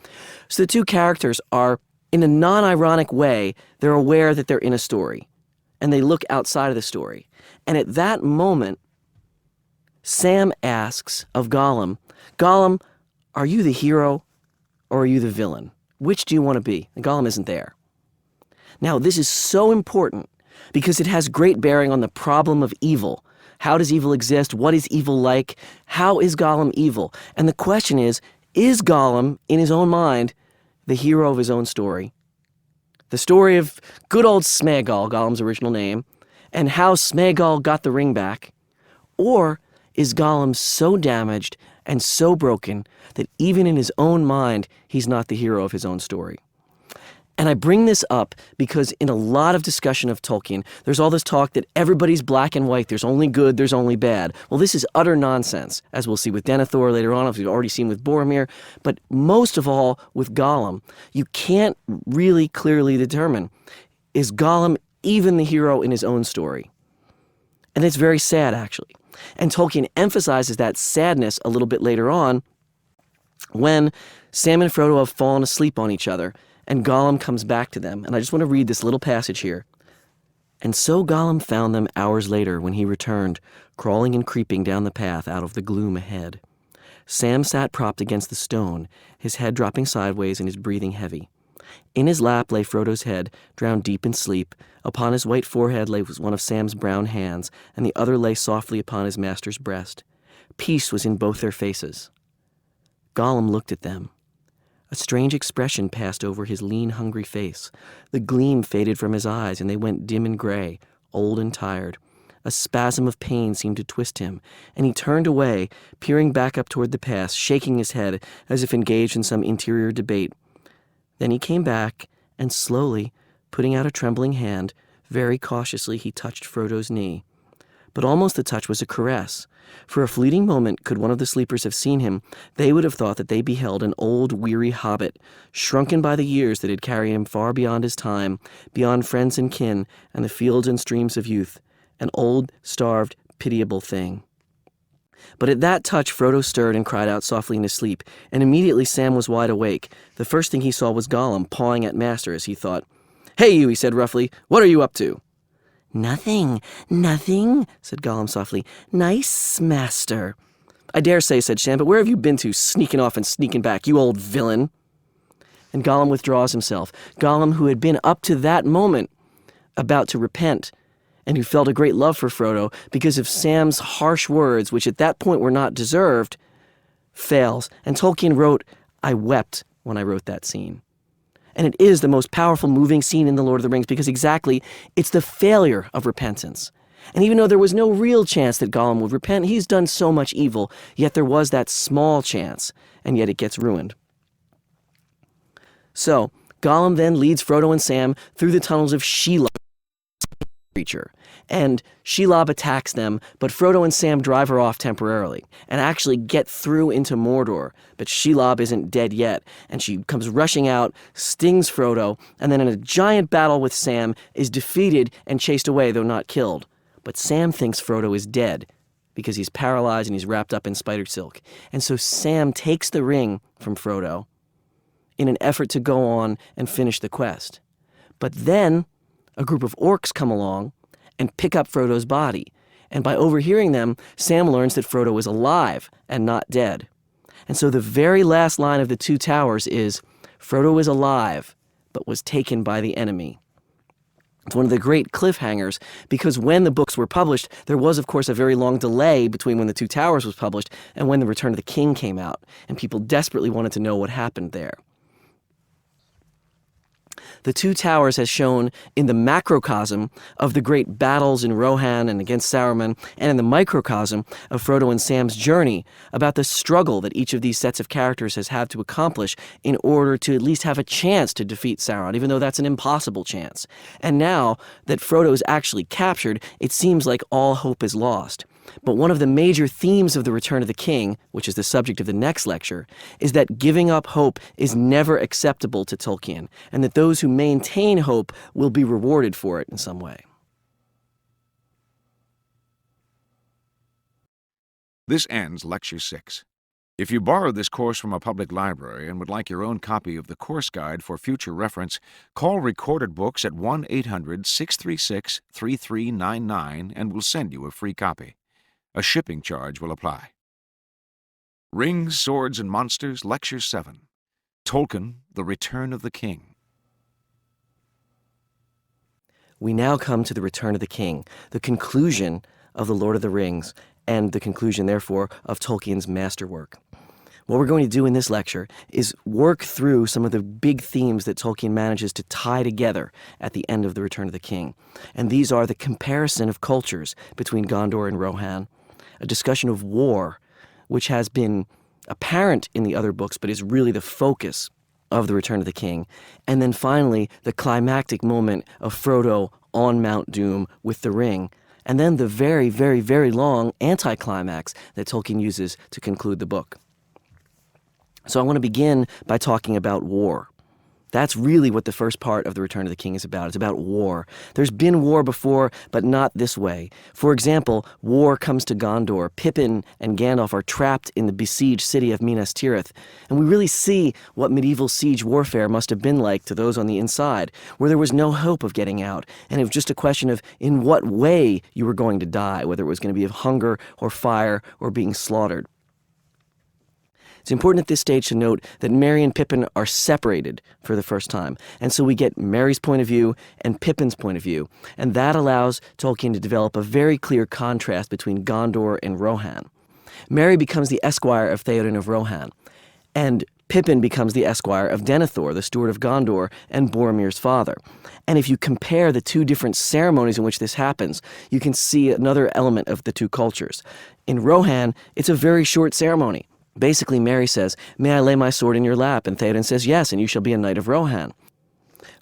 So the two characters are, in a non-ironic way, they're aware that they're in a story, and they look outside of the story. And at that moment, Sam asks of Gollum, Gollum, are you the hero or are you the villain? Which do you want to be? And Gollum isn't there. Now, this is so important because it has great bearing on the problem of evil. How does evil exist? What is evil like? How is Gollum evil? And the question is Gollum, in his own mind, the hero of his own story? The story of good old Sméagol, Gollum's original name, and how Sméagol got the ring back? Or is Gollum so damaged and so broken that even in his own mind, he's not the hero of his own story? And I bring this up because in a lot of discussion of Tolkien, there's all this talk that everybody's black and white, there's only good, there's only bad. Well, this is utter nonsense, as we'll see with Denethor later on, as we've already seen with Boromir, but most of all with Gollum, you can't really clearly determine, is Gollum even the hero in his own story? And it's very sad, actually. And Tolkien emphasizes that sadness a little bit later on when Sam and Frodo have fallen asleep on each other and Gollum comes back to them. And I just want to read this little passage here. And so Gollum found them hours later when he returned, crawling and creeping down the path out of the gloom ahead. Sam sat propped against the stone, his head dropping sideways and his breathing heavy. In his lap lay Frodo's head, drowned deep in sleep. Upon his white forehead lay one of Sam's brown hands, and the other lay softly upon his master's breast. Peace was in both their faces. Gollum looked at them. A strange expression passed over his lean, hungry face. The gleam faded from his eyes, and they went dim and gray, old and tired. A spasm of pain seemed to twist him, and he turned away, peering back up toward the pass, shaking his head as if engaged in some interior debate. Then he came back, and slowly, putting out a trembling hand, very cautiously he touched Frodo's knee. But almost the touch was a caress. For a fleeting moment, could one of the sleepers have seen him, they would have thought that they beheld an old, weary hobbit, shrunken by the years that had carried him far beyond his time, beyond friends and kin, and the fields and streams of youth, an old, starved, pitiable thing. But at that touch, Frodo stirred and cried out softly in his sleep, and immediately Sam was wide awake. The first thing he saw was Gollum pawing at Master as he thought. "Hey, you," he said roughly, "what are you up to?" "Nothing, said Gollum softly. "Nice, Master." "I dare say," said Sam, "but where have you been to, sneaking off and sneaking back, you old villain?" And Gollum withdraws himself. Gollum, who had been up to that moment about to repent, and who felt a great love for Frodo because of Sam's harsh words, which at that point were not deserved, fails. And Tolkien wrote, "I wept when I wrote that scene." And it is the most powerful, moving scene in The Lord of the Rings because exactly, it's the failure of repentance. And even though there was no real chance that Gollum would repent, he's done so much evil, yet there was that small chance, and yet it gets ruined. So, Gollum then leads Frodo and Sam through the tunnels of Shelob, creature. And Shelob attacks them, but Frodo and Sam drive her off temporarily and actually get through into Mordor. But Shelob isn't dead yet, and she comes rushing out, stings Frodo, and then in a giant battle with Sam is defeated and chased away, though not killed. But Sam thinks Frodo is dead because he's paralyzed and he's wrapped up in spider silk. And so Sam takes the ring from Frodo in an effort to go on and finish the quest. But then a group of orcs come along and pick up Frodo's body. And by overhearing them, Sam learns that Frodo is alive and not dead. And so the very last line of The Two Towers is, Frodo is alive, but was taken by the enemy. It's one of the great cliffhangers, because when the books were published, there was, of course, a very long delay between when The Two Towers was published and when The Return of the King came out, and people desperately wanted to know what happened there. The Two Towers has shown in the macrocosm of the great battles in Rohan and against Saruman, and in the microcosm of Frodo and Sam's journey about the struggle that each of these sets of characters has had to accomplish in order to at least have a chance to defeat Sauron, even though that's an impossible chance. And now that Frodo is actually captured, it seems like all hope is lost. But one of the major themes of The Return of the King, which is the subject of the next lecture, is that giving up hope is never acceptable to Tolkien, and that those who maintain hope will be rewarded for it in some way. This ends Lecture 6. If you borrowed this course from a public library and would like your own copy of the course guide for future reference, call Recorded Books at 1-800-636-3399 and we'll send you a free copy. A shipping charge will apply. Rings, Swords, and Monsters, Lecture 7. Tolkien, The Return of the King. We now come to The Return of the King, the conclusion of The Lord of the Rings, and the conclusion, therefore, of Tolkien's masterwork. What we're going to do in this lecture is work through some of the big themes that Tolkien manages to tie together at the end of The Return of the King. And these are the comparison of cultures between Gondor and Rohan, a discussion of war, which has been apparent in the other books, but is really the focus of The Return of the King. And then finally, the climactic moment of Frodo on Mount Doom with the ring. And then the very, very, very long anticlimax that Tolkien uses to conclude the book. So I want to begin by talking about war. That's really what the first part of The Return of the King is about. It's about war. There's been war before, but not this way. For example, war comes to Gondor. Pippin and Gandalf are trapped in the besieged city of Minas Tirith. And we really see what medieval siege warfare must have been like to those on the inside, where there was no hope of getting out. And it was just a question of in what way you were going to die, whether it was going to be of hunger or fire or being slaughtered. It's important at this stage to note that Merry and Pippin are separated for the first time. And so we get Merry's point of view and Pippin's point of view. And that allows Tolkien to develop a very clear contrast between Gondor and Rohan. Merry becomes the esquire of Theoden of Rohan. And Pippin becomes the esquire of Denethor, the steward of Gondor, and Boromir's father. And if you compare the two different ceremonies in which this happens, you can see another element of the two cultures. In Rohan, it's a very short ceremony. Basically, Merry says, "May I lay my sword in your lap?" And Theoden says, "Yes, and you shall be a knight of Rohan."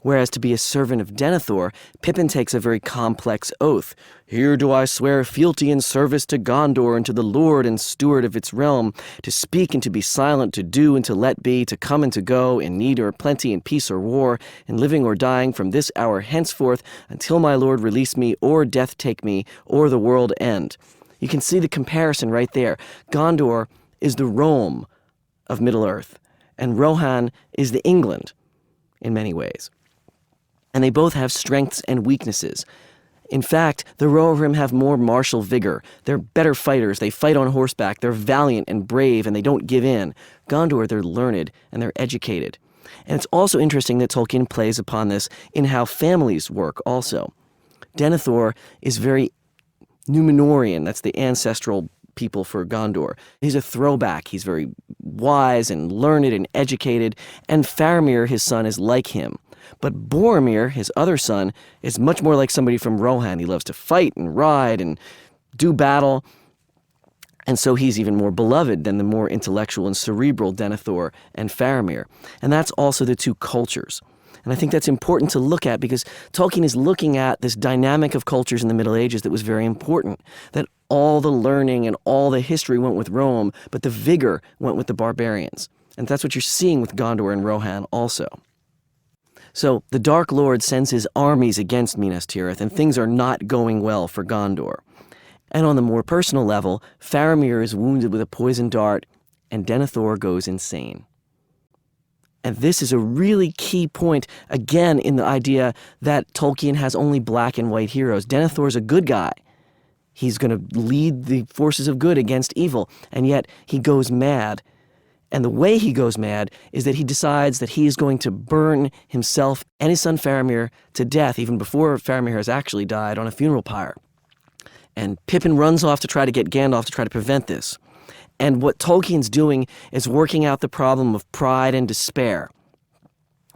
Whereas to be a servant of Denethor, Pippin takes a very complex oath. "Here do I swear fealty and service to Gondor and to the lord and steward of its realm, to speak and to be silent, to do and to let be, to come and to go, in need or plenty, in peace or war, in living or dying, from this hour henceforth, until my lord release me, or death take me, or the world end." You can see the comparison right there. Gondor is the Rome of Middle-earth, and Rohan is the England in many ways. And they both have strengths and weaknesses. In fact, the Rohirrim have more martial vigor. They're better fighters. They fight on horseback. They're valiant and brave, and they don't give in. Gondor, they're learned, and they're educated. And it's also interesting that Tolkien plays upon this in how families work also. Denethor is very Númenórean. That's the ancestral people for Gondor. He's a throwback. He's very wise and learned and educated, and Faramir, his son, is like him. But Boromir, his other son, is much more like somebody from Rohan. He loves to fight and ride and do battle, and so he's even more beloved than the more intellectual and cerebral Denethor and Faramir. And that's also the two cultures. And I think that's important to look at because Tolkien is looking at this dynamic of cultures in the Middle Ages that was very important, that all the learning and all the history went with Rome, but the vigor went with the barbarians. And that's what you're seeing with Gondor and Rohan also. So the Dark Lord sends his armies against Minas Tirith, and things are not going well for Gondor. And on the more personal level, Faramir is wounded with a poisoned dart, and Denethor goes insane. And this is a really key point, again, in the idea that Tolkien has only black and white heroes. Denethor is a good guy. He's going to lead the forces of good against evil, and yet he goes mad. And the way he goes mad is that he decides that he is going to burn himself and his son Faramir to death, even before Faramir has actually died, on a funeral pyre. And Pippin runs off to try to get Gandalf to try to prevent this. And what Tolkien's doing is working out the problem of pride and despair.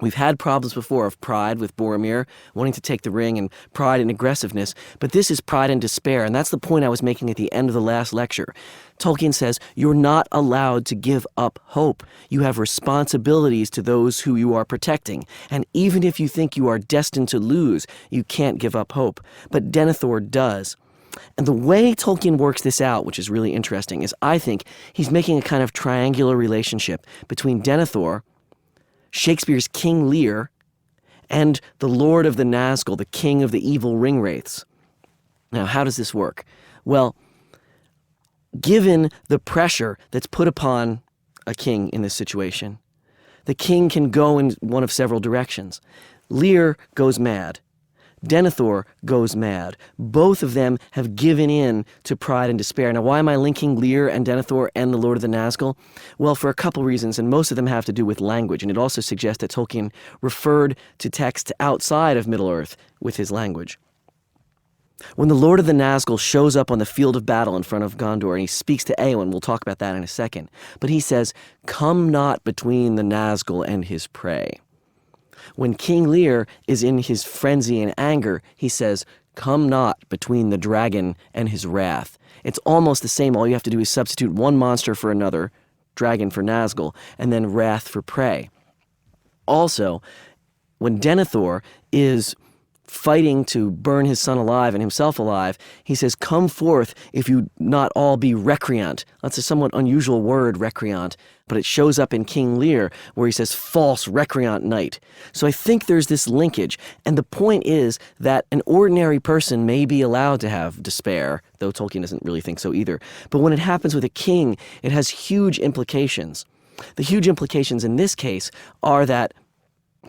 We've had problems before of pride with Boromir wanting to take the ring and pride and aggressiveness, but this is pride and despair, and that's the point I was making at the end of the last lecture. Tolkien says, you're not allowed to give up hope. You have responsibilities to those who you are protecting, and even if you think you are destined to lose, you can't give up hope. But Denethor does. And the way Tolkien works this out, which is really interesting, is I think he's making a kind of triangular relationship between Denethor, Shakespeare's King Lear, and the Lord of the Nazgul, the king of the evil ringwraiths. Now, how does this work? Well, given the pressure that's put upon a king in this situation, the king can go in one of several directions. Lear goes mad. Denethor goes mad. Both of them have given in to pride and despair. Now, why am I linking Lear and Denethor and the Lord of the Nazgul? Well, for a couple reasons, and most of them have to do with language, and it also suggests that Tolkien referred to texts outside of Middle-earth with his language. When the Lord of the Nazgul shows up on the field of battle in front of Gondor and he speaks to Eowyn, we'll talk about that in a second, but he says, "Come not between the Nazgul and his prey." When King Lear is in his frenzy and anger, he says, "Come not between the dragon and his wrath." It's almost the same. All you have to do is substitute one monster for another, dragon for Nazgul, and then wrath for prey. Also, when Denethor is fighting to burn his son alive and himself alive, he says, "Come forth if you not all be recreant." That's a somewhat unusual word, recreant, but it shows up in King Lear where he says, "False recreant knight." So I think there's this linkage, and the point is that an ordinary person may be allowed to have despair, though Tolkien doesn't really think so either. But when it happens with a king, it has huge implications. The huge implications in this case are that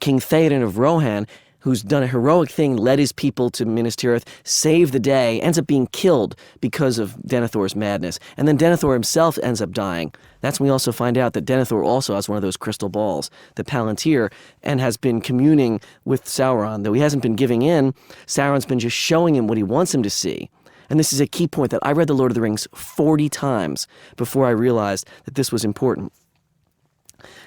King Theoden of Rohan, who's done a heroic thing, led his people to Minas Tirith, saved the day, ends up being killed because of Denethor's madness. And then Denethor himself ends up dying. That's when we also find out that Denethor also has one of those crystal balls, the Palantir, and has been communing with Sauron. Though he hasn't been giving in, Sauron's been just showing him what he wants him to see. And this is a key point that I read The Lord of the Rings 40 times before I realized that this was important.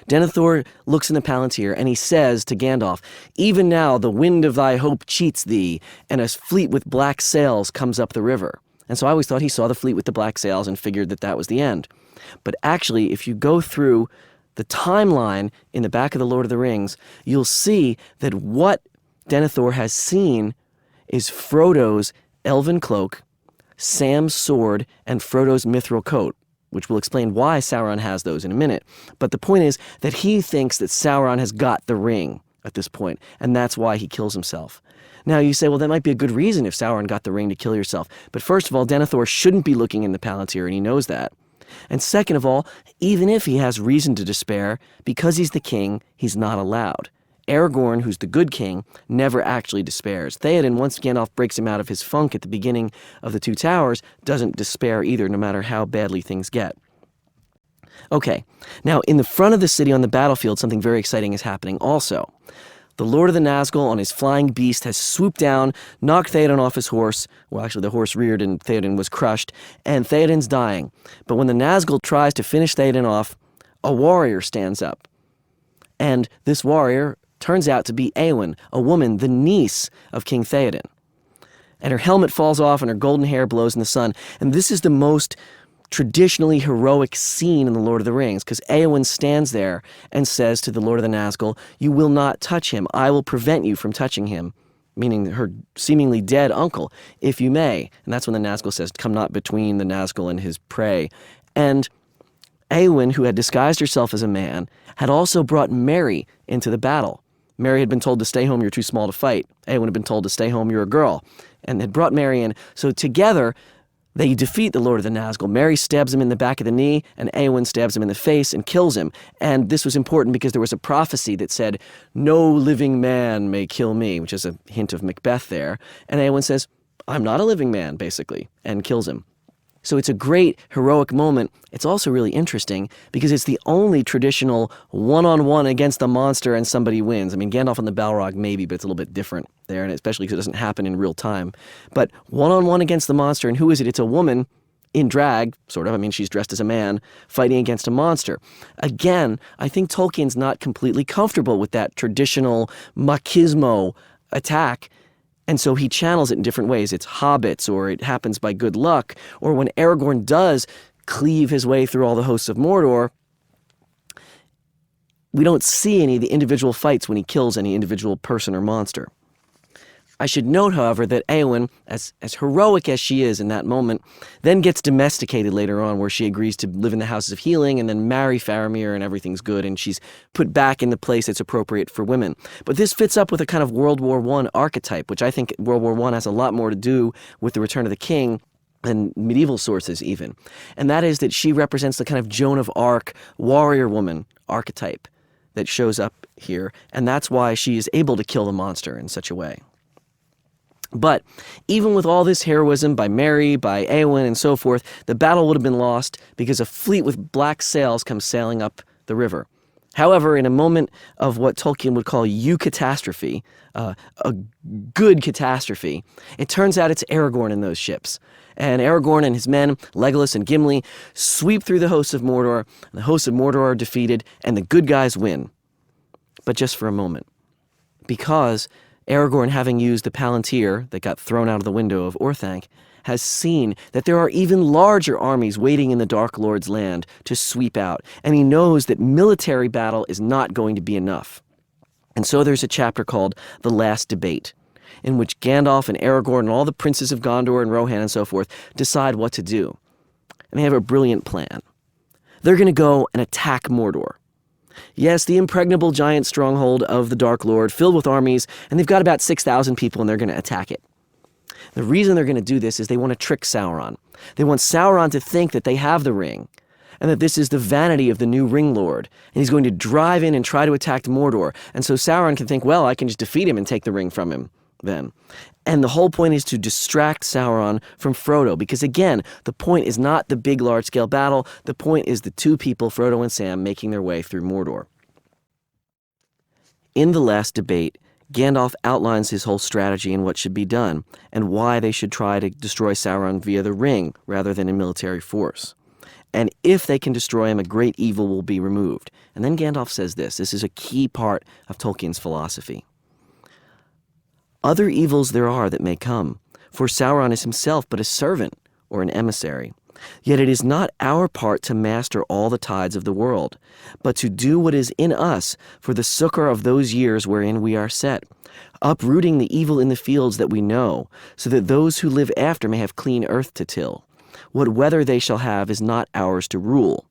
Denethor looks in the Palantir and he says to Gandalf, "Even now the wind of thy hope cheats thee, and a fleet with black sails comes up the river." And so I always thought he saw the fleet with the black sails and figured that that was the end. But actually, if you go through the timeline in the back of The Lord of the Rings, you'll see that what Denethor has seen is Frodo's elven cloak, Sam's sword, and Frodo's mithril coat, which will explain why Sauron has those in a minute. But the point is that he thinks that Sauron has got the ring at this point, and that's why he kills himself. Now you say, well, that might be a good reason if Sauron got the ring to kill yourself. But first of all, Denethor shouldn't be looking in the Palantir, and he knows that. And second of all, even if he has reason to despair, because he's the king, he's not allowed. Aragorn, who's the good king, never actually despairs. Theoden, once Gandalf breaks him out of his funk at the beginning of the Two Towers, doesn't despair either, no matter how badly things get. Okay, now in the front of the city on the battlefield, something very exciting is happening also. The Lord of the Nazgul on his flying beast has swooped down, knocked Theoden off his horse. Well, actually, the horse reared and Theoden was crushed, and Theoden's dying. But when the Nazgul tries to finish Theoden off, a warrior stands up. And this warrior turns out to be Eowyn, a woman, the niece of King Theoden. And her helmet falls off and her golden hair blows in the sun. And this is the most traditionally heroic scene in The Lord of the Rings, because Éowyn stands there and says to the Lord of the Nazgul, "You will not touch him. I will prevent you from touching him," meaning her seemingly dead uncle, "if you may." And that's when the Nazgul says, "Come not between the Nazgul and his prey." And Éowyn, who had disguised herself as a man, had also brought Merry into the battle. Merry had been told to stay home, "You're too small to fight." Éowyn had been told to stay home, "You're a girl," and had brought Merry in. So together, they defeat the Lord of the Nazgul. Merry stabs him in the back of the knee, and Éowyn stabs him in the face and kills him. And this was important because there was a prophecy that said, "No living man may kill me," which is a hint of Macbeth there. And Éowyn says, "I'm not a living man," basically, and kills him. So it's a great heroic moment. It's also really interesting because it's the only traditional one-on-one against the monster and somebody wins. I mean, Gandalf on the Balrog maybe, but it's a little bit different there, and especially because it doesn't happen in real time. But one-on-one against the monster, and who is it? It's a woman in drag, sort of. I mean, she's dressed as a man fighting against a monster. Again, I think Tolkien's not completely comfortable with that traditional machismo attack. And so he channels it in different ways. It's hobbits, or it happens by good luck, or when Aragorn does cleave his way through all the hosts of Mordor, we don't see any of the individual fights when he kills any individual person or monster. I should note, however, that Éowyn, as heroic as she is in that moment, then gets domesticated later on, where she agrees to live in the Houses of Healing and then marry Faramir, and everything's good, and she's put back in the place that's appropriate for women. But this fits up with a kind of World War I archetype, which I think World War I has a lot more to do with the Return of the King than medieval sources even. And that is that she represents the kind of Joan of Arc warrior woman archetype that shows up here, and that's why she is able to kill the monster in such a way. But even with all this heroism by Merry, by Éowyn, and so forth, the battle would have been lost because a fleet with black sails comes sailing up the river. However, in a moment of what Tolkien would call eucatastrophe, a good catastrophe, it turns out it's Aragorn in those ships. And Aragorn and his men, Legolas and Gimli, sweep through the hosts of Mordor, and the hosts of Mordor are defeated, and the good guys win. But just for a moment. Because Aragorn, having used the Palantir that got thrown out of the window of Orthanc, has seen that there are even larger armies waiting in the Dark Lord's land to sweep out, and he knows that military battle is not going to be enough. And so there's a chapter called The Last Debate, in which Gandalf and Aragorn and all the princes of Gondor and Rohan and so forth decide what to do. And they have a brilliant plan. They're going to go and attack Mordor. Yes, the impregnable giant stronghold of the Dark Lord, filled with armies, and they've got about 6,000 people, and they're going to attack it. The reason they're going to do this is they want to trick Sauron. They want Sauron to think that they have the ring, and that this is the vanity of the new Ring Lord, and he's going to drive in and try to attack Mordor, and so Sauron can think, well, I can just defeat him and take the ring from him then. And the whole point is to distract Sauron from Frodo, because again, the point is not the big large-scale battle, the point is the two people, Frodo and Sam, making their way through Mordor. In The Last Debate, Gandalf outlines his whole strategy and what should be done, and why they should try to destroy Sauron via the ring rather than in military force. And if they can destroy him, a great evil will be removed. And then Gandalf says this is a key part of Tolkien's philosophy. Other evils there are that may come, for Sauron is himself but a servant or an emissary. Yet it is not our part to master all the tides of the world, but to do what is in us for the succor of those years wherein we are set, uprooting the evil in the fields that we know, so that those who live after may have clean earth to till. What weather they shall have is not ours to rule.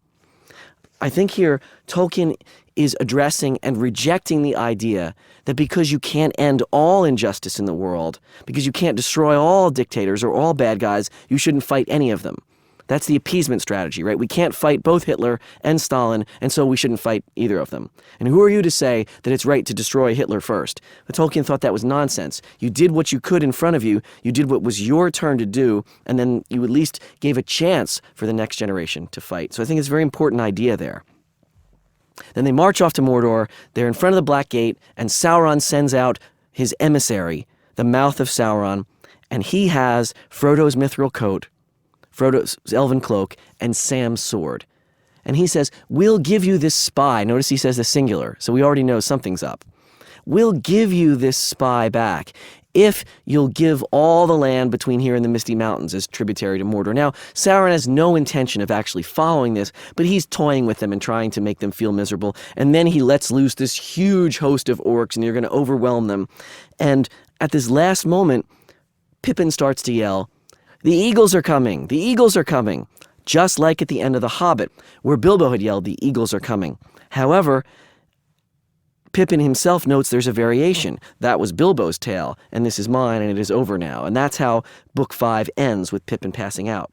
I think here Tolkien is addressing and rejecting the idea that because you can't end all injustice in the world, because you can't destroy all dictators or all bad guys, you shouldn't fight any of them. That's the appeasement strategy, right? We can't fight both Hitler and Stalin, and so we shouldn't fight either of them. And who are you to say that it's right to destroy Hitler first? But Tolkien thought that was nonsense. You did what you could in front of you, you did what was your turn to do, and then you at least gave a chance for the next generation to fight. So I think it's a very important idea there. Then they march off to Mordor, they're in front of the Black Gate, and Sauron sends out his emissary, the mouth of Sauron, and he has Frodo's mithril coat, Frodo's elven cloak, and Sam's sword. And he says, we'll give you this spy. Notice he says the singular, so we already know something's up. We'll give you this spy back if you'll give all the land between here and the Misty Mountains as tributary to Mordor. Now, Sauron has no intention of actually following this, but he's toying with them and trying to make them feel miserable. And then he lets loose this huge host of orcs, and you're going to overwhelm them. And at this last moment, Pippin starts to yell, "The eagles are coming! The eagles are coming!" Just like at the end of The Hobbit, where Bilbo had yelled, "The eagles are coming." However, Pippin himself notes there's a variation. That was Bilbo's tale, and this is mine, and it is over now. And that's how Book 5 ends, with Pippin passing out.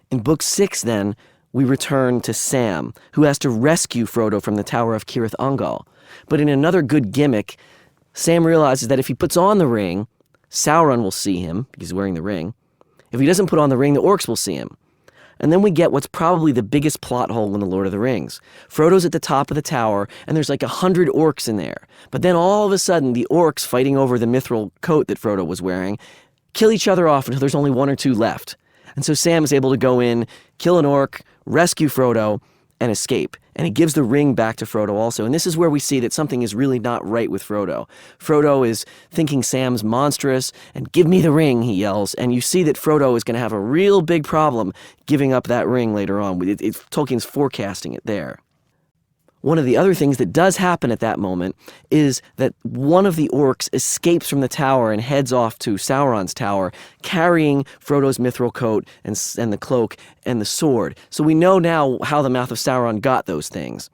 In Book 6, then, we return to Sam, who has to rescue Frodo from the Tower of Cirith Ungol. But in another good gimmick, Sam realizes that if he puts on the ring, Sauron will see him, because he's wearing the ring. If he doesn't put on the ring, the orcs will see him. And then we get what's probably the biggest plot hole in The Lord of the Rings. Frodo's at the top of the tower, and there's like 100 orcs in there. But then all of a sudden, the orcs fighting over the mithril coat that Frodo was wearing kill each other off until there's only 1 or 2 left. And so Sam is able to go in, kill an orc, rescue Frodo, and escape. And he gives the ring back to Frodo also. And this is where we see that something is really not right with Frodo. Frodo is thinking Sam's monstrous, and "Give me the ring," he yells. And you see that Frodo is going to have a real big problem giving up that ring later on. Tolkien's forecasting it there. One of the other things that does happen at that moment is that one of the orcs escapes from the tower and heads off to Sauron's tower, carrying Frodo's mithril coat and the cloak and the sword. So we know now how the mouth of Sauron got those things.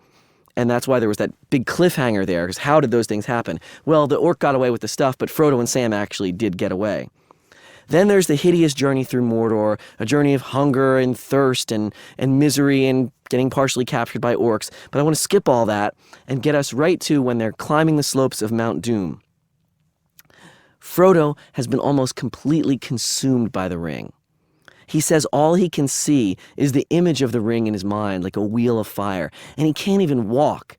And that's why there was that big cliffhanger there, because how did those things happen? Well, the orc got away with the stuff, but Frodo and Sam actually did get away. Then there's the hideous journey through Mordor, a journey of hunger and thirst and misery and getting partially captured by orcs. But I want to skip all that and get us right to when they're climbing the slopes of Mount Doom. Frodo has been almost completely consumed by the ring. He says all he can see is the image of the ring in his mind, like a wheel of fire, and he can't even walk.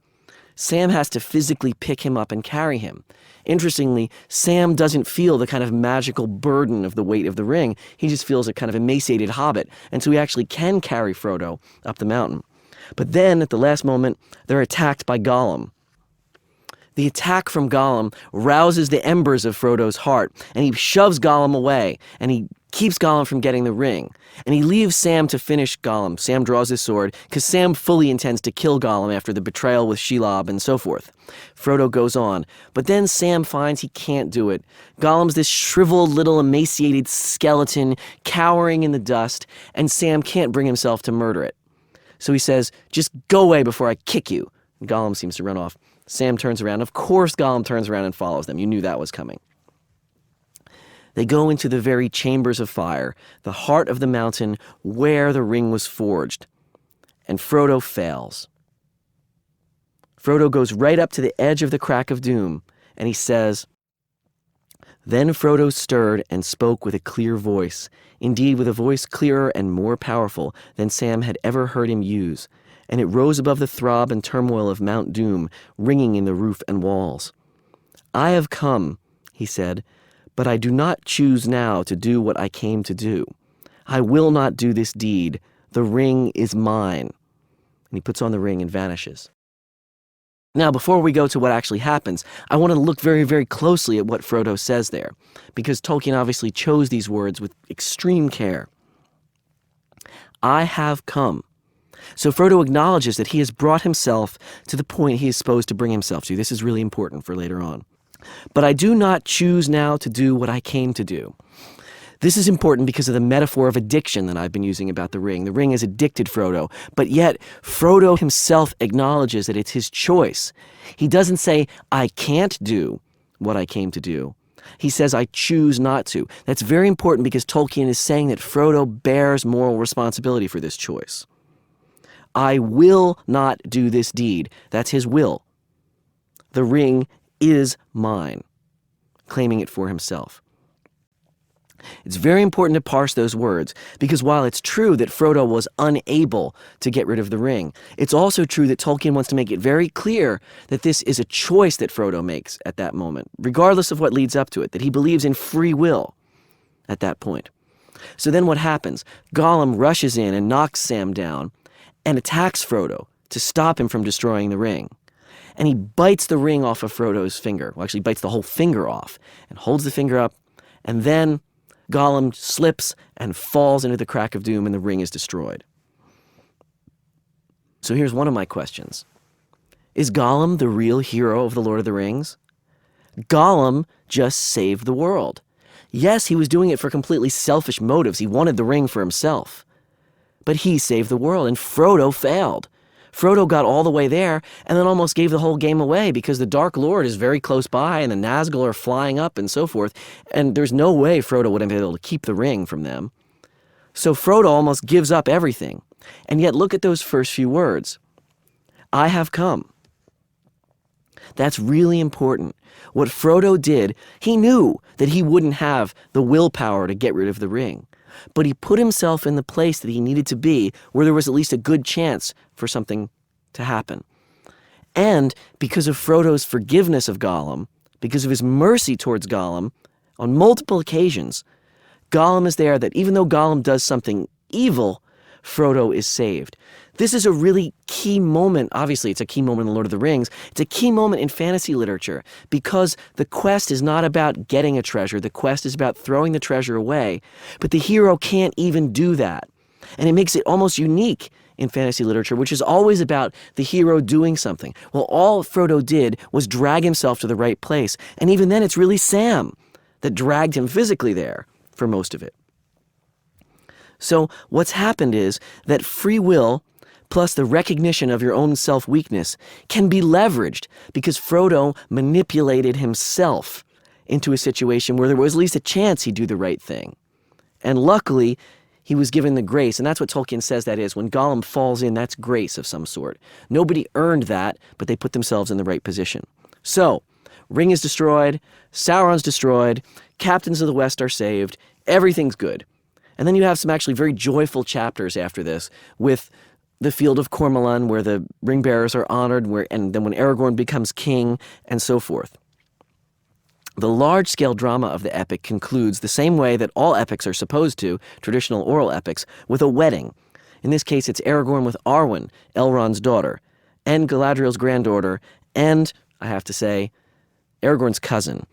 Sam has to physically pick him up and carry him. Interestingly, Sam doesn't feel the kind of magical burden of the weight of the ring. He just feels a kind of emaciated hobbit, and so he actually can carry Frodo up the mountain. But then, at the last moment, they're attacked by Gollum. The attack from Gollum rouses the embers of Frodo's heart, and he shoves Gollum away, and he keeps Gollum from getting the ring. And he leaves Sam to finish Gollum. Sam draws his sword, because Sam fully intends to kill Gollum after the betrayal with Shelob and so forth. Frodo goes on, but then Sam finds he can't do it. Gollum's this shriveled little emaciated skeleton cowering in the dust, and Sam can't bring himself to murder it. So he says, "Just go away before I kick you." And Gollum seems to run off. Sam turns around. Of course Gollum turns around and follows them. You knew that was coming. They go into the very chambers of fire, the heart of the mountain where the ring was forged. And Frodo fails. Frodo goes right up to the edge of the crack of doom, and he says, "Then Frodo stirred and spoke with a clear voice, indeed with a voice clearer and more powerful than Sam had ever heard him use, and it rose above the throb and turmoil of Mount Doom, ringing in the roof and walls. 'I have come,' he said, 'but I do not choose now to do what I came to do. I will not do this deed. The ring is mine.' And he puts on the ring and vanishes. Now, before we go to what actually happens, I want to look very, very closely at what Frodo says there, because Tolkien obviously chose these words with extreme care. 'I have come.' So Frodo acknowledges that he has brought himself to the point he is supposed to bring himself to. This is really important for later on. 'But I do not choose now to do what I came to do.' This is important because of the metaphor of addiction that I've been using about the ring. The ring has addicted Frodo, but yet Frodo himself acknowledges that it's his choice. He doesn't say, 'I can't do what I came to do.' He says, 'I choose not to.' That's very important because Tolkien is saying that Frodo bears moral responsibility for this choice. 'I will not do this deed.' That's his will. The ring is mine, claiming it for himself. It's very important to parse those words, because while it's true that Frodo was unable to get rid of the ring, it's also true that Tolkien wants to make it very clear that this is a choice that Frodo makes at that moment, regardless of what leads up to it, that he believes in free will at that point. So then what happens? Gollum rushes in and knocks Sam down and attacks Frodo to stop him from destroying the ring. and he bites the ring off of Frodo's finger. Well, actually bites the whole finger off and holds the finger up, and then Gollum slips and falls into the crack of doom, and the ring is destroyed. So here's one of my questions. Is Gollum the real hero of The Lord of the Rings? Gollum just saved the world. Yes, he was doing it for completely selfish motives. He wanted the ring for himself. But he saved the world, and Frodo failed. Frodo got all the way there and then almost gave the whole game away because the Dark Lord is very close by and the Nazgul are flying up and so forth, and there's no way Frodo would have been able to keep the ring from them. So Frodo almost gives up everything. And yet look at those first few words. I have come. That's really important. What Frodo did, he knew that he wouldn't have the willpower to get rid of the ring. But he put himself in the place that he needed to be, where there was at least a good chance for something to happen. And because of Frodo's forgiveness of Gollum, because of his mercy towards Gollum, on multiple occasions, Gollum is there that even though Gollum does something evil, Frodo is saved. This is a really key moment. Obviously, it's a key moment in The Lord of the Rings. It's a key moment in fantasy literature because the quest is not about getting a treasure. The quest is about throwing the treasure away. But the hero can't even do that. And it makes it almost unique in fantasy literature, which is always about the hero doing something. Well, all Frodo did was drag himself to the right place. And even then, it's really Sam that dragged him physically there for most of it. So what's happened is that free will plus the recognition of your own self-weakness can be leveraged because Frodo manipulated himself into a situation where there was at least a chance he'd do the right thing. And luckily, he was given the grace, and that's what Tolkien says that is. When Gollum falls in, that's grace of some sort. Nobody earned that, but they put themselves in the right position. So, ring is destroyed, Sauron's destroyed, captains of the West are saved, everything's good. And then you have some actually very joyful chapters after this with the field of Cormoran where the ring bearers are honored, and then when Aragorn becomes king and so forth. The large-scale drama of the epic concludes the same way that all epics are supposed to, traditional oral epics, with a wedding. In this case, it's Aragorn with Arwen, Elrond's daughter, and Galadriel's granddaughter, and, I have to say, Aragorn's cousin.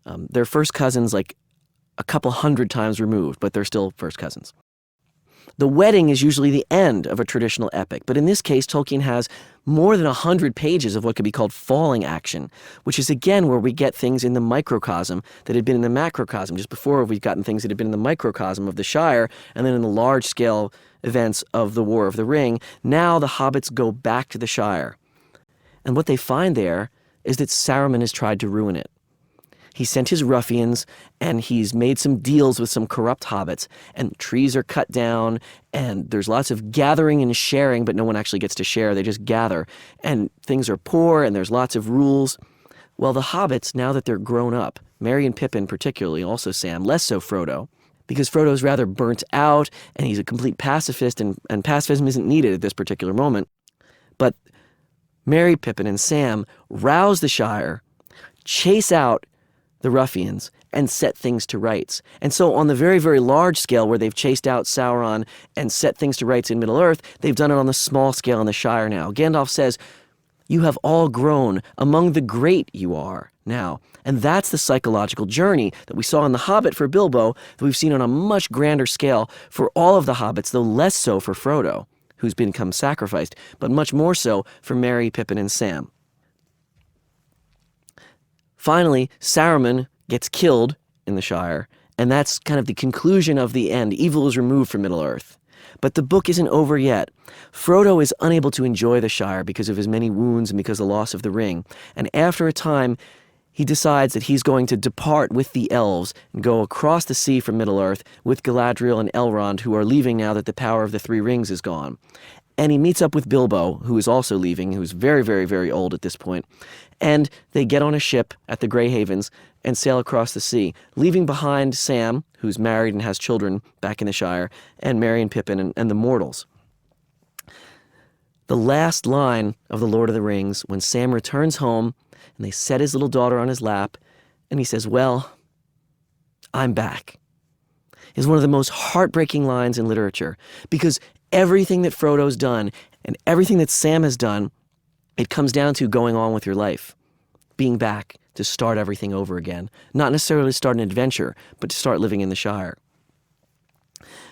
They're first cousins like a couple hundred times removed, but they're still first cousins. The wedding is usually the end of a traditional epic, but in this case, Tolkien has more than 100 pages of what could be called falling action, which is again where we get things in the microcosm that had been in the macrocosm. Just before, we've gotten things that had been in the microcosm of the Shire, and then in the large-scale events of the War of the Ring. Now the hobbits go back to the Shire. And what they find there is that Saruman has tried to ruin it. He sent his ruffians, and he's made some deals with some corrupt hobbits, and trees are cut down, and there's lots of gathering and sharing, but no one actually gets to share, they just gather. And things are poor, and there's lots of rules. Well, the hobbits, now that they're grown up, Merry and Pippin particularly, also Sam, less so Frodo, because Frodo's rather burnt out, and he's a complete pacifist, and pacifism isn't needed at this particular moment. But Merry, Pippin, and Sam rouse the Shire, chase out the ruffians, and set things to rights. And so on the very, very large scale where they've chased out Sauron and set things to rights in Middle-earth, they've done it on the small scale in the Shire now. Gandalf says, "You have all grown, among the great you are now." And that's the psychological journey that we saw in The Hobbit for Bilbo, that we've seen on a much grander scale for all of the hobbits, though less so for Frodo, who's become sacrificed, but much more so for Merry, Pippin, and Sam. Finally, Saruman gets killed in the Shire, and that's kind of the conclusion of the end. Evil is removed from Middle-earth. But the book isn't over yet. Frodo is unable to enjoy the Shire because of his many wounds and because of the loss of the ring. And after a time, he decides that he's going to depart with the elves and go across the sea from Middle-earth with Galadriel and Elrond, who are leaving now that the power of the Three Rings is gone. And he meets up with Bilbo, who is also leaving, who's very, very, very old at this point. And they get on a ship at the Grey Havens and sail across the sea, leaving behind Sam, who's married and has children back in the Shire, and Merry and Pippin and the mortals. The last line of The Lord of the Rings, when Sam returns home and they set his little daughter on his lap, and he says, "Well, I'm back," is one of the most heartbreaking lines in literature, because everything that Frodo's done and everything that Sam has done It comes down to going on with your life, being back to start everything over again. Not necessarily start an adventure, but to start living in the Shire.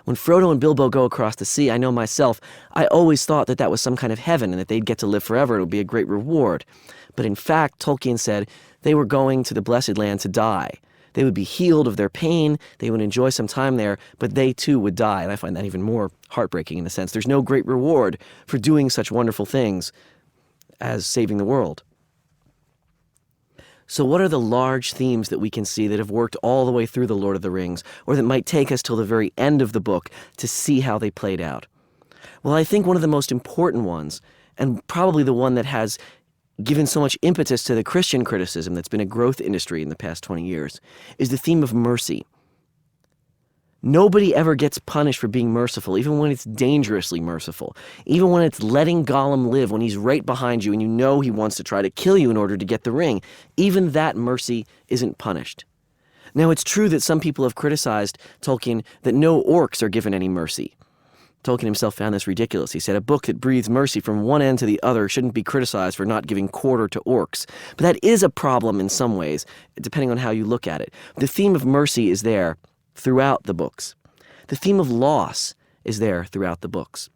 When Frodo and Bilbo go across the sea, I know myself, I always thought that that was some kind of heaven and that they'd get to live forever. It would be a great reward. But in fact, Tolkien said they were going to the Blessed Land to die. They would be healed of their pain, they would enjoy some time there, but they too would die. And I find that even more heartbreaking in a sense. There's no great reward for doing such wonderful things as saving the world. So what are the large themes that we can see that have worked all the way through The Lord of the Rings, or that might take us till the very end of the book to see how they played out? Well, I think one of the most important ones, and probably the one that has given so much impetus to the Christian criticism that's been a growth industry in the past 20 years, is the theme of mercy. Nobody ever gets punished for being merciful, even when it's dangerously merciful. Even when it's letting Gollum live, when he's right behind you and you know he wants to try to kill you in order to get the ring. Even that mercy isn't punished. Now, it's true that some people have criticized Tolkien that no orcs are given any mercy. Tolkien himself found this ridiculous. He said a book that breathes mercy from one end to the other shouldn't be criticized for not giving quarter to orcs. But that is a problem in some ways, depending on how you look at it. The theme of mercy is there throughout the books. The theme of loss is there throughout the books.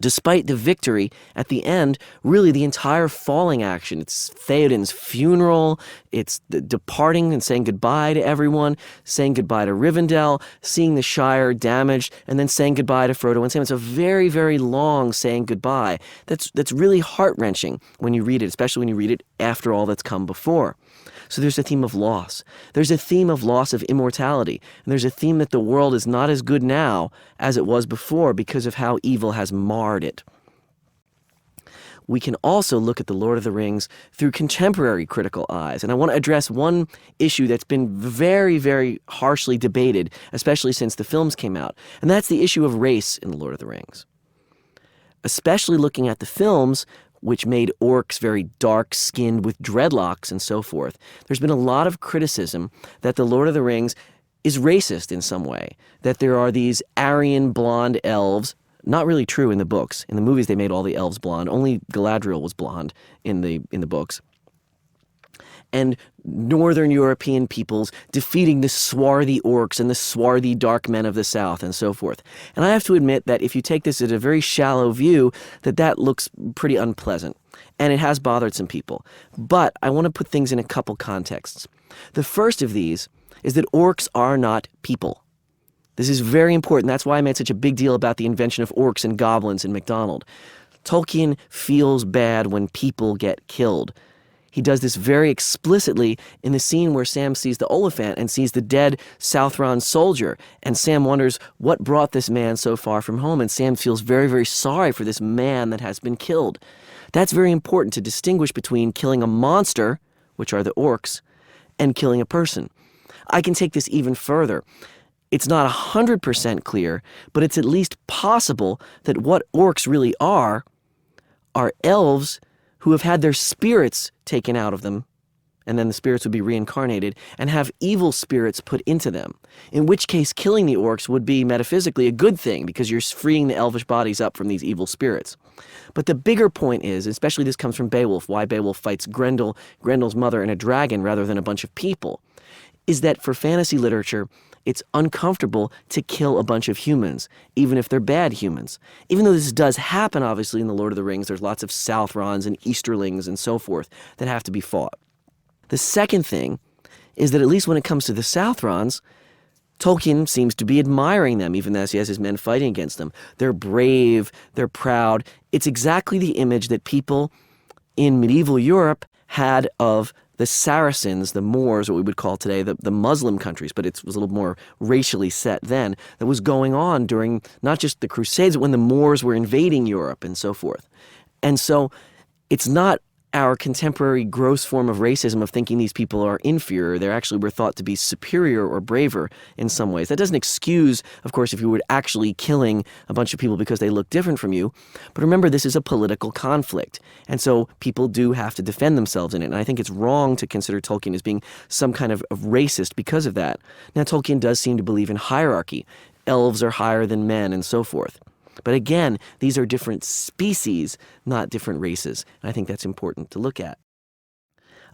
Despite the victory at the end, really the entire falling action, it's Theoden's funeral, it's the departing and saying goodbye to everyone, saying goodbye to Rivendell, seeing the Shire damaged, and then saying goodbye to Frodo and Sam. It's a very, very long saying goodbye. That's really heart-wrenching when you read it, especially when you read it after all that's come before. So there's a theme of loss. There's a theme of loss of immortality. And there's a theme that the world is not as good now as it was before because of how evil has marred it. We can also look at The Lord of the Rings through contemporary critical eyes. And I want to address one issue that's been very, very harshly debated, especially since the films came out. And that's the issue of race in The Lord of the Rings. Especially looking at the films, which made orcs very dark-skinned with dreadlocks and so forth. There's been a lot of criticism that The Lord of the Rings is racist in some way, that there are these Aryan blonde elves. Not really true in the books. In the movies, they made all the elves blonde. Only Galadriel was blonde in the books. And northern European peoples defeating the swarthy orcs and the swarthy dark men of the south and so forth. And I have to admit that if you take this at a very shallow view, that looks pretty unpleasant. And it has bothered some people. But I want to put things in a couple contexts. The first of these is that orcs are not people. This is very important. That's why I made such a big deal about the invention of orcs and goblins in MacDonald. Tolkien feels bad when people get killed. He does this very explicitly in the scene where Sam sees the Oliphant and sees the dead Southron soldier. And Sam wonders what brought this man so far from home. And Sam feels very, very sorry for this man that has been killed. That's very important to distinguish between killing a monster, which are the orcs, and killing a person. I can take this even further. It's not 100% clear, but it's at least possible that what orcs really are elves who have had their spirits taken out of them, and then the spirits would be reincarnated, and have evil spirits put into them. In which case, killing the orcs would be metaphysically a good thing, because you're freeing the elvish bodies up from these evil spirits. But the bigger point is, especially this comes from Beowulf, why Beowulf fights Grendel, Grendel's mother, and a dragon rather than a bunch of people, is that for fantasy literature, it's uncomfortable to kill a bunch of humans, even if they're bad humans. Even though this does happen, obviously, in The Lord of the Rings, there's lots of Southrons and Easterlings and so forth that have to be fought. The second thing is that at least when it comes to the Southrons, Tolkien seems to be admiring them, even as he has his men fighting against them. They're brave, they're proud. It's exactly the image that people in medieval Europe had of the Saracens, the Moors, what we would call today the Muslim countries, but it was a little more racially set then, that was going on during not just the Crusades, but when the Moors were invading Europe and so forth. And so it's not our contemporary gross form of racism of thinking these people are inferior. They actually were thought to be superior or braver in some ways. That doesn't excuse, of course, if you were actually killing a bunch of people because they look different from you. But remember, this is a political conflict. And so people do have to defend themselves in it. And I think it's wrong to consider Tolkien as being some kind of racist because of that. Now, Tolkien does seem to believe in hierarchy. Elves are higher than men and so forth. But again, these are different species, not different races. And I think that's important to look at.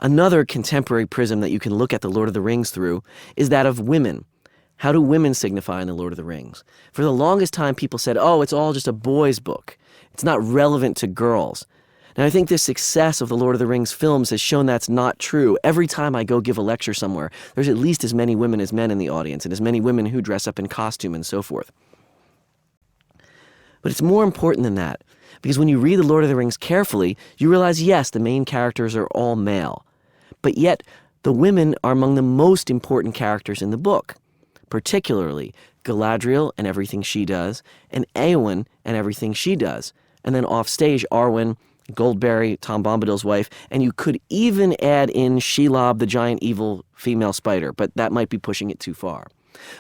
Another contemporary prism that you can look at the Lord of the Rings through is that of women. How do women signify in the Lord of the Rings? For the longest time, people said, oh, it's all just a boys' book. It's not relevant to girls. Now, I think the success of the Lord of the Rings films has shown that's not true. Every time I go give a lecture somewhere, there's at least as many women as men in the audience, and as many women who dress up in costume and so forth. But it's more important than that, because when you read the Lord of the Rings carefully, you realize, yes, the main characters are all male. But yet, the women are among the most important characters in the book, particularly Galadriel and everything she does, and Éowyn and everything she does. And then off stage, Arwen, Goldberry, Tom Bombadil's wife, and you could even add in Shelob, the giant evil female spider, but that might be pushing it too far.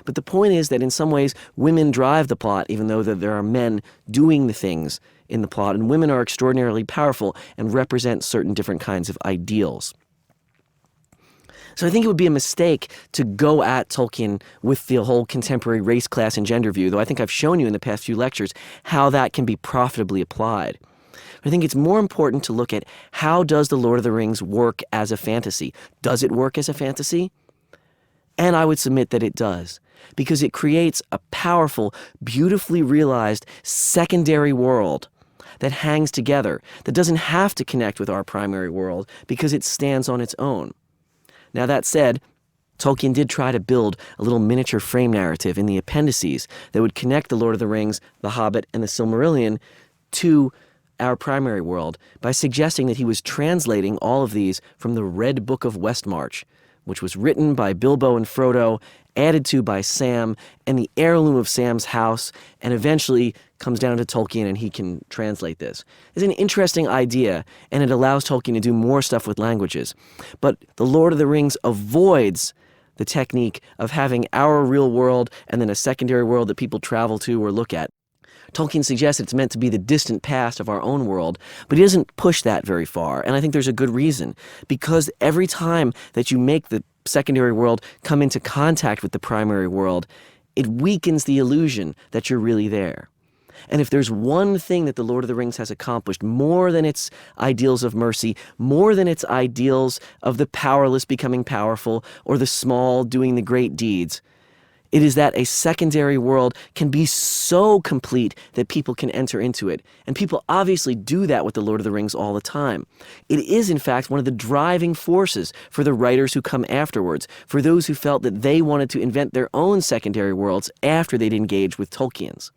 But the point is that in some ways, women drive the plot, even though there are men doing the things in the plot, and women are extraordinarily powerful and represent certain different kinds of ideals. So I think it would be a mistake to go at Tolkien with the whole contemporary race, class, and gender view, though I think I've shown you in the past few lectures how that can be profitably applied. I think it's more important to look at how does the Lord of the Rings work as a fantasy? Does it work as a fantasy? And I would submit that it does, because it creates a powerful, beautifully realized secondary world that hangs together, that doesn't have to connect with our primary world because it stands on its own. Now, that said, Tolkien did try to build a little miniature frame narrative in the appendices that would connect the Lord of the Rings, the Hobbit, and the Silmarillion to our primary world by suggesting that he was translating all of these from the Red Book of Westmarch, which was written by Bilbo and Frodo, added to by Sam, and the heirloom of Sam's house, and eventually comes down to Tolkien and he can translate this. It's an interesting idea, and it allows Tolkien to do more stuff with languages. But The Lord of the Rings avoids the technique of having our real world and then a secondary world that people travel to or look at. Tolkien suggests it's meant to be the distant past of our own world, but he doesn't push that very far, and I think there's a good reason. Because every time that you make the secondary world come into contact with the primary world, it weakens the illusion that you're really there. And if there's one thing that The Lord of the Rings has accomplished, more than its ideals of mercy, more than its ideals of the powerless becoming powerful, or the small doing the great deeds, it is that a secondary world can be so complete that people can enter into it. And people obviously do that with The Lord of the Rings all the time. It is, in fact, one of the driving forces for the writers who come afterwards, for those who felt that they wanted to invent their own secondary worlds after they'd engaged with Tolkien's.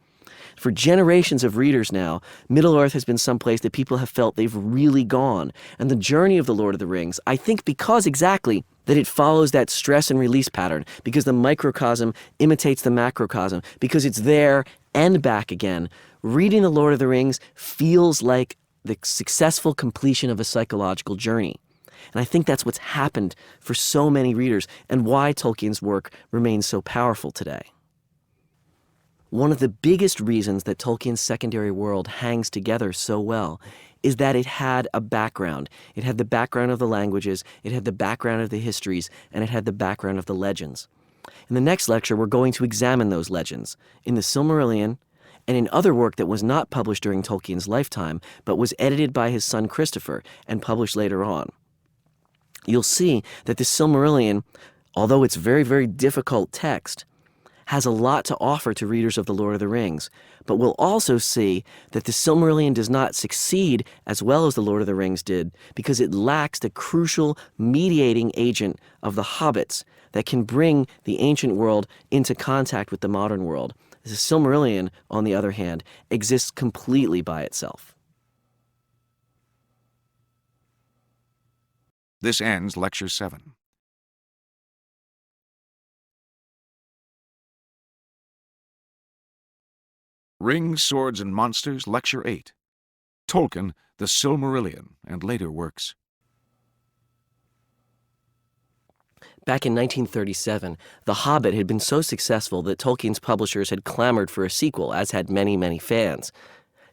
For generations of readers now, Middle-earth has been someplace that people have felt they've really gone. And the journey of The Lord of the Rings, I think because exactly that it follows that stress and release pattern, because the microcosm imitates the macrocosm, because it's there and back again, reading The Lord of the Rings feels like the successful completion of a psychological journey. And I think that's what's happened for so many readers and why Tolkien's work remains so powerful today. One of the biggest reasons that Tolkien's secondary world hangs together so well is that it had a background. It had the background of the languages, it had the background of the histories, and it had the background of the legends. In the next lecture, we're going to examine those legends in the Silmarillion and in other work that was not published during Tolkien's lifetime, but was edited by his son Christopher and published later on. You'll see that the Silmarillion, although it's very, very difficult text, has a lot to offer to readers of The Lord of the Rings, but we'll also see that the Silmarillion does not succeed as well as The Lord of the Rings did because it lacks the crucial mediating agent of the hobbits that can bring the ancient world into contact with the modern world. The Silmarillion, on the other hand, exists completely by itself. This ends Lecture 7. Rings, Swords, and Monsters, Lecture 8. Tolkien, The Silmarillion, and Later Works. Back in 1937, The Hobbit had been so successful that Tolkien's publishers had clamored for a sequel, as had many, many fans.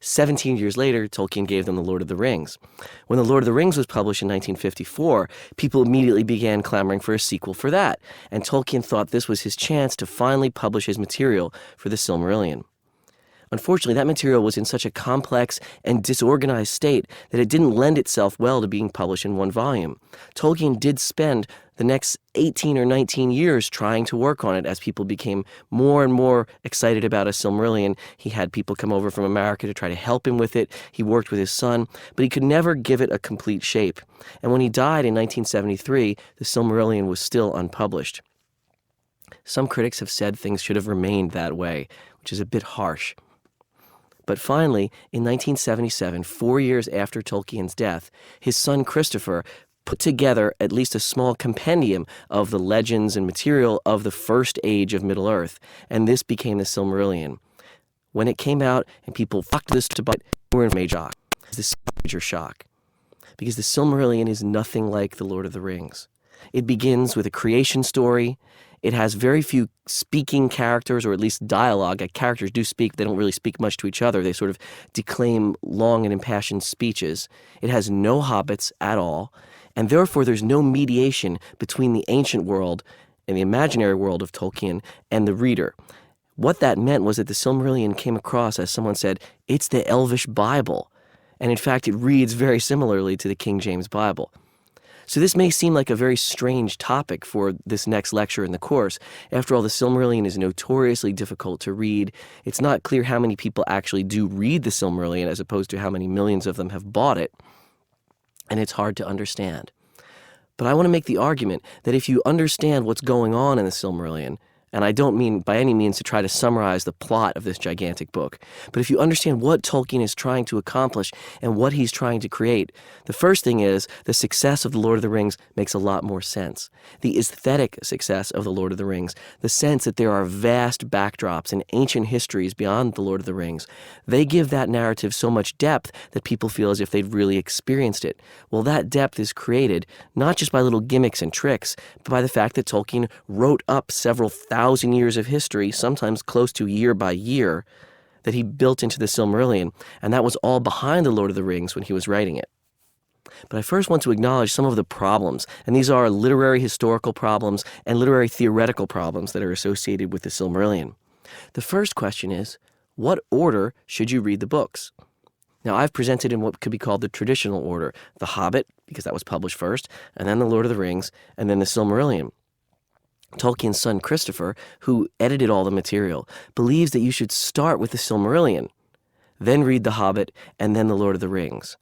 17 years later, Tolkien gave them The Lord of the Rings. When The Lord of the Rings was published in 1954, people immediately began clamoring for a sequel for that, and Tolkien thought this was his chance to finally publish his material for the Silmarillion. Unfortunately, that material was in such a complex and disorganized state that it didn't lend itself well to being published in one volume. Tolkien did spend the next 18 or 19 years trying to work on it as people became more and more excited about a Silmarillion. He had people come over from America to try to help him with it. He worked with his son, but he could never give it a complete shape. And when he died in 1973, the Silmarillion was still unpublished. Some critics have said things should have remained that way, which is a bit harsh. But finally, in 1977, 4 years after Tolkien's death, his son Christopher put together at least a small compendium of the legends and material of the first age of Middle-earth, and this became the Silmarillion. When it came out and people flocked this to buy it, they were in major shock. This major shock. Because the Silmarillion is nothing like The Lord of the Rings. It begins with a creation story. It has very few speaking characters, or at least dialogue. Characters do speak, but they don't really speak much to each other. They sort of declaim long and impassioned speeches. It has no hobbits at all, and therefore there's no mediation between the ancient world and the imaginary world of Tolkien and the reader. What that meant was that the Silmarillion came across, as someone said, it's the Elvish Bible. And in fact, it reads very similarly to the King James Bible. So this may seem like a very strange topic for this next lecture in the course. After all, the Silmarillion is notoriously difficult to read. It's not clear how many people actually do read the Silmarillion as opposed to how many millions of them have bought it. And it's hard to understand. But I want to make the argument that if you understand what's going on in the Silmarillion, and I don't mean by any means to try to summarize the plot of this gigantic book, but if you understand what Tolkien is trying to accomplish and what he's trying to create, the first thing is the success of The Lord of the Rings makes a lot more sense. The aesthetic success of The Lord of the Rings, the sense that there are vast backdrops and ancient histories beyond The Lord of the Rings, they give that narrative so much depth that people feel as if they've really experienced it. Well, that depth is created not just by little gimmicks and tricks, but by the fact that Tolkien wrote up several thousand years of history, sometimes close to year by year, that he built into the Silmarillion, and that was all behind The Lord of the Rings when he was writing it. But I first want to acknowledge some of the problems, and these are literary historical problems and literary theoretical problems that are associated with the Silmarillion. The first question is, what order should you read the books? Now, I've presented in what could be called the traditional order: The Hobbit, because that was published first, and then The Lord of the Rings, and then the Silmarillion. Tolkien's son Christopher, who edited all the material, believes that you should start with the Silmarillion, then read The Hobbit, and then The Lord of the Rings.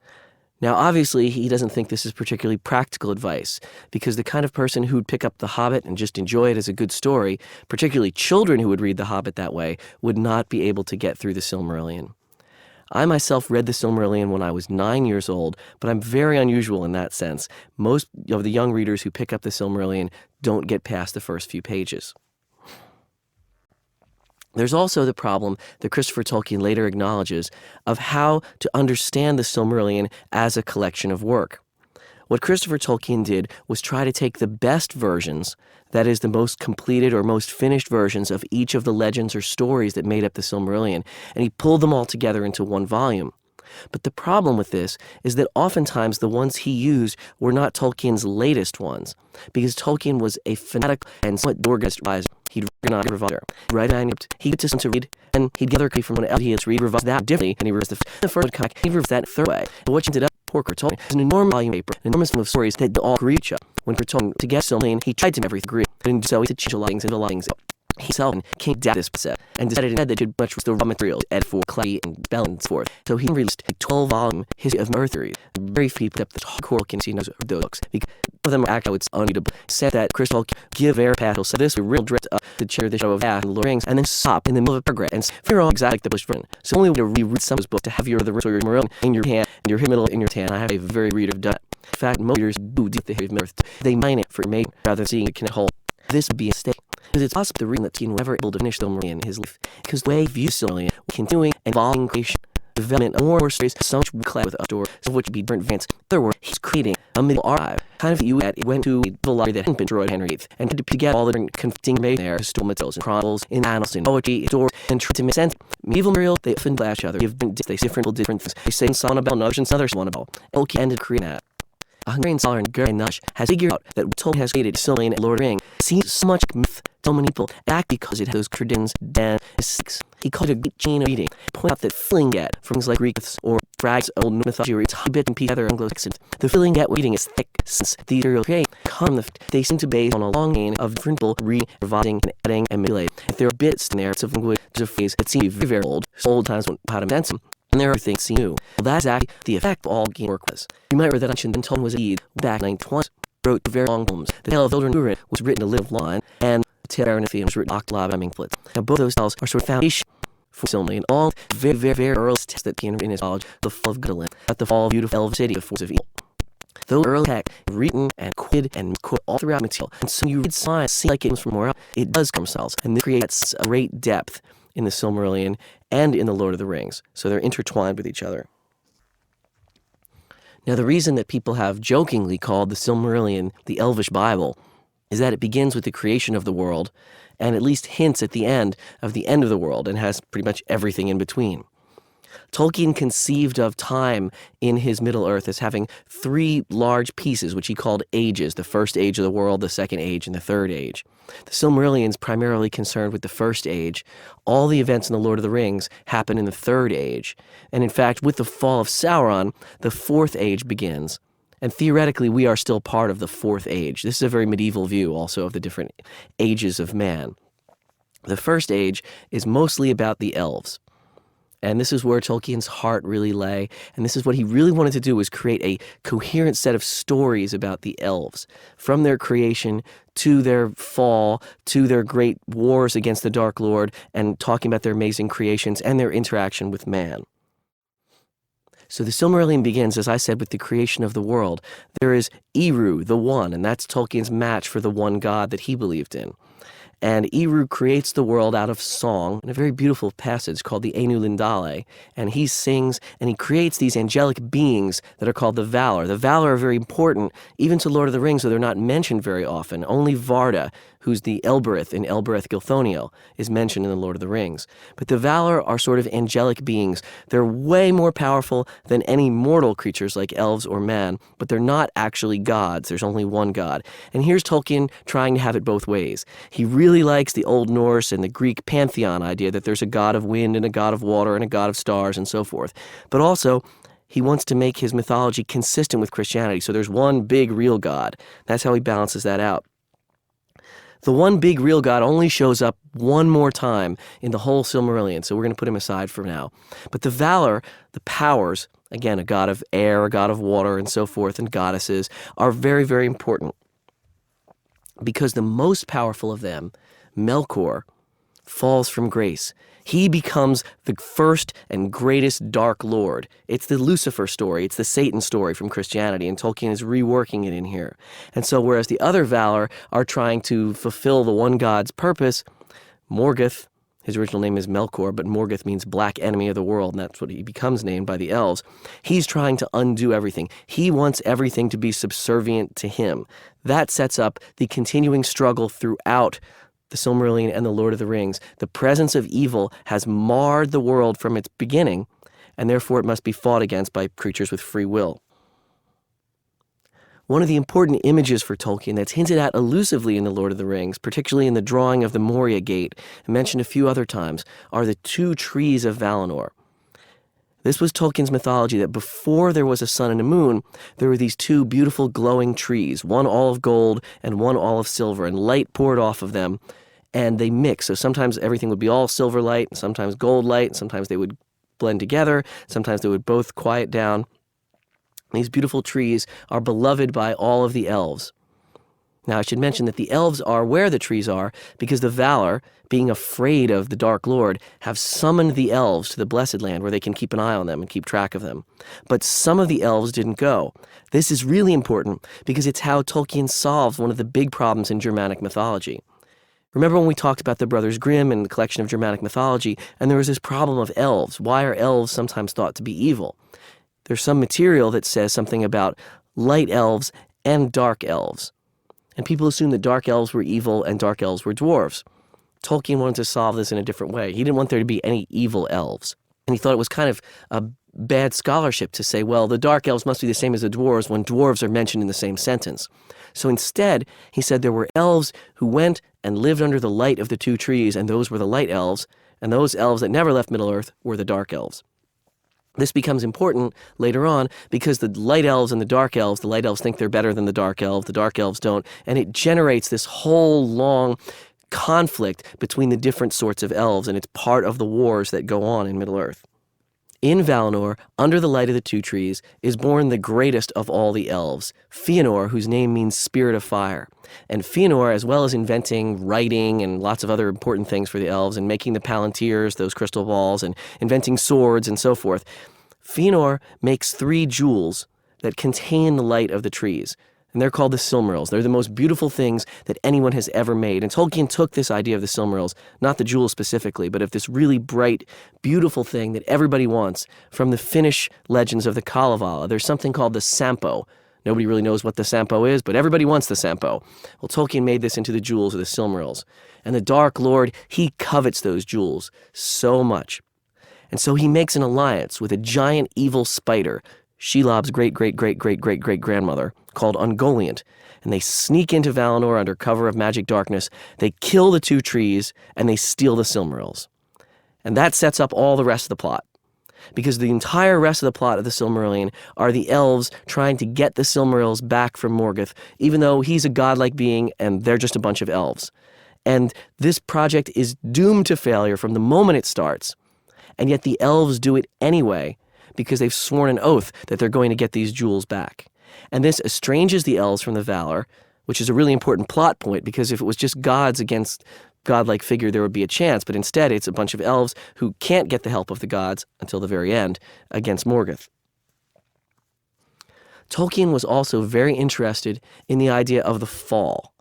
Now, obviously, he doesn't think this is particularly practical advice, because the kind of person who'd pick up The Hobbit and just enjoy it as a good story, particularly children who would read The Hobbit that way, would not be able to get through the Silmarillion. I myself read the Silmarillion when I was 9 years old, but I'm very unusual in that sense. Most of the young readers who pick up the Silmarillion don't get past the first few pages. There's also the problem that Christopher Tolkien later acknowledges of how to understand the Silmarillion as a collection of work. What Christopher Tolkien did was try to take the best versions, that is, the most completed or most finished versions of each of the legends or stories that made up the Silmarillion, and he pulled them all together into one volume. But the problem with this is that oftentimes the ones he used were not Tolkien's latest ones, because Tolkien was a fanatical and somewhat organized reviser. He'd organize a reviser, write a manuscript, he'd get to someone to read, and he'd gather copy from one else he had to read, revise that differently, and he revised the first comic, he revised that in a third way. But what ended up poor Tolkien is an enormous volume of paper, an enormous volume of stories that all agree each other. When Tolkien to get Silmarillion, he tried to make everything agree, but in so he had to change a lot of things into things. He himself came down to this set and decided instead that it much was the raw materials ed for Clay and Bell and so forth. So he released a 12-volume history of Earth theory. Very few people kept the hardcore Tolkien knows of those books, because some of them are actually unreadable. Said that Chris Tolkien give air paddle said this a real drift up to chair the show of Ash and Lord of the Rings, and then stop in the middle of a paragraph and figure out exactly like the Bush version. So only way to reread some of his books to have your the or your Silmarillion in your hand and your middle in your hand. I have a very reader done. In fact, most readers do the heavy Earth. They mine it for information rather than seeing it in a whole. This would be a mistake, because it's possible the reason that Tolkien was never able to finish Silmarillion in his life, because the way he views Silmarillion, continuing and evolving creation, development of more and more stories, so much clad with a story, some of which would be different advance. In other words, he's creating a middle archive, kind of you at it went to a library that hadn't been destroyed Henry VIII, and tried to put together all the different conflicting information there, historical materials and chronicles, in annals, in poetry, in stories, and tried to make sense. Medieval material, they often clash each other, they say different things. They say some about notions, others one about. Tolkien ended creating that. A Hungarian scholar in Guin has figured out that what Tolkien has created, Silmarillion and Lord of the Rings, seems so much myth to so many people, act because it has those traditions and mystics. He called it a great chain of reading. Point out that feeling get from things like Greek myths or fragments of old mythology where it's bit and piece together Anglo-Saxon. The feeling get reading is thick since the material create come they seem to base on a long chain of different people revising and adding and manipulating. If there are bits in there of language, there's a phrase that seem to be very, very old. So old times when how to invent them. And there are things seem new. Well, that's exactly the effect of all Guin work was. You might remember that ancient Tolkien was a deed back in 1920s. Wrote two very long poems. The Tale of Children Durin was written a little line, and the Tale of Aaron was written octave by Mingflitz. Now both those tales are sort of foundation for Silmarillion. All very, very, very early texts that came in his knowledge, the fall of Guin, at the fall of beautiful elf city, the force of evil. Those early texts written and quoted all throughout material, and so you read science, see like it comes from more else. It does come from themselves, and this creates a great depth in the Silmarillion and in the Lord of the Rings. So they're intertwined with each other. Now, the reason that people have jokingly called the Silmarillion the Elvish Bible is that it begins with the creation of the world and at least hints at the end of the world and has pretty much everything in between. Tolkien conceived of time in his Middle-earth as having three large pieces, which he called ages: the first age of the world, the second age, and the third age. The Silmarillion is primarily concerned with the first age. All the events in the Lord of the Rings happen in the third age. And in fact, with the fall of Sauron, the fourth age begins. And theoretically, we are still part of the fourth age. This is a very medieval view also of the different ages of man. The first age is mostly about the elves. And this is where Tolkien's heart really lay. And this is what he really wanted to do, was create a coherent set of stories about the elves, from their creation to their fall, to their great wars against the Dark Lord, and talking about their amazing creations and their interaction with man. So the Silmarillion begins, as I said, with the creation of the world. There is Eru, the One, and that's Tolkien's match for the one God that he believed in. And Eru creates the world out of song in a very beautiful passage called the Enu Lindale. And he sings and he creates these angelic beings that are called the Valar. The Valar are very important, even to Lord of the Rings, though they're not mentioned very often. Only Varda, who's the Elbereth in Elbereth Gilthoniel, is mentioned in the Lord of the Rings. But the Valar are sort of angelic beings. They're way more powerful than any mortal creatures like elves or man, but they're not actually gods. There's only one God. And here's Tolkien trying to have it both ways. He really likes the Old Norse and the Greek pantheon idea that there's a god of wind and a god of water and a god of stars and so forth. But also, he wants to make his mythology consistent with Christianity. So there's one big real God. That's how he balances that out. The one big real God only shows up one more time in the whole Silmarillion, so we're going to put him aside for now. But the Valar, the powers, again, a god of air, a god of water, and so forth, and goddesses, are very, very important. Because the most powerful of them, Melkor, falls from grace. He becomes the first and greatest Dark Lord. It's the Lucifer story. It's the Satan story from Christianity, and Tolkien is reworking it in here. And so whereas the other Valar are trying to fulfill the one God's purpose, Morgoth, his original name is Melkor, but Morgoth means black enemy of the world, and that's what he becomes named by the elves. He's trying to undo everything. He wants everything to be subservient to him. That sets up the continuing struggle throughout the Silmarillion and the Lord of the Rings. The presence of evil has marred the world from its beginning, and therefore it must be fought against by creatures with free will. One of the important images for Tolkien that's hinted at elusively in the Lord of the Rings, particularly in the drawing of the Moria Gate, and mentioned a few other times, are the two trees of Valinor. This was Tolkien's mythology that before there was a sun and a moon, there were these two beautiful glowing trees, one all of gold and one all of silver, and light poured off of them, and they mix. So sometimes everything would be all silver light, and sometimes gold light, and sometimes they would blend together, sometimes they would both quiet down. These beautiful trees are beloved by all of the elves. Now, I should mention that the elves are where the trees are because the Valar, being afraid of the Dark Lord, have summoned the elves to the Blessed Land where they can keep an eye on them and keep track of them. But some of the elves didn't go. This is really important because it's how Tolkien solved one of the big problems in Germanic mythology. Remember when we talked about the Brothers Grimm and the collection of Germanic mythology, and there was this problem of elves. Why are elves sometimes thought to be evil? There's some material that says something about light elves and dark elves. And people assume that dark elves were evil and dark elves were dwarves. Tolkien wanted to solve this in a different way. He didn't want there to be any evil elves. And he thought it was kind of a bad scholarship to say, well, the dark elves must be the same as the dwarves when dwarves are mentioned in the same sentence. So instead, he said there were elves who went and lived under the light of the two trees, and those were the light elves, and those elves that never left Middle-earth were the dark elves. This becomes important later on because the light elves and the light elves think they're better than the dark elves don't, and it generates this whole long conflict between the different sorts of elves, and it's part of the wars that go on in Middle-earth. In Valinor, under the light of the two trees, is born the greatest of all the elves, Fëanor, whose name means spirit of fire. And Fëanor, as well as inventing writing and lots of other important things for the elves and making the palantirs, those crystal balls, and inventing swords and so forth, Fëanor makes 3 jewels that contain the light of the trees. And they're called the Silmarils. They're the most beautiful things that anyone has ever made. And Tolkien took this idea of the Silmarils, not the jewels specifically, but of this really bright, beautiful thing that everybody wants from the Finnish legends of the Kalevala. There's something called the Sampo. Nobody really knows what the Sampo is, but everybody wants the Sampo. Well, Tolkien made this into the jewels of the Silmarils. And the Dark Lord, he covets those jewels so much. And so he makes an alliance with a giant evil spider, Shelob's great-great-great-great-great-great-grandmother, called Ungoliant, and they sneak into Valinor under cover of magic darkness. They kill the 2 trees, and they steal the Silmarils. And that sets up all the rest of the plot, because the entire rest of the plot of the Silmarillion are the elves trying to get the Silmarils back from Morgoth, even though he's a godlike being and they're just a bunch of elves. And this project is doomed to failure from the moment it starts, and yet the elves do it anyway, because they've sworn an oath that they're going to get these jewels back. And this estranges the elves from the Valar, which is a really important plot point, because if it was just gods against godlike figure, there would be a chance. But instead, it's a bunch of elves who can't get the help of the gods until the very end against Morgoth. Tolkien was also very interested in the idea of the fall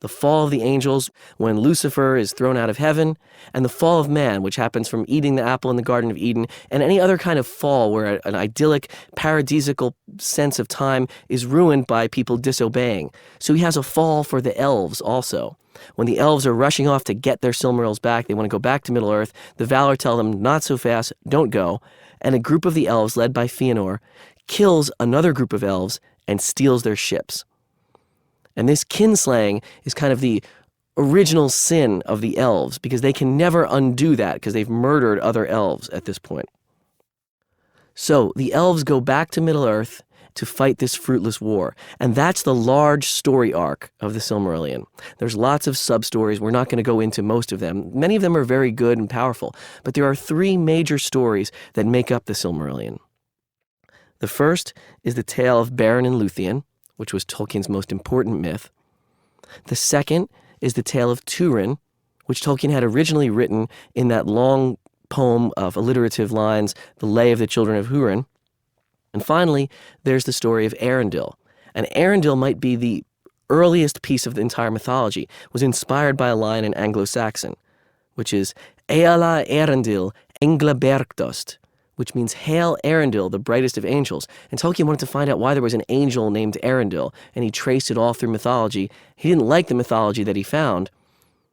of the angels when Lucifer is thrown out of heaven, and the fall of man, which happens from eating the apple in the Garden of Eden, and any other kind of fall where an idyllic, paradisical sense of time is ruined by people disobeying. So he has a fall for the elves also. When the elves are rushing off to get their Silmarils back, they want to go back to Middle-earth, the Valar tell them, not so fast, don't go, and a group of the elves, led by Fëanor, kills another group of elves and steals their ships. And this kinslaying is kind of the original sin of the elves, because they can never undo that because they've murdered other elves at this point. So the elves go back to Middle-earth to fight this fruitless war, and that's the large story arc of the Silmarillion. There's lots of sub-stories. We're not going to go into most of them. Many of them are very good and powerful, but there are 3 major stories that make up the Silmarillion. The first is the tale of Beren and Luthien, which was Tolkien's most important myth. The second is the tale of Turin, which Tolkien had originally written in that long poem of alliterative lines, The Lay of the Children of Húrin. And finally, there's the story of Arendil. And Arendil might be the earliest piece of the entire mythology. It was inspired by a line in Anglo-Saxon, which is Eala Arendil Engla Bergdost, which means Hail Arendil, the brightest of angels. And Tolkien wanted to find out why there was an angel named Arendil, and he traced it all through mythology. He didn't like the mythology that he found,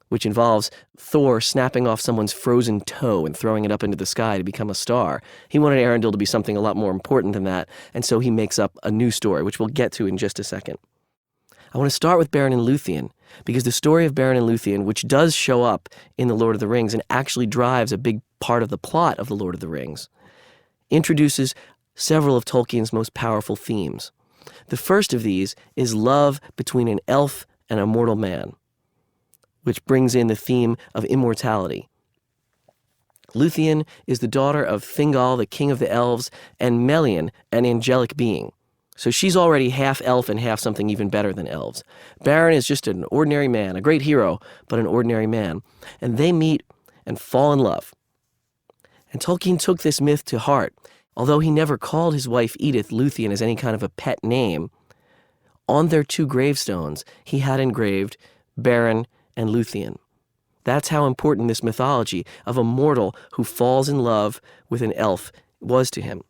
which involves Thor snapping off someone's frozen toe and throwing it up into the sky to become a star. He wanted Arendil to be something a lot more important than that, and so he makes up a new story, which we'll get to in just a second. I want to start with Beren and Luthien, because the story of Beren and Luthien, which does show up in The Lord of the Rings and actually drives a big part of the plot of The Lord of the Rings, introduces several of Tolkien's most powerful themes. The first of these is love between an elf and a mortal man, which brings in the theme of immortality. Luthien is the daughter of Thingol, the king of the elves, and Melian, an angelic being. So she's already half elf and half something even better than elves. Beren is just an ordinary man, a great hero, but an ordinary man. And they meet and fall in love. And Tolkien took this myth to heart. Although he never called his wife Edith Luthien as any kind of a pet name, on their 2 gravestones he had engraved Beren and Luthien. That's how important this mythology of a mortal who falls in love with an elf was to him.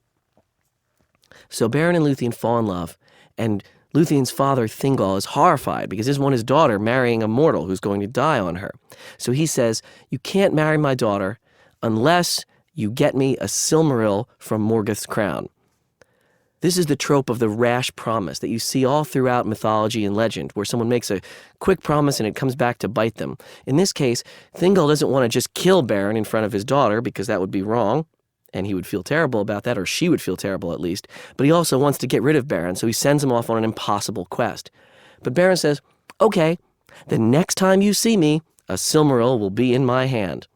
So Beren and Luthien fall in love, and Luthien's father, Thingol, is horrified because he doesn't want his daughter marrying a mortal who's going to die on her. So he says, "You can't marry my daughter unless you get me a Silmaril from Morgoth's crown." This is the trope of the rash promise that you see all throughout mythology and legend, where someone makes a quick promise and it comes back to bite them. In this case, Thingol doesn't want to just kill Beren in front of his daughter, because that would be wrong, and he would feel terrible about that, or she would feel terrible at least. But he also wants to get rid of Beren, so he sends him off on an impossible quest. But Beren says, "Okay, the next time you see me, a Silmaril will be in my hand."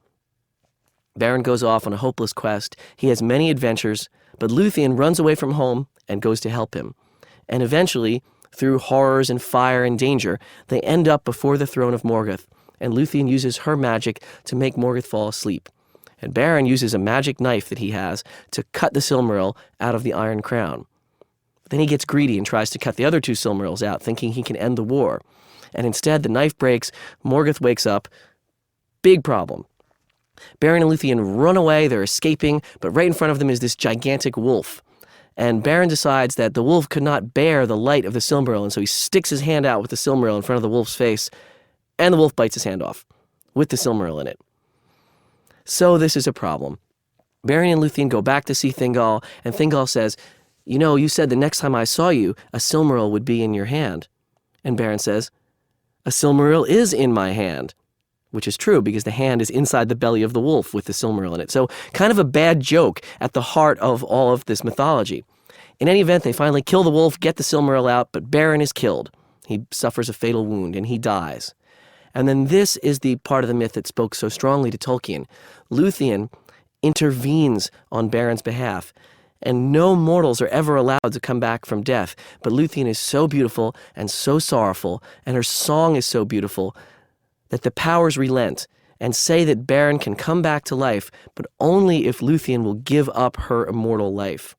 Beren goes off on a hopeless quest. He has many adventures, but Luthien runs away from home and goes to help him. And eventually, through horrors and fire and danger, they end up before the throne of Morgoth, and Luthien uses her magic to make Morgoth fall asleep. And Beren uses a magic knife that he has to cut the Silmaril out of the Iron Crown. Then he gets greedy and tries to cut the other two Silmarils out, thinking he can end the war. And instead, the knife breaks, Morgoth wakes up. Big problem. Beren and Luthien run away, they're escaping, but right in front of them is this gigantic wolf. And Beren decides that the wolf could not bear the light of the Silmaril, and so he sticks his hand out with the Silmaril in front of the wolf's face, and the wolf bites his hand off, with the Silmaril in it. So this is a problem. Beren and Luthien go back to see Thingol, and Thingol says, "You know, you said the next time I saw you, a Silmaril would be in your hand." And Beren says, "A Silmaril is in my hand." Which is true, because the hand is inside the belly of the wolf with the Silmaril in it. So kind of a bad joke at the heart of all of this mythology. In any event, they finally kill the wolf, get the Silmaril out, but Beren is killed. He suffers a fatal wound, and he dies. And then this is the part of the myth that spoke so strongly to Tolkien. Luthien intervenes on Beren's behalf, and no mortals are ever allowed to come back from death. But Luthien is so beautiful and so sorrowful, and her song is so beautiful, that the powers relent and say that Beren can come back to life, but only if Luthien will give up her immortal life.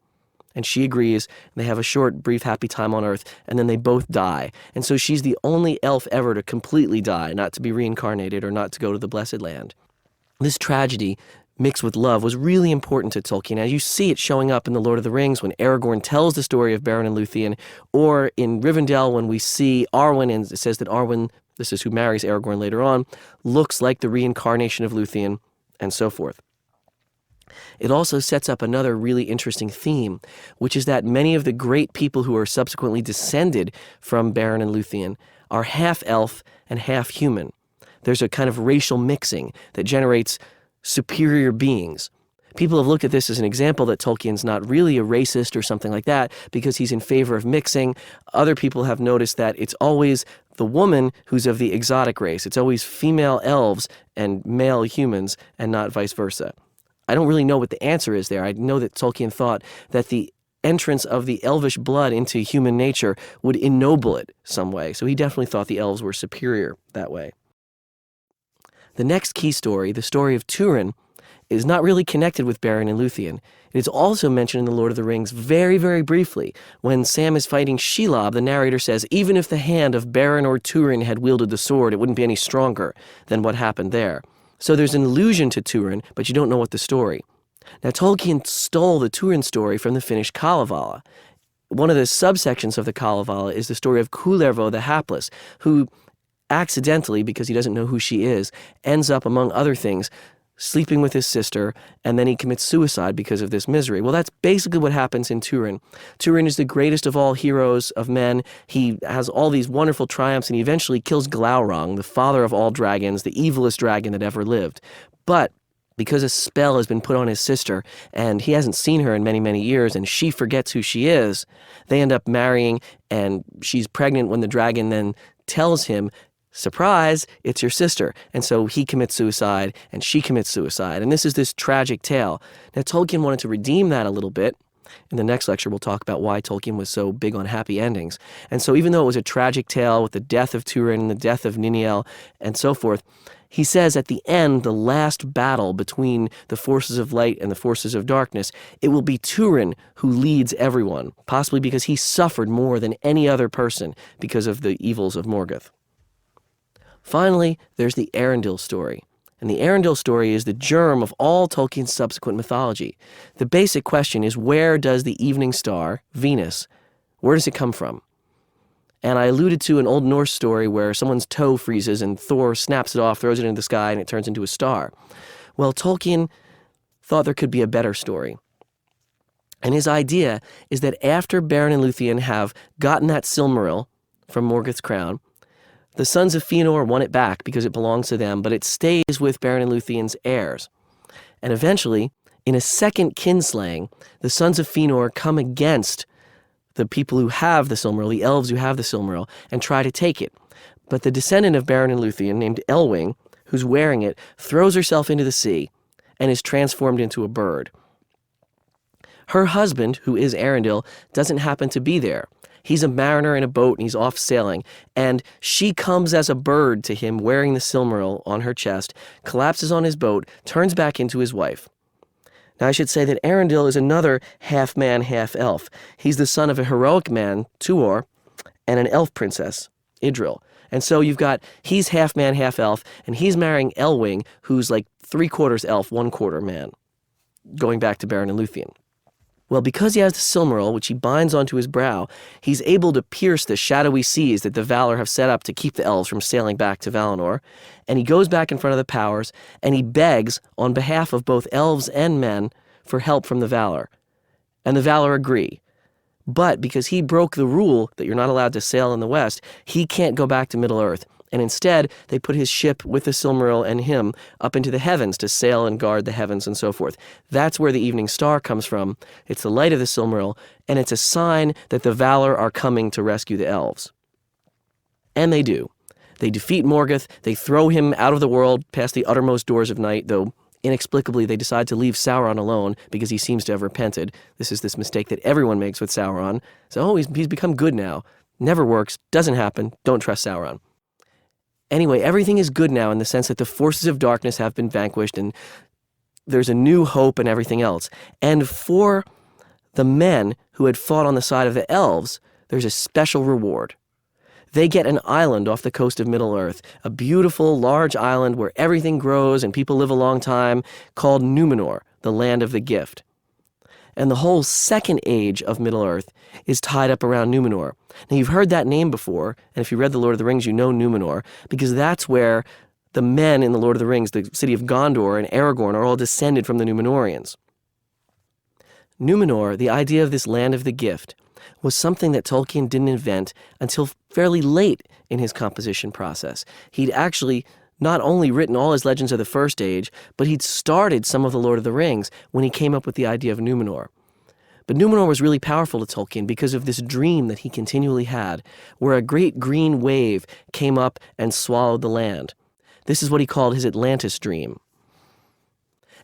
And she agrees, and they have a short, brief, happy time on Earth, and then they both die. And so she's the only elf ever to completely die, not to be reincarnated or not to go to the Blessed Land. This tragedy, mixed with love, was really important to Tolkien. As you see it showing up in The Lord of the Rings when Aragorn tells the story of Beren and Luthien, or in Rivendell when we see Arwen, and it says that Arwen, this is who marries Aragorn later on, looks like the reincarnation of Luthien, and so forth. It also sets up another really interesting theme, which is that many of the great people who are subsequently descended from Beren and Luthien are half-elf and half-human. There's a kind of racial mixing that generates superior beings. People have looked at this as an example that Tolkien's not really a racist or something like that because he's in favor of mixing. Other people have noticed that it's always the woman who's of the exotic race. It's always female elves and male humans and not vice versa. I don't really know what the answer is there. I know that Tolkien thought that the entrance of the elvish blood into human nature would ennoble it some way. So he definitely thought the elves were superior that way. The next key story, the story of Turin, is not really connected with Beren and Luthien. It is also mentioned in The Lord of the Rings very, very briefly. When Sam is fighting Shelob, the narrator says, even if the hand of Beren or Turin had wielded the sword, it wouldn't be any stronger than what happened there. So there's an allusion to Turin, but you don't know what the story. Now, Tolkien stole the Turin story from the Finnish Kalevala. One of the subsections of the Kalevala is the story of Kullervo the Hapless, who accidentally, because he doesn't know who she is, ends up, among other things, sleeping with his sister, and then he commits suicide because of this misery. Well, that's basically what happens in Turin. Turin is the greatest of all heroes of men. He has all these wonderful triumphs, and he eventually kills Glaurung, the father of all dragons, the evilest dragon that ever lived. But because a spell has been put on his sister, and he hasn't seen her in many, many years, and she forgets who she is, they end up marrying, and she's pregnant when the dragon then tells him, surprise, it's your sister. And so he commits suicide, and she commits suicide. And this is this tragic tale. Now, Tolkien wanted to redeem that a little bit. In the next lecture, we'll talk about why Tolkien was so big on happy endings. And so even though it was a tragic tale with the death of Turin and the death of Niniel and so forth, he says at the end, the last battle between the forces of light and the forces of darkness, it will be Turin who leads everyone, possibly because he suffered more than any other person because of the evils of Morgoth. Finally, there's the Arendelle story. And the Arendelle story is the germ of all Tolkien's subsequent mythology. The basic question is, where does the evening star, Venus, where does it come from? And I alluded to an Old Norse story where someone's toe freezes and Thor snaps it off, throws it into the sky, and it turns into a star. Well, Tolkien thought there could be a better story. And his idea is that after Beren and Luthien have gotten that Silmaril from Morgoth's crown, the sons of Fëanor want it back because it belongs to them, but it stays with Beren and Luthien's heirs. And eventually, in a second kinslaying, the sons of Fëanor come against the people who have the Silmaril, the elves who have the Silmaril, and try to take it. But the descendant of Beren and Luthien, named Elwing, who's wearing it, throws herself into the sea and is transformed into a bird. Her husband, who is Arendil, doesn't happen to be there. He's a mariner in a boat and he's off sailing, and she comes as a bird to him wearing the Silmaril on her chest, collapses on his boat, turns back into his wife. Now I should say that Arendil is another half-man, half-elf. He's the son of a heroic man, Tuor, and an elf princess, Idril. And so he's half-man, half-elf, and he's marrying Elwing, who's like 3/4 elf, 1/4 man, going back to Beren and Luthien. Well, because he has the Silmaril, which he binds onto his brow, he's able to pierce the shadowy seas that the Valar have set up to keep the elves from sailing back to Valinor. And he goes back in front of the powers, and he begs on behalf of both elves and men for help from the Valar. And the Valar agree. But because he broke the rule that you're not allowed to sail in the west, he can't go back to Middle-earth. And instead, they put his ship with the Silmaril and him up into the heavens to sail and guard the heavens and so forth. That's where the evening star comes from. It's the light of the Silmaril, and it's a sign that the Valar are coming to rescue the elves. And they do. They defeat Morgoth, they throw him out of the world past the uttermost doors of night, though inexplicably they decide to leave Sauron alone because he seems to have repented. This is this mistake that everyone makes with Sauron. So, he's become good now. Never works, doesn't happen, don't trust Sauron. Anyway, everything is good now in the sense that the forces of darkness have been vanquished and there's a new hope and everything else. And for the men who had fought on the side of the elves, there's a special reward. They get an island off the coast of Middle-earth, a beautiful, large island where everything grows and people live a long time, called Numenor, the land of the gift. And the whole second age of Middle-earth is tied up around Numenor. Now, you've heard that name before, and if you read The Lord of the Rings, you know Numenor, because that's where the men in The Lord of the Rings, the city of Gondor and Aragorn, are all descended from the Numenorians. Numenor, the idea of this land of the gift, was something that Tolkien didn't invent until fairly late in his composition process. He'd actually not only written all his Legends of the First Age, but he'd started some of The Lord of the Rings when he came up with the idea of Numenor. But Numenor was really powerful to Tolkien because of this dream that he continually had, where a great green wave came up and swallowed the land. This is what he called his Atlantis dream.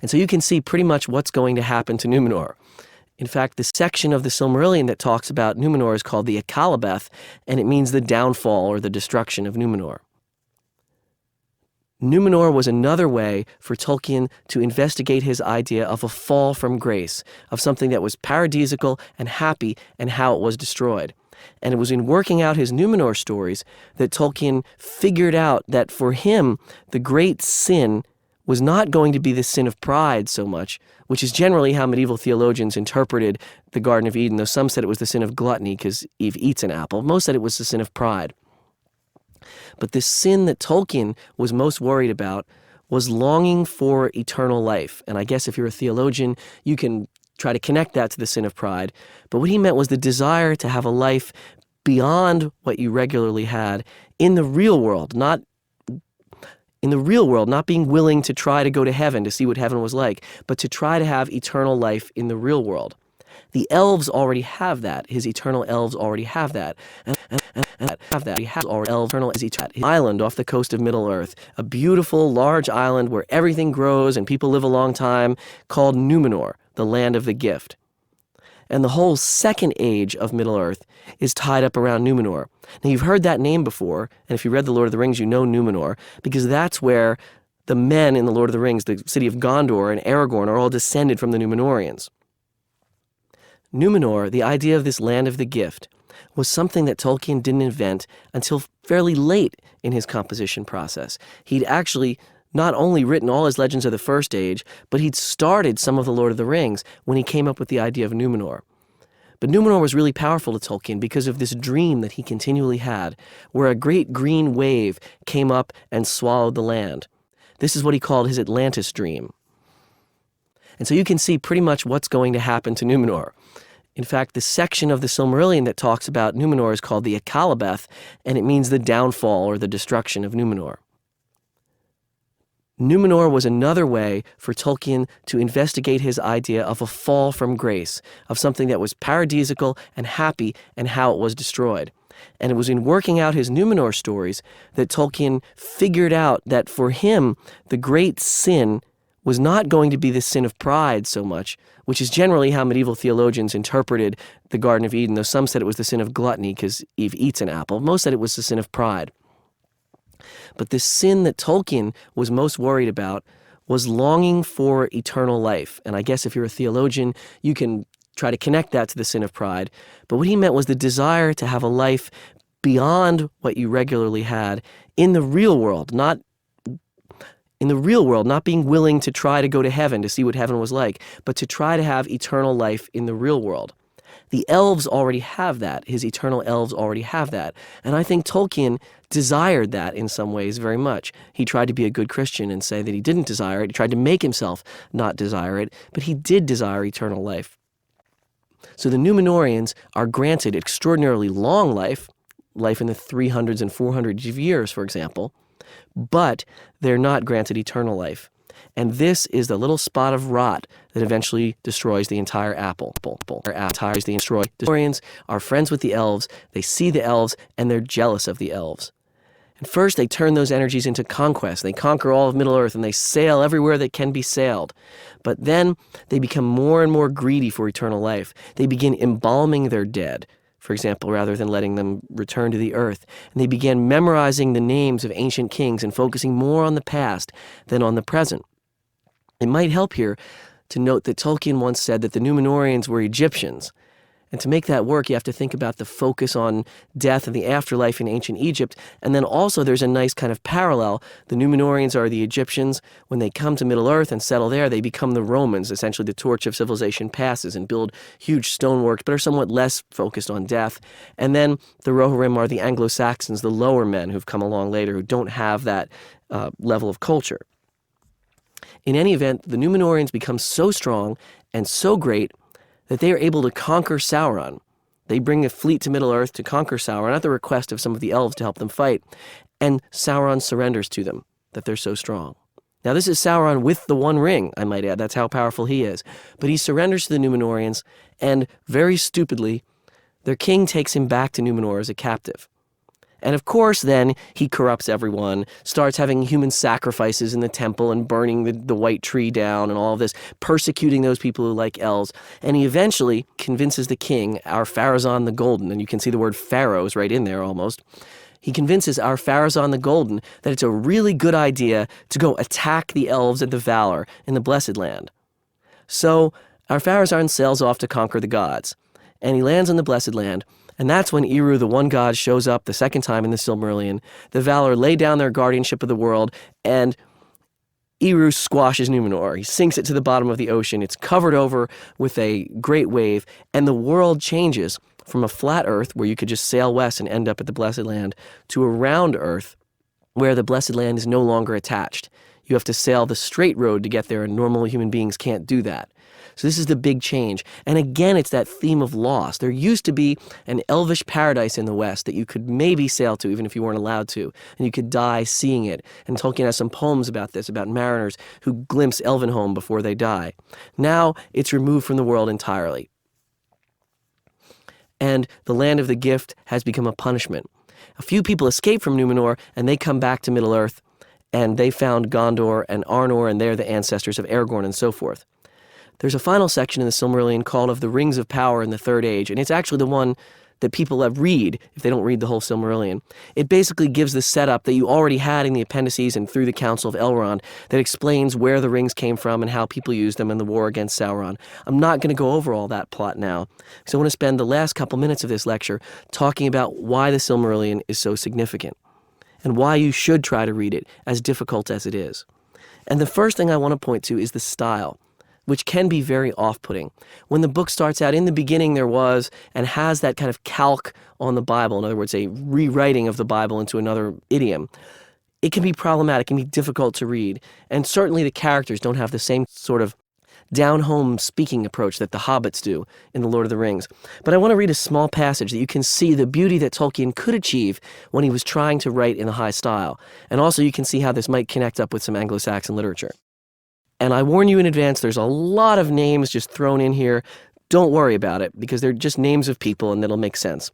And so you can see pretty much what's going to happen to Numenor. In fact, the section of the Silmarillion that talks about Numenor is called the Akallabeth, and it means the downfall or the destruction of Numenor. Numenor was another way for Tolkien to investigate his idea of a fall from grace, of something that was paradisical and happy and how it was destroyed. And it was in working out his Numenor stories that Tolkien figured out that for him, the great sin was not going to be the sin of pride so much, which is generally how medieval theologians interpreted the Garden of Eden, though some said it was the sin of gluttony because Eve eats an apple. Most said it was the sin of pride. But the sin that Tolkien was most worried about was longing for eternal life. And I guess if you're a theologian, you can try to connect that to the sin of pride. But what he meant was the desire to have a life beyond what you regularly had in the real world, not being willing to try to go to heaven to see what heaven was like, but to try to have eternal life in the real world. The elves already have that. His eternal elves already have that. Eternal is eternal. Island off the coast of Middle-earth, a beautiful, large island where everything grows and people live a long time, called Numenor, the land of the gift. And the whole second age of Middle-earth is tied up around Numenor. Now, you've heard that name before, and if you read The Lord of the Rings, you know Numenor, because that's where the men in The Lord of the Rings, the city of Gondor and Aragorn, are all descended from the Numenorians. Numenor, the idea of this land of the gift, was something that Tolkien didn't invent until fairly late in his composition process. He'd actually not only written all his Legends of the First Age, but he'd started some of The Lord of the Rings when he came up with the idea of Numenor. But Numenor was really powerful to Tolkien because of this dream that he continually had, where a great green wave came up and swallowed the land. This is what he called his Atlantis dream. And so you can see pretty much what's going to happen to Numenor. In fact, the section of the Silmarillion that talks about Numenor is called the Akalabeth, and it means the downfall or the destruction of Numenor. Numenor was another way for Tolkien to investigate his idea of a fall from grace, of something that was paradisiacal and happy and how it was destroyed. And it was in working out his Numenor stories that Tolkien figured out that for him, the great sin was not going to be the sin of pride so much, which is generally how medieval theologians interpreted the Garden of Eden, though some said it was the sin of gluttony because Eve eats an apple. Most said it was the sin of pride. But the sin that Tolkien was most worried about was longing for eternal life. And I guess if you're a theologian, you can try to connect that to the sin of pride. But what he meant was the desire to have a life beyond what you regularly had in the real world, not being willing to try to go to heaven to see what heaven was like, but to try to have eternal life in the real world. The elves already have that. His eternal elves already have that. And I think Tolkien desired that in some ways very much. He tried to be a good Christian and say that he didn't desire it. He tried to make himself not desire it, but he did desire eternal life. So the Numenorians are granted extraordinarily long life in the 300s and 400s of years, for example, but they're not granted eternal life. And this is the little spot of rot that eventually destroys the entire apple. The Numenorians are friends with the elves, they see the elves, and they're jealous of the elves. And first they turn those energies into conquest. They conquer all of Middle-earth and they sail everywhere that can be sailed. But then they become more and more greedy for eternal life. They begin embalming their dead, for example, rather than letting them return to the earth. And they began memorizing the names of ancient kings and focusing more on the past than on the present. It might help here to note that Tolkien once said that the Numenorians were Egyptians. And to make that work, you have to think about the focus on death and the afterlife in ancient Egypt. And then also there's a nice kind of parallel. The Numenorians are the Egyptians. When they come to Middle-earth and settle there, they become the Romans. Essentially, the torch of civilization passes and build huge stoneworks, but are somewhat less focused on death. And then the Rohirrim are the Anglo-Saxons, the lower men who've come along later who don't have that level of culture. In any event, the Numenorians become so strong and so great that they are able to conquer Sauron. They bring a fleet to Middle-earth to conquer Sauron at the request of some of the elves to help them fight, and Sauron surrenders to them, that they're so strong. Now this is Sauron with the One Ring, I might add. That's how powerful he is. But he surrenders to the Numenorians, and very stupidly, their king takes him back to Numenor as a captive. And of course, then, he corrupts everyone, starts having human sacrifices in the temple and burning the white tree down and all of this, persecuting those people who like elves. And he eventually convinces the king, our Pharazôn the Golden, and you can see the word pharaohs right in there almost. He convinces our Pharazôn the Golden that it's a really good idea to go attack the elves at the Valar in the Blessed Land. So our Pharazôn sails off to conquer the gods, and he lands in the Blessed Land. And that's when Eru, the one god, shows up the second time in the Silmarillion. The Valar lay down their guardianship of the world, and Eru squashes Numenor. He sinks it to the bottom of the ocean. It's covered over with a great wave, and the world changes from a flat earth where you could just sail west and end up at the Blessed Land to a round earth where the Blessed Land is no longer attached. You have to sail the straight road to get there, and normal human beings can't do that. So this is the big change. And again, it's that theme of loss. There used to be an elvish paradise in the West that you could maybe sail to, even if you weren't allowed to, and you could die seeing it. And Tolkien has some poems about this, about mariners who glimpse Elvenhome before they die. Now it's removed from the world entirely. And the land of the gift has become a punishment. A few people escape from Numenor, and they come back to Middle-earth, and they found Gondor and Arnor, and they're the ancestors of Aragorn and so forth. There's a final section in the Silmarillion called of the Rings of Power in the Third Age, and it's actually the one that people read if they don't read the whole Silmarillion. It basically gives the setup that you already had in the appendices and through the Council of Elrond that explains where the rings came from and how people used them in the war against Sauron. I'm not going to go over all that plot now, because I want to spend the last couple minutes of this lecture talking about why the Silmarillion is so significant and why you should try to read it, as difficult as it is. And the first thing I want to point to is the style, which can be very off-putting. When the book starts out, in the beginning there was, and has that kind of calque on the Bible, in other words, a rewriting of the Bible into another idiom, it can be problematic, it can be difficult to read. And certainly the characters don't have the same sort of down-home speaking approach that the hobbits do in The Lord of the Rings. But I want to read a small passage that you can see the beauty that Tolkien could achieve when he was trying to write in the high style. And also you can see how this might connect up with some Anglo-Saxon literature. And I warn you in advance, there's a lot of names just thrown in here. Don't worry about it, because they're just names of people and it'll make sense.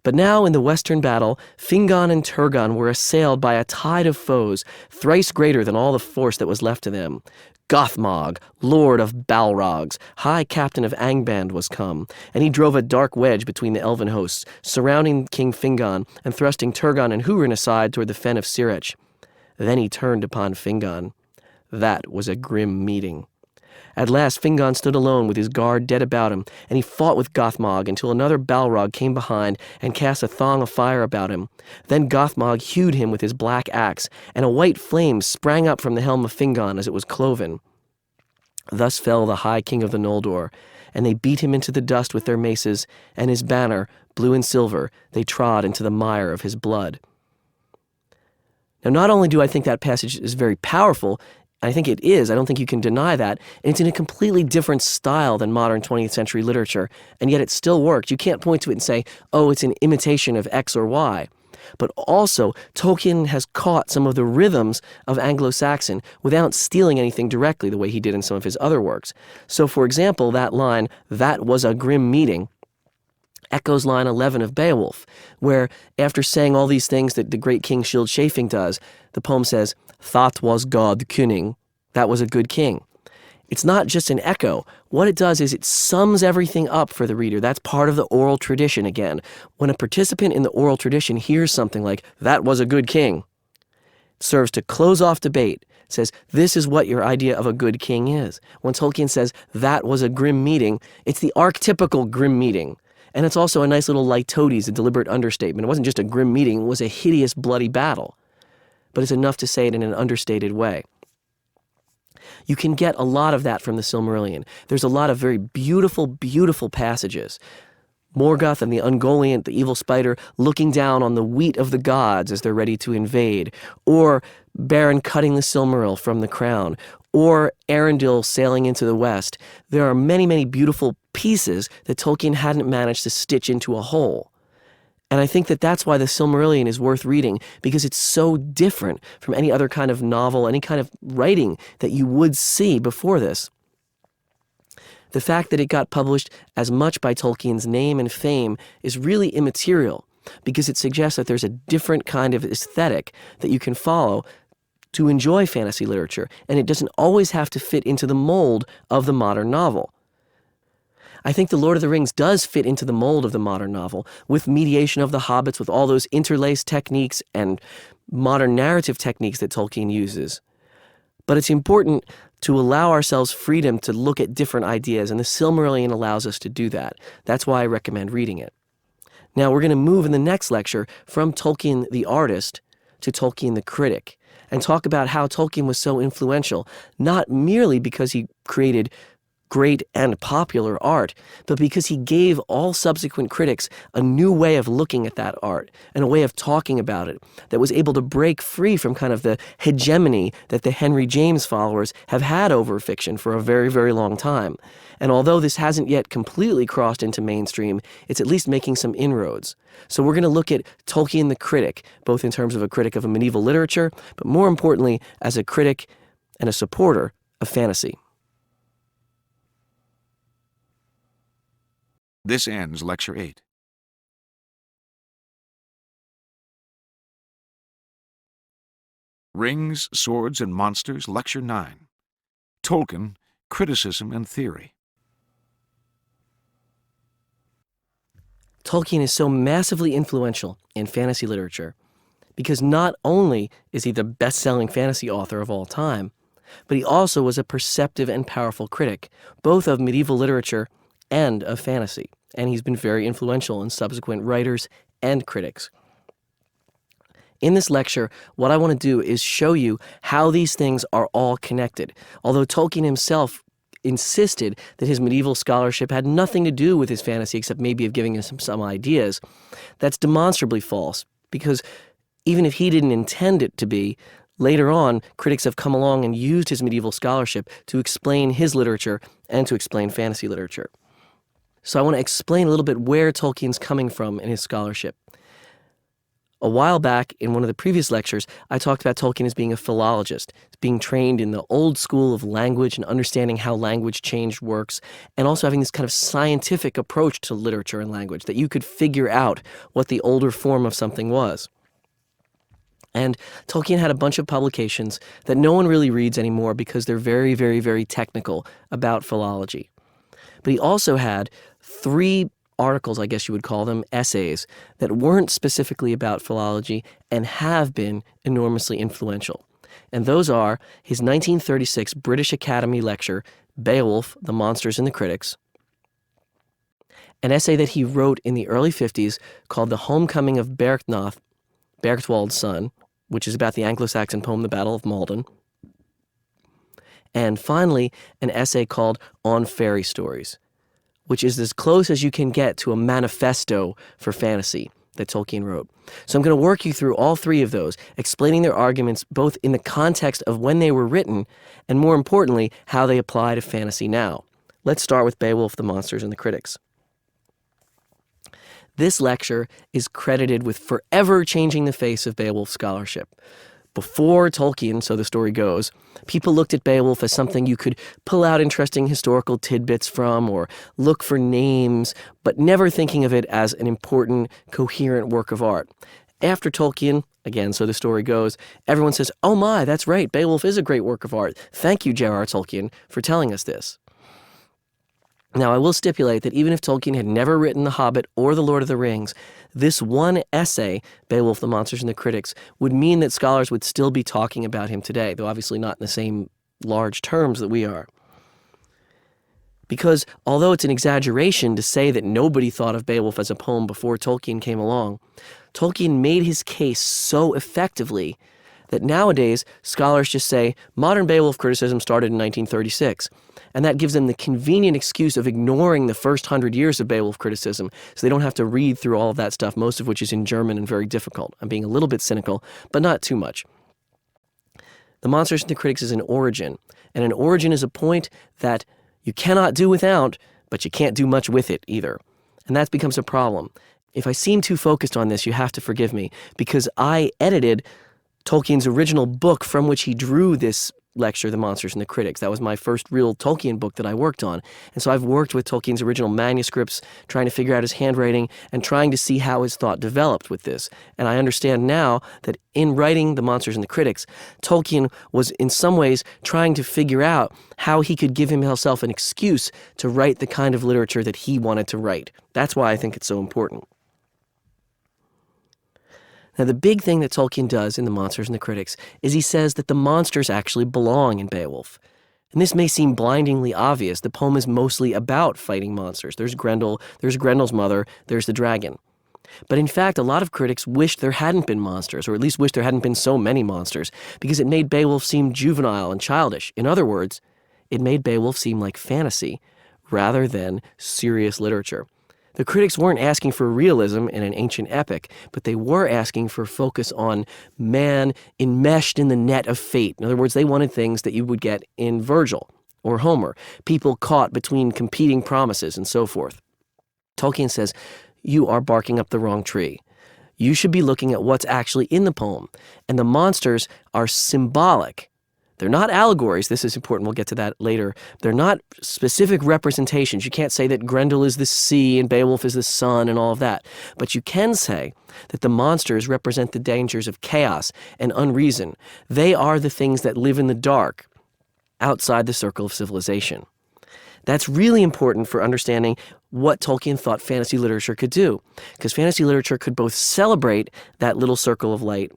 But now in the western battle, Fingon and Turgon were assailed by a tide of foes, thrice greater than all the force that was left to them. Gothmog, lord of Balrogs, high captain of Angband, was come, and he drove a dark wedge between the elven hosts, surrounding King Fingon and thrusting Turgon and Húrin aside toward the fen of Sirech. Then he turned upon Fingon. That was a grim meeting. At last Fingon stood alone with his guard dead about him, and he fought with Gothmog until another Balrog came behind and cast a thong of fire about him. Then Gothmog hewed him with his black axe, and a white flame sprang up from the helm of Fingon as it was cloven. Thus fell the high king of the Noldor, and they beat him into the dust with their maces, and his banner, blue and silver, they trod into the mire of his blood. Now, not only do I think that passage is very powerful, I think it is. I don't think you can deny that. And it's in a completely different style than modern 20th century literature, and yet it still worked. You can't point to it and say, oh, it's an imitation of X or Y. But also, Tolkien has caught some of the rhythms of Anglo-Saxon without stealing anything directly the way he did in some of his other works. So, for example, that line, "That was a grim meeting," echoes line 11 of Beowulf, where after saying all these things that the great King Scyld-Scefing does, the poem says, "That was God Cunning," that was a good king. It's not just an echo. What it does is it sums everything up for the reader. That's part of the oral tradition again. When a participant in the oral tradition hears something like, "That was a good king," it serves to close off debate. It says, this is what your idea of a good king is. When Tolkien says, "That was a grim meeting," it's the archetypical grim meeting. And it's also a nice little litotes, a deliberate understatement. It wasn't just a grim meeting, it was a hideous, bloody battle. But it's enough to say it in an understated way. You can get a lot of that from the Silmarillion. There's a lot of very beautiful, beautiful passages. Morgoth and the Ungoliant, the evil spider, looking down on the wheat of the gods as they're ready to invade, or Beren cutting the Silmaril from the crown, or Arendil sailing into the west. There are many, many beautiful pieces that Tolkien hadn't managed to stitch into a whole. And I think that that's why the Silmarillion is worth reading, because it's so different from any other kind of novel, any kind of writing that you would see before this. The fact that it got published as much by Tolkien's name and fame is really immaterial, because it suggests that there's a different kind of aesthetic that you can follow to enjoy fantasy literature, and it doesn't always have to fit into the mold of the modern novel. I think The Lord of the Rings does fit into the mold of the modern novel, with mediation of the hobbits, with all those interlaced techniques and modern narrative techniques that Tolkien uses. But it's important to allow ourselves freedom to look at different ideas, and the Silmarillion allows us to do that. That's why I recommend reading it. Now, we're going to move in the next lecture from Tolkien the artist to Tolkien the critic, and talk about how Tolkien was so influential, not merely because he created great and popular art, but because he gave all subsequent critics a new way of looking at that art and a way of talking about it that was able to break free from kind of the hegemony that the Henry James followers have had over fiction for a very, very long time. And although this hasn't yet completely crossed into mainstream, it's at least making some inroads. So we're going to look at Tolkien the critic, both in terms of a critic of medieval literature, but more importantly, as a critic and a supporter of fantasy. This ends Lecture 8. Rings, Swords, and Monsters, Lecture 9. Tolkien, Criticism and Theory. Tolkien is so massively influential in fantasy literature because not only is he the best-selling fantasy author of all time, but he also was a perceptive and powerful critic, both of medieval literature and of fantasy, and he's been very influential in subsequent writers and critics. In this lecture, what I want to do is show you how these things are all connected. Although Tolkien himself insisted that his medieval scholarship had nothing to do with his fantasy except maybe of giving us some ideas, that's demonstrably false, because even if he didn't intend it to be, Later on, critics have come along and used his medieval scholarship to explain his literature and to explain fantasy literature. So I want to explain a little bit where Tolkien's coming from in his scholarship. A while back, in one of the previous lectures, I talked about Tolkien as being a philologist, being trained in the old school of language and understanding how language change works, and also having this kind of scientific approach to literature and language, that you could figure out what the older form of something was. And Tolkien had a bunch of publications that no one really reads anymore because they're very, very, very technical about philology. But he also had 3 articles, I guess you would call them, essays, that weren't specifically about philology and have been enormously influential. And those are his 1936 British Academy lecture, Beowulf, the Monsters and the Critics, an essay that he wrote in the early 50s called The Homecoming of Berchtnoth, Berchtwald's Son, which is about the Anglo-Saxon poem The Battle of Maldon, and finally, an essay called On Fairy Stories, which is as close as you can get to a manifesto for fantasy that Tolkien wrote. So I'm going to work you through all 3 of those, explaining their arguments both in the context of when they were written and, more importantly, how they apply to fantasy now. Let's start with Beowulf, the Monsters and the Critics. This lecture is credited with forever changing the face of Beowulf scholarship. Before Tolkien, so the story goes, people looked at Beowulf as something you could pull out interesting historical tidbits from or look for names, but never thinking of it as an important, coherent work of art. After Tolkien, again, so the story goes, everyone says, oh my, that's right, Beowulf is a great work of art. Thank you, J.R.R. Tolkien, for telling us this. Now, I will stipulate that even if Tolkien had never written The Hobbit or The Lord of the Rings, this one essay, Beowulf, the Monsters and the Critics, would mean that scholars would still be talking about him today, though obviously not in the same large terms that we are. Because although it's an exaggeration to say that nobody thought of Beowulf as a poem before Tolkien came along, Tolkien made his case so effectively that nowadays scholars just say modern Beowulf criticism started in 1936. And that gives them the convenient excuse of ignoring the first 100 years of Beowulf criticism, so they don't have to read through all of that stuff, most of which is in German and very difficult. I'm being a little bit cynical, but not too much. The Monsters and the Critics is an origin, and an origin is a point that you cannot do without, but you can't do much with it either. And that becomes a problem. If I seem too focused on this, you have to forgive me, because I edited Tolkien's original book from which he drew this lecture, The Monsters and the Critics. That was my first real Tolkien book that I worked on. And so I've worked with Tolkien's original manuscripts, trying to figure out his handwriting and trying to see how his thought developed with this. And I understand now that in writing The Monsters and the Critics, Tolkien was in some ways trying to figure out how he could give himself an excuse to write the kind of literature that he wanted to write. That's why I think it's so important. Now, the big thing that Tolkien does in The Monsters and the Critics is he says that the monsters actually belong in Beowulf. And this may seem blindingly obvious. The poem is mostly about fighting monsters. There's Grendel, there's Grendel's mother, there's the dragon. But in fact, a lot of critics wished there hadn't been monsters, or at least wished there hadn't been so many monsters, because it made Beowulf seem juvenile and childish. In other words, it made Beowulf seem like fantasy rather than serious literature. The critics weren't asking for realism in an ancient epic, but they were asking for focus on man enmeshed in the net of fate. In other words, they wanted things that you would get in Virgil or Homer, people caught between competing promises and so forth. Tolkien says, you are barking up the wrong tree. You should be looking at what's actually in the poem. And the monsters are symbolic. They're not allegories. This is important. We'll get to that later. They're not specific representations. You can't say that Grendel is the sea and Beowulf is the sun and all of that. But you can say that the monsters represent the dangers of chaos and unreason. They are the things that live in the dark outside the circle of civilization. That's really important for understanding what Tolkien thought fantasy literature could do, because fantasy literature could both celebrate that little circle of light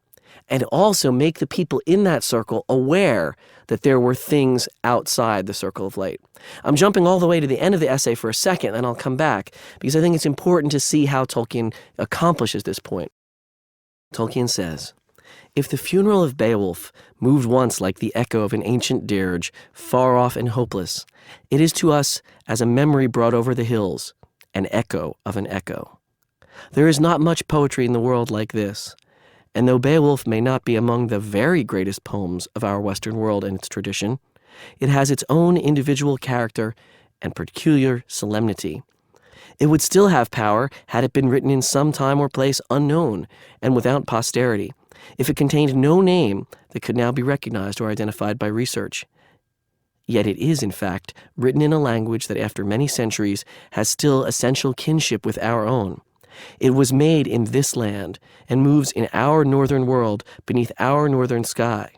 and also make the people in that circle aware that there were things outside the circle of light. I'm jumping all the way to the end of the essay for a second, and I'll come back, because I think it's important to see how Tolkien accomplishes this point. Tolkien says, if the funeral of Beowulf moved once like the echo of an ancient dirge, far off and hopeless, it is to us as a memory brought over the hills, an echo of an echo. There is not much poetry in the world like this, And though Beowulf may not be among the very greatest poems of our Western world and its tradition, it has its own individual character and peculiar solemnity. It would still have power had it been written in some time or place unknown and without posterity, if it contained no name that could now be recognized or identified by research. Yet it is, in fact, written in a language that after many centuries has still essential kinship with our own. It was made in this land and moves in our northern world beneath our northern sky.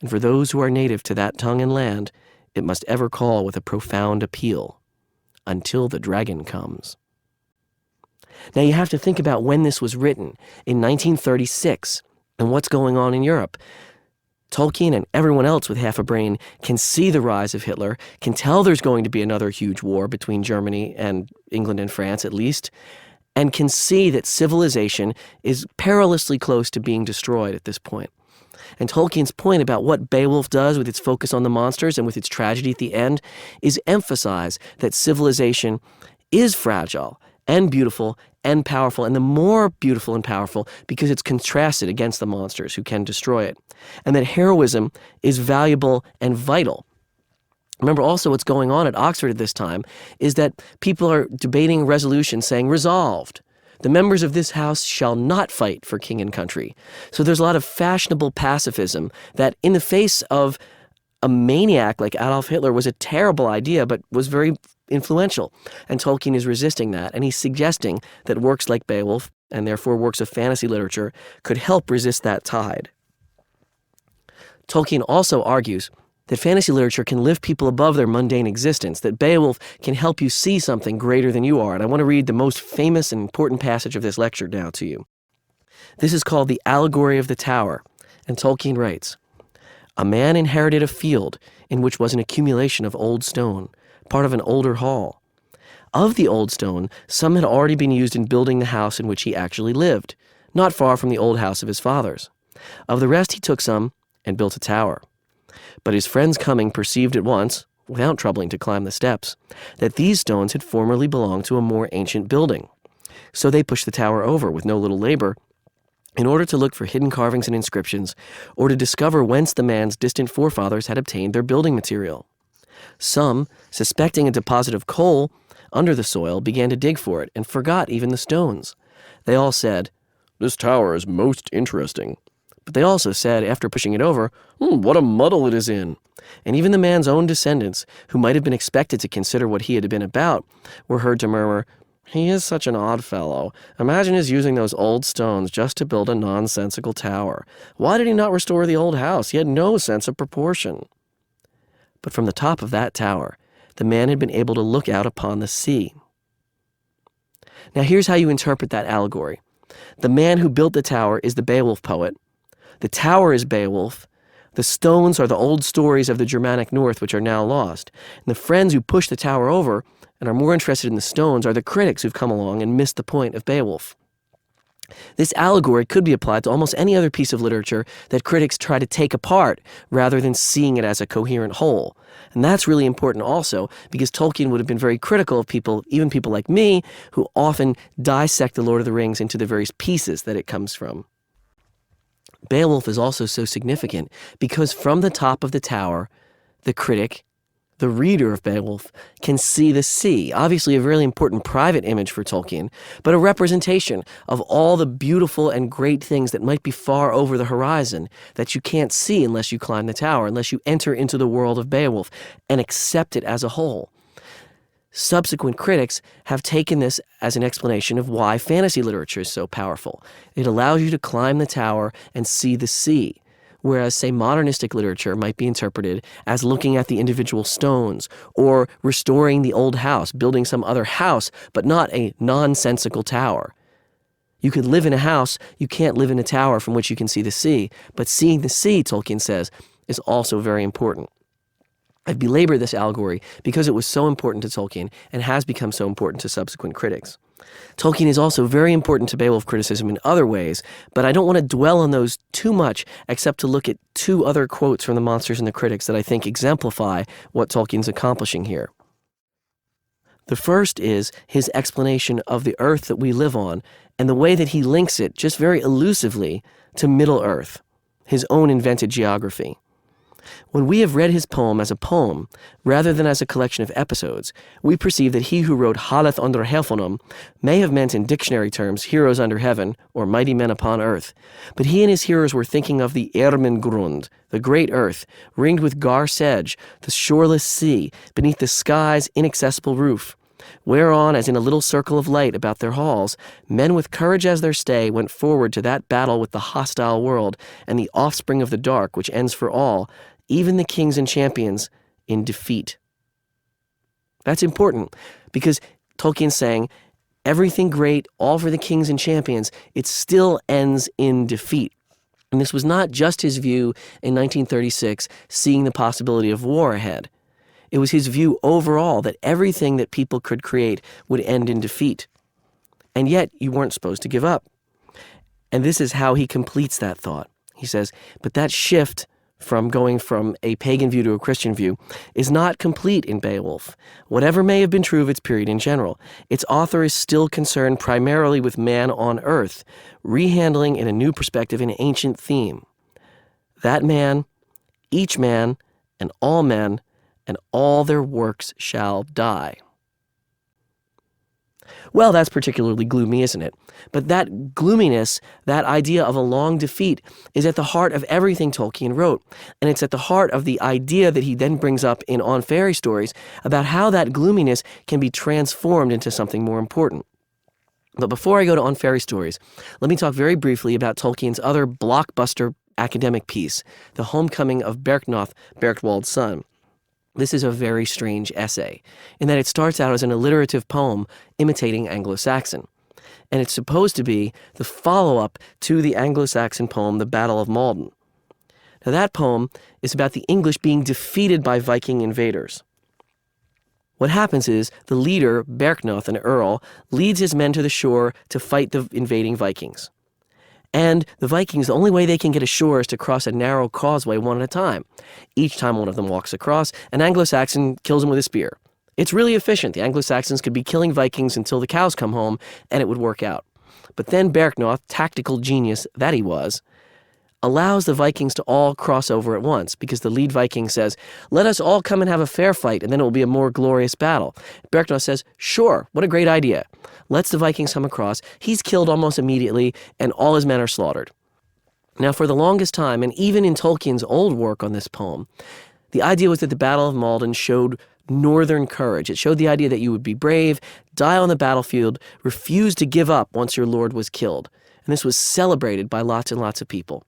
And for those who are native to that tongue and land, it must ever call with a profound appeal, until the dragon comes. Now you have to think about when this was written, in 1936, and what's going on in Europe. Tolkien and everyone else with half a brain can see the rise of Hitler, can tell there's going to be another huge war between Germany and England and France at least, and can see that civilization is perilously close to being destroyed at this point. And Tolkien's point about what Beowulf does with its focus on the monsters and with its tragedy at the end is emphasize that civilization is fragile and beautiful and powerful, and the more beautiful and powerful because it's contrasted against the monsters who can destroy it, and that heroism is valuable and vital. Remember also what's going on at Oxford at this time is that people are debating resolutions saying, resolved, the members of this house shall not fight for king and country. So there's a lot of fashionable pacifism that in the face of a maniac like Adolf Hitler was a terrible idea, but was very influential. And Tolkien is resisting that, and he's suggesting that works like Beowulf, and therefore works of fantasy literature, could help resist that tide. Tolkien also argues that fantasy literature can lift people above their mundane existence, that Beowulf can help you see something greater than you are. And I want to read the most famous and important passage of this lecture now to you. This is called the Allegory of the Tower, and Tolkien writes, "A man inherited a field in which was an accumulation of old stone, part of an older hall. Of the old stone, some had already been used in building the house in which he actually lived, not far from the old house of his fathers. Of the rest he took some and built a tower. But his friends coming perceived at once, without troubling to climb the steps, that these stones had formerly belonged to a more ancient building. So they pushed the tower over with no little labor, in order to look for hidden carvings and inscriptions, or to discover whence the man's distant forefathers had obtained their building material. Some, suspecting a deposit of coal under the soil, began to dig for it and forgot even the stones. They all said, 'This tower is most interesting.' But they also said, after pushing it over, 'What a muddle it is in.' And even the man's own descendants, who might have been expected to consider what he had been about, were heard to murmur, 'He is such an odd fellow. Imagine his using those old stones just to build a nonsensical tower. Why did he not restore the old house? He had no sense of proportion.' But from the top of that tower, the man had been able to look out upon the sea." Now here's how you interpret that allegory. The man who built the tower is the Beowulf poet. The tower is Beowulf. The stones are the old stories of the Germanic North, which are now lost. And the friends who push the tower over and are more interested in the stones are the critics who've come along and missed the point of Beowulf. This allegory could be applied to almost any other piece of literature that critics try to take apart rather than seeing it as a coherent whole. And that's really important also because Tolkien would have been very critical of people, even people like me, who often dissect the Lord of the Rings into the various pieces that it comes from. Beowulf is also so significant because from the top of the tower, the critic, the reader of Beowulf, can see the sea. Obviously a really important private image for Tolkien, but a representation of all the beautiful and great things that might be far over the horizon that you can't see unless you climb the tower, unless you enter into the world of Beowulf and accept it as a whole. Subsequent critics have taken this as an explanation of why fantasy literature is so powerful. It allows you to climb the tower and see the sea, whereas, say, modernistic literature might be interpreted as looking at the individual stones or restoring the old house, building some other house, but not a nonsensical tower. You could live in a house, you can't live in a tower from which you can see the sea, but seeing the sea, Tolkien says, is also very important. I've belabored this allegory because it was so important to Tolkien and has become so important to subsequent critics. Tolkien is also very important to Beowulf criticism in other ways, but I don't want to dwell on those too much except to look at two other quotes from the Monsters and the Critics that I think exemplify what Tolkien's accomplishing here. The first is his explanation of the earth that we live on and the way that he links it, just very elusively, to Middle-earth, his own invented geography. When we have read his poem as a poem, rather than as a collection of episodes, we perceive that he who wrote Haleth under Helfonum may have meant in dictionary terms heroes under heaven or mighty men upon earth, but he and his hearers were thinking of the Ermengrund, the great earth, ringed with gar sedge, the shoreless sea, beneath the sky's inaccessible roof, whereon, as in a little circle of light about their halls, men with courage as their stay went forward to that battle with the hostile world and the offspring of the dark which ends for all, even the kings and champions, in defeat. That's important because Tolkien's saying everything great, all for the kings and champions, it still ends in defeat. And this was not just his view in 1936, seeing the possibility of war ahead. It was his view overall that everything that people could create would end in defeat. And yet, you weren't supposed to give up. And this is how he completes that thought. He says, but that shift from going from a pagan view to a Christian view is not complete in Beowulf. Whatever may have been true of its period in general, its author is still concerned primarily with man on earth, rehandling in a new perspective an ancient theme. That man, each man, and all their works shall die. Well, that's particularly gloomy, isn't it? But that gloominess, that idea of a long defeat, is at the heart of everything Tolkien wrote. And it's at the heart of the idea that he then brings up in On Fairy Stories about how that gloominess can be transformed into something more important. But before I go to On Fairy Stories, let me talk very briefly about Tolkien's other blockbuster academic piece, The Homecoming of Berknoth, Berchtwald's son. This is a very strange essay, in that it starts out as an alliterative poem imitating Anglo-Saxon. And it's supposed to be the follow-up to the Anglo-Saxon poem, The Battle of Maldon. Now that poem is about the English being defeated by Viking invaders. What happens is the leader, Berknoth, an earl, leads his men to the shore to fight the invading Vikings. And the Vikings, the only way they can get ashore is to cross a narrow causeway one at a time. Each time one of them walks across, an Anglo-Saxon kills him with a spear. It's really efficient. The Anglo-Saxons could be killing Vikings until the cows come home, and it would work out. But then Berknoth, tactical genius that he was, allows the Vikings to all cross over at once, because the lead Viking says, let us all come and have a fair fight, and then it will be a more glorious battle. Berknoth says, sure, what a great idea. Lets the Vikings come across. He's killed almost immediately, and all his men are slaughtered. Now, for the longest time, and even in Tolkien's old work on this poem, the idea was that the Battle of Maldon showed northern courage. It showed the idea that you would be brave, die on the battlefield, refuse to give up once your lord was killed. And this was celebrated by lots and lots of people.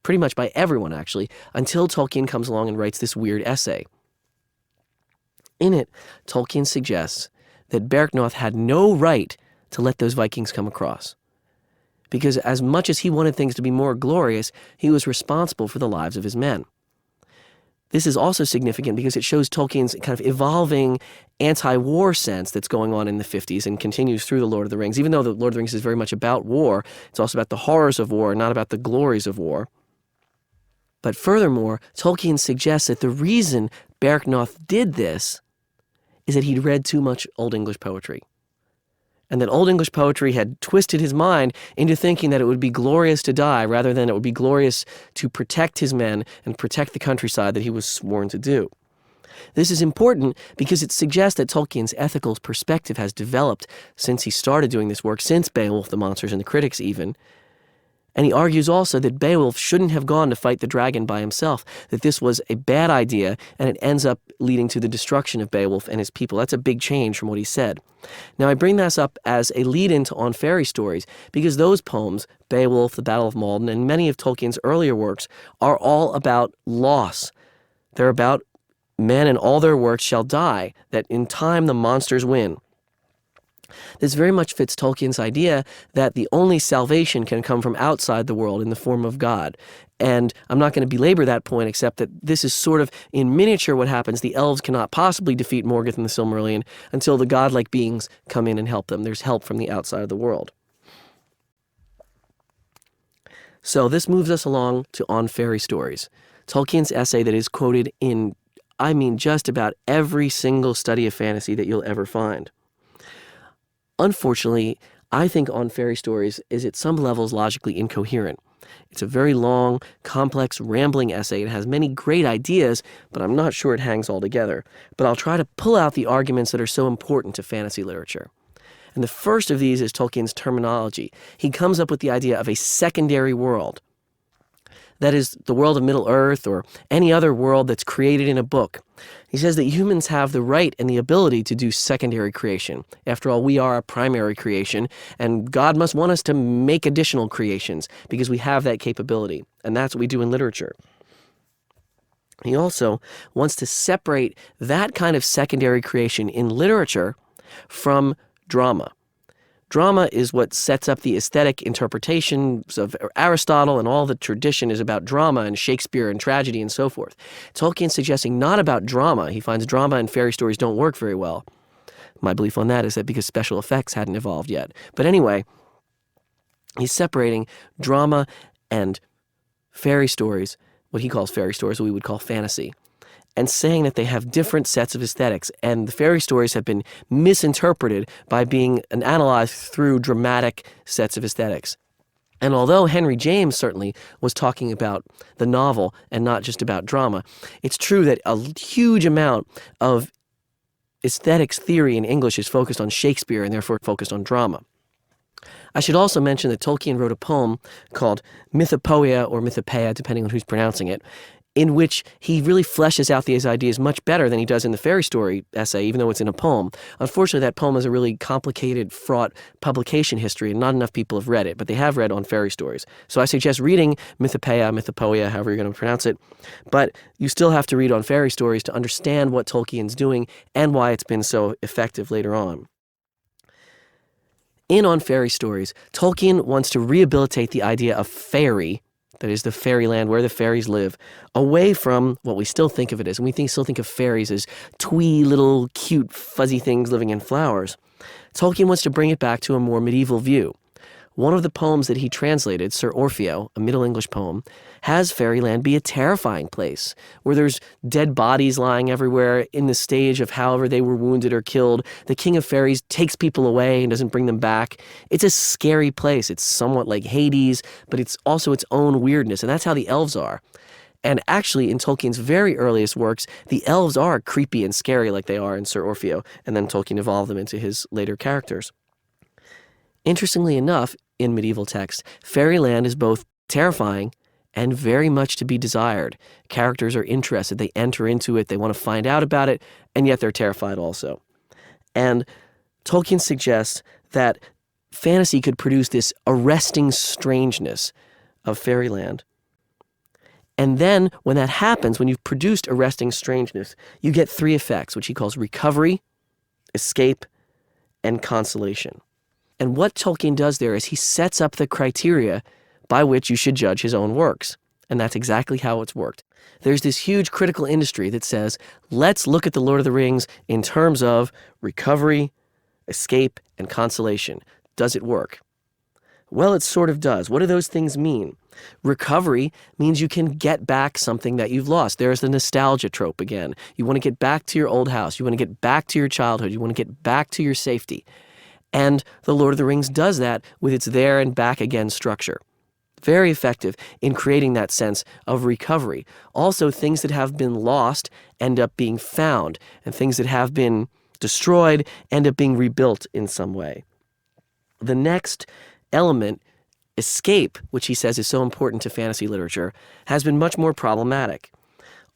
Pretty much by everyone, actually, until Tolkien comes along and writes this weird essay. In it, Tolkien suggests that Berknoth had no right to let those Vikings come across. Because as much as he wanted things to be more glorious, he was responsible for the lives of his men. This is also significant because it shows Tolkien's kind of evolving anti-war sense that's going on in the 50s and continues through The Lord of the Rings. Even though The Lord of the Rings is very much about war, it's also about the horrors of war, not about the glories of war. But furthermore, Tolkien suggests that the reason Berknoth did this is that he'd read too much Old English poetry. And that Old English poetry had twisted his mind into thinking that it would be glorious to die rather than it would be glorious to protect his men and protect the countryside that he was sworn to do. This is important because it suggests that Tolkien's ethical perspective has developed since he started doing this work, since Beowulf, the Monsters and the Critics even. And he argues also that Beowulf shouldn't have gone to fight the dragon by himself, that this was a bad idea, and it ends up leading to the destruction of Beowulf and his people. That's a big change from what he said. Now, I bring this up as a lead-in to On Fairy Stories, because those poems, Beowulf, The Battle of Maldon, and many of Tolkien's earlier works, are all about loss. They're about men and all their works shall die, that in time the monsters win. This very much fits Tolkien's idea that the only salvation can come from outside the world in the form of God. And I'm not going to belabor that point, except that this is sort of in miniature what happens. The elves cannot possibly defeat Morgoth and the Silmarillion until the godlike beings come in and help them. There's help from the outside of the world. So this moves us along to On Fairy Stories, Tolkien's essay that is quoted in, just about every single study of fantasy that you'll ever find. Unfortunately, I think On Fairy Stories is at some levels logically incoherent. It's a very long, complex, rambling essay. It has many great ideas, but I'm not sure it hangs all together. But I'll try to pull out the arguments that are so important to fantasy literature. And the first of these is Tolkien's terminology. He comes up with the idea of a secondary world. That is, the world of Middle-earth or any other world that's created in a book. He says that humans have the right and the ability to do secondary creation. After all, we are a primary creation, and God must want us to make additional creations because we have that capability. And that's what we do in literature. He also wants to separate that kind of secondary creation in literature from drama. Drama is what sets up the aesthetic interpretations of Aristotle, and all the tradition is about drama and Shakespeare and tragedy and so forth. Tolkien's suggesting not about drama. He finds drama and fairy stories don't work very well. My belief on that is that because special effects hadn't evolved yet. But anyway, he's separating drama and fairy stories, what he calls fairy stories, what we would call fantasy, and saying that they have different sets of aesthetics, and the fairy stories have been misinterpreted by being analyzed through dramatic sets of aesthetics. And although Henry James certainly was talking about the novel and not just about drama, it's true that a huge amount of aesthetics theory in English is focused on Shakespeare and therefore focused on drama. I should also mention that Tolkien wrote a poem called Mythopoeia or Mythopoeia, depending on who's pronouncing it, in which he really fleshes out these ideas much better than he does in the fairy story essay, even though it's in a poem. Unfortunately, that poem is a really complicated, fraught publication history, and not enough people have read it, but they have read on fairy stories. So I suggest reading Mythopoeia, however you're going to pronounce it, but you still have to read on fairy stories to understand what Tolkien's doing and why it's been so effective later on. In On Fairy Stories, Tolkien wants to rehabilitate the idea of fairy, that is the fairyland where the fairies live, away from what we still think of it as. And we still think of fairies as twee little cute fuzzy things living in flowers. Tolkien wants to bring it back to a more medieval view. One of the poems that he translated, Sir Orfeo, a Middle English poem, has fairyland be a terrifying place where there's dead bodies lying everywhere in the stage of however they were wounded or killed. The king of fairies takes people away and doesn't bring them back. It's a scary place. It's somewhat like Hades, but it's also its own weirdness, and that's how the elves are. And actually, in Tolkien's very earliest works, the elves are creepy and scary like they are in Sir Orfeo, and then Tolkien evolved them into his later characters. Interestingly enough, in medieval texts, fairyland is both terrifying and very much to be desired. Characters are interested, they enter into it, they want to find out about it, and yet they're terrified also. And Tolkien suggests that fantasy could produce this arresting strangeness of fairyland. And then, when that happens, when you've produced arresting strangeness, you get three effects, which he calls recovery, escape, and consolation. And what Tolkien does there is he sets up the criteria by which you should judge his own works. And that's exactly how it's worked. There's this huge critical industry that says, let's look at The Lord of the Rings in terms of recovery, escape, and consolation. Does it work? Well, it sort of does. What do those things mean? Recovery means you can get back something that you've lost. There's the nostalgia trope again. You want to get back to your old house. You want to get back to your childhood. You want to get back to your safety. And The Lord of the Rings does that with its there and back again structure. Very effective in creating that sense of recovery. Also, things that have been lost end up being found, and things that have been destroyed end up being rebuilt in some way. The next element, escape, which he says is so important to fantasy literature, has been much more problematic.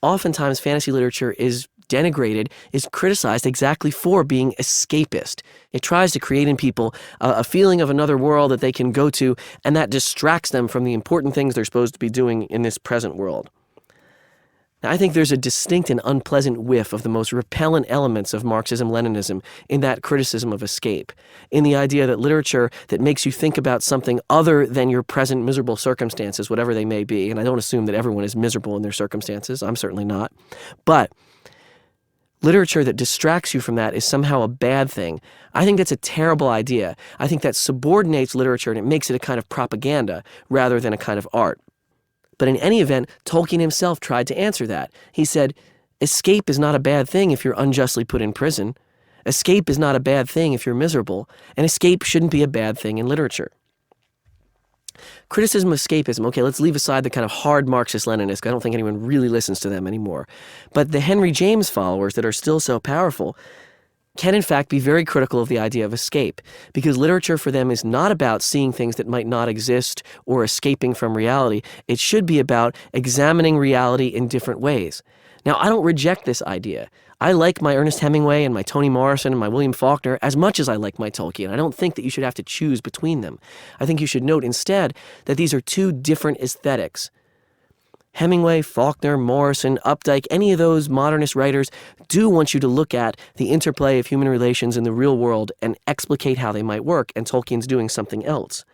Oftentimes, fantasy literature is denigrated, is criticized exactly for being escapist. It tries to create in people a feeling of another world that they can go to, and that distracts them from the important things they're supposed to be doing in this present world. Now, I think there's a distinct and unpleasant whiff of the most repellent elements of Marxism-Leninism in that criticism of escape, in the idea that literature that makes you think about something other than your present miserable circumstances, whatever they may be, and I don't assume that everyone is miserable in their circumstances, I'm certainly not, but literature that distracts you from that is somehow a bad thing. I think that's a terrible idea. I think that subordinates literature and it makes it a kind of propaganda rather than a kind of art. But in any event, Tolkien himself tried to answer that. He said, escape is not a bad thing if you're unjustly put in prison. Escape is not a bad thing if you're miserable. And escape shouldn't be a bad thing in literature. Criticism of escapism, okay, let's leave aside the kind of hard Marxist-Leninists. I don't think anyone really listens to them anymore. But the Henry James followers that are still so powerful can in fact be very critical of the idea of escape, because literature for them is not about seeing things that might not exist or escaping from reality. It should be about examining reality in different ways. Now, I don't reject this idea. I like my Ernest Hemingway and my Toni Morrison and my William Faulkner as much as I like my Tolkien. I don't think that you should have to choose between them. I think you should note instead that these are two different aesthetics. Hemingway, Faulkner, Morrison, Updike, any of those modernist writers do want you to look at the interplay of human relations in the real world and explicate how they might work, and Tolkien's doing something else.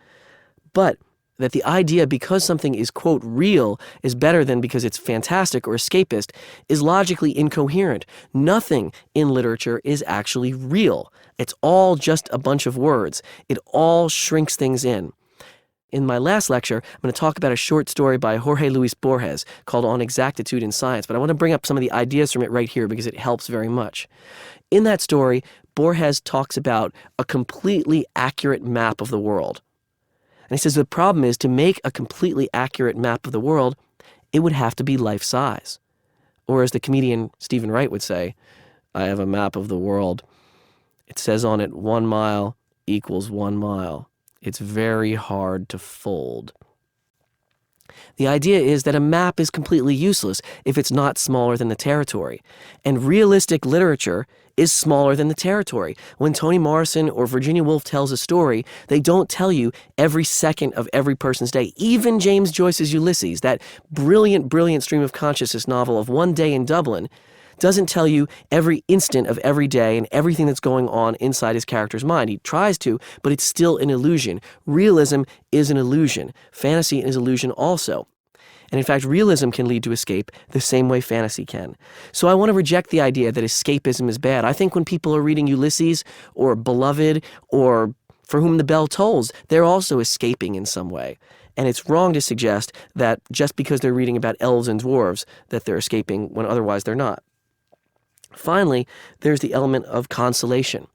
But that the idea because something is, quote, real is better than because it's fantastic or escapist is logically incoherent. Nothing in literature is actually real. It's all just a bunch of words. It all shrinks things in. In my last lecture, I'm going to talk about a short story by Jorge Luis Borges called On Exactitude in Science, but I want to bring up some of the ideas from it right here because it helps very much. In that story, Borges talks about a completely accurate map of the world. And he says the problem is to make a completely accurate map of the world, it would have to be life-size. Or as the comedian Stephen Wright would say, I have a map of the world. It says on it 1 mile equals 1 mile. It's very hard to fold. The idea is that a map is completely useless if it's not smaller than the territory. And realistic literature is smaller than the territory. When Toni Morrison or Virginia Woolf tells a story, they don't tell you every second of every person's day. Even James Joyce's Ulysses, that brilliant, brilliant stream of consciousness novel of one day in Dublin, doesn't tell you every instant of every day and everything that's going on inside his character's mind. He tries to, but it's still an illusion. Realism is an illusion. Fantasy is illusion also. And in fact, realism can lead to escape the same way fantasy can. So I want to reject the idea that escapism is bad. I think when people are reading Ulysses or Beloved or For Whom the Bell Tolls, they're also escaping in some way. And it's wrong to suggest that just because they're reading about elves and dwarves that they're escaping when otherwise they're not. Finally, there's the element of consolation.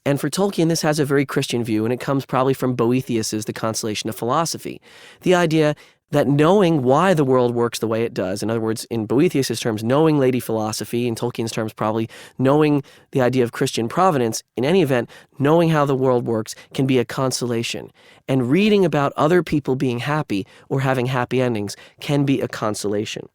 And for Tolkien, this has a very Christian view, and it comes probably from Boethius's The Consolation of Philosophy. The idea that knowing why the world works the way it does, in other words, in Boethius's terms, knowing Lady Philosophy, in Tolkien's terms, probably knowing the idea of Christian providence, in any event, knowing how the world works can be a consolation. And reading about other people being happy or having happy endings can be a consolation.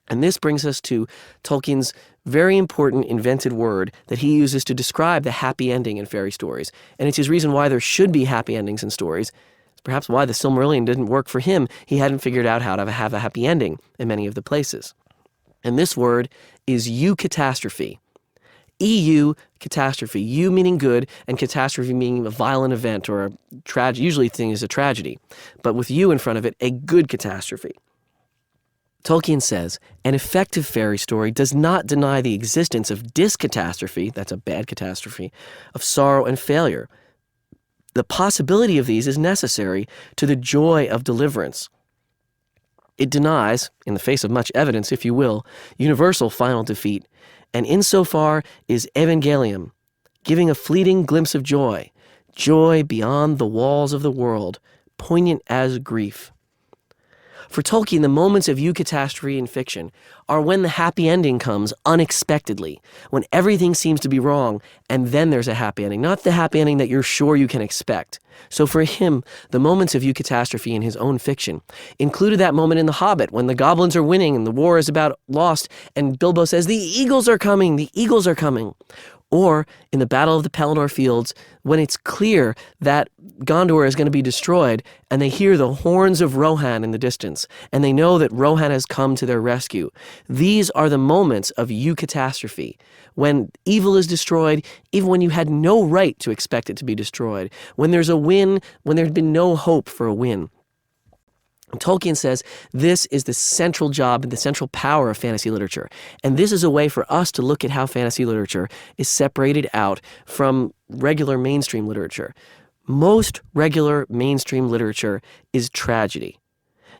And this brings us to Tolkien's very important invented word that he uses to describe the happy ending in fairy stories. And it's his reason why there should be happy endings in stories. It's perhaps why the Silmarillion didn't work for him. He hadn't figured out how to have a happy ending in many of the places. And this word is eucatastrophe. EU, catastrophe. Eu meaning good, and catastrophe meaning a violent event or a tragedy. Usually the thing is a tragedy. But with you in front of it, a good catastrophe. Tolkien says, an effective fairy story does not deny the existence of discatastrophe, that's a bad catastrophe, of sorrow and failure. The possibility of these is necessary to the joy of deliverance. It denies, in the face of much evidence, if you will, universal final defeat, and insofar is evangelium, giving a fleeting glimpse of joy, joy beyond the walls of the world, poignant as grief. For Tolkien, the moments of eucatastrophe in fiction are when the happy ending comes unexpectedly, when everything seems to be wrong, and then there's a happy ending, not the happy ending that you're sure you can expect. So for him, the moments of eucatastrophe in his own fiction included that moment in The Hobbit when the goblins are winning and the war is about lost, and Bilbo says, "The eagles are coming, the eagles are coming." Or in the Battle of the Pelennor Fields, when it's clear that Gondor is going to be destroyed, and they hear the horns of Rohan in the distance, and they know that Rohan has come to their rescue. These are the moments of eucatastrophe, when evil is destroyed, even when you had no right to expect it to be destroyed, when there's a win, when there's been no hope for a win. Tolkien says this is the central job and the central power of fantasy literature. And this is a way for us to look at how fantasy literature is separated out from regular mainstream literature. Most regular mainstream literature is tragedy.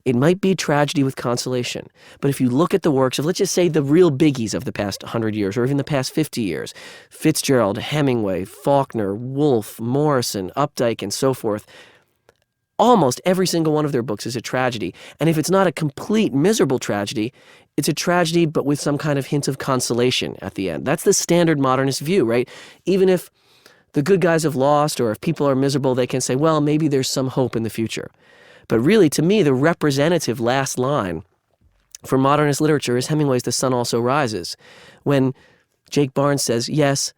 It might be tragedy with consolation, but if you look at the works of, let's just say, the real biggies of the past 100 years or even the past 50 years, Fitzgerald, Hemingway, Faulkner, Woolf, Morrison, Updike, and so forth, Almost every single one of their books is a tragedy. And if it's not a complete miserable tragedy, it's a tragedy but with some kind of hint of consolation at the end. That's the standard modernist view, right? Even if the good guys have lost or if people are miserable, they can say, well, maybe there's some hope in the future. But really, to me, the representative last line for modernist literature is Hemingway's The Sun Also Rises, when Jake Barnes says, yes,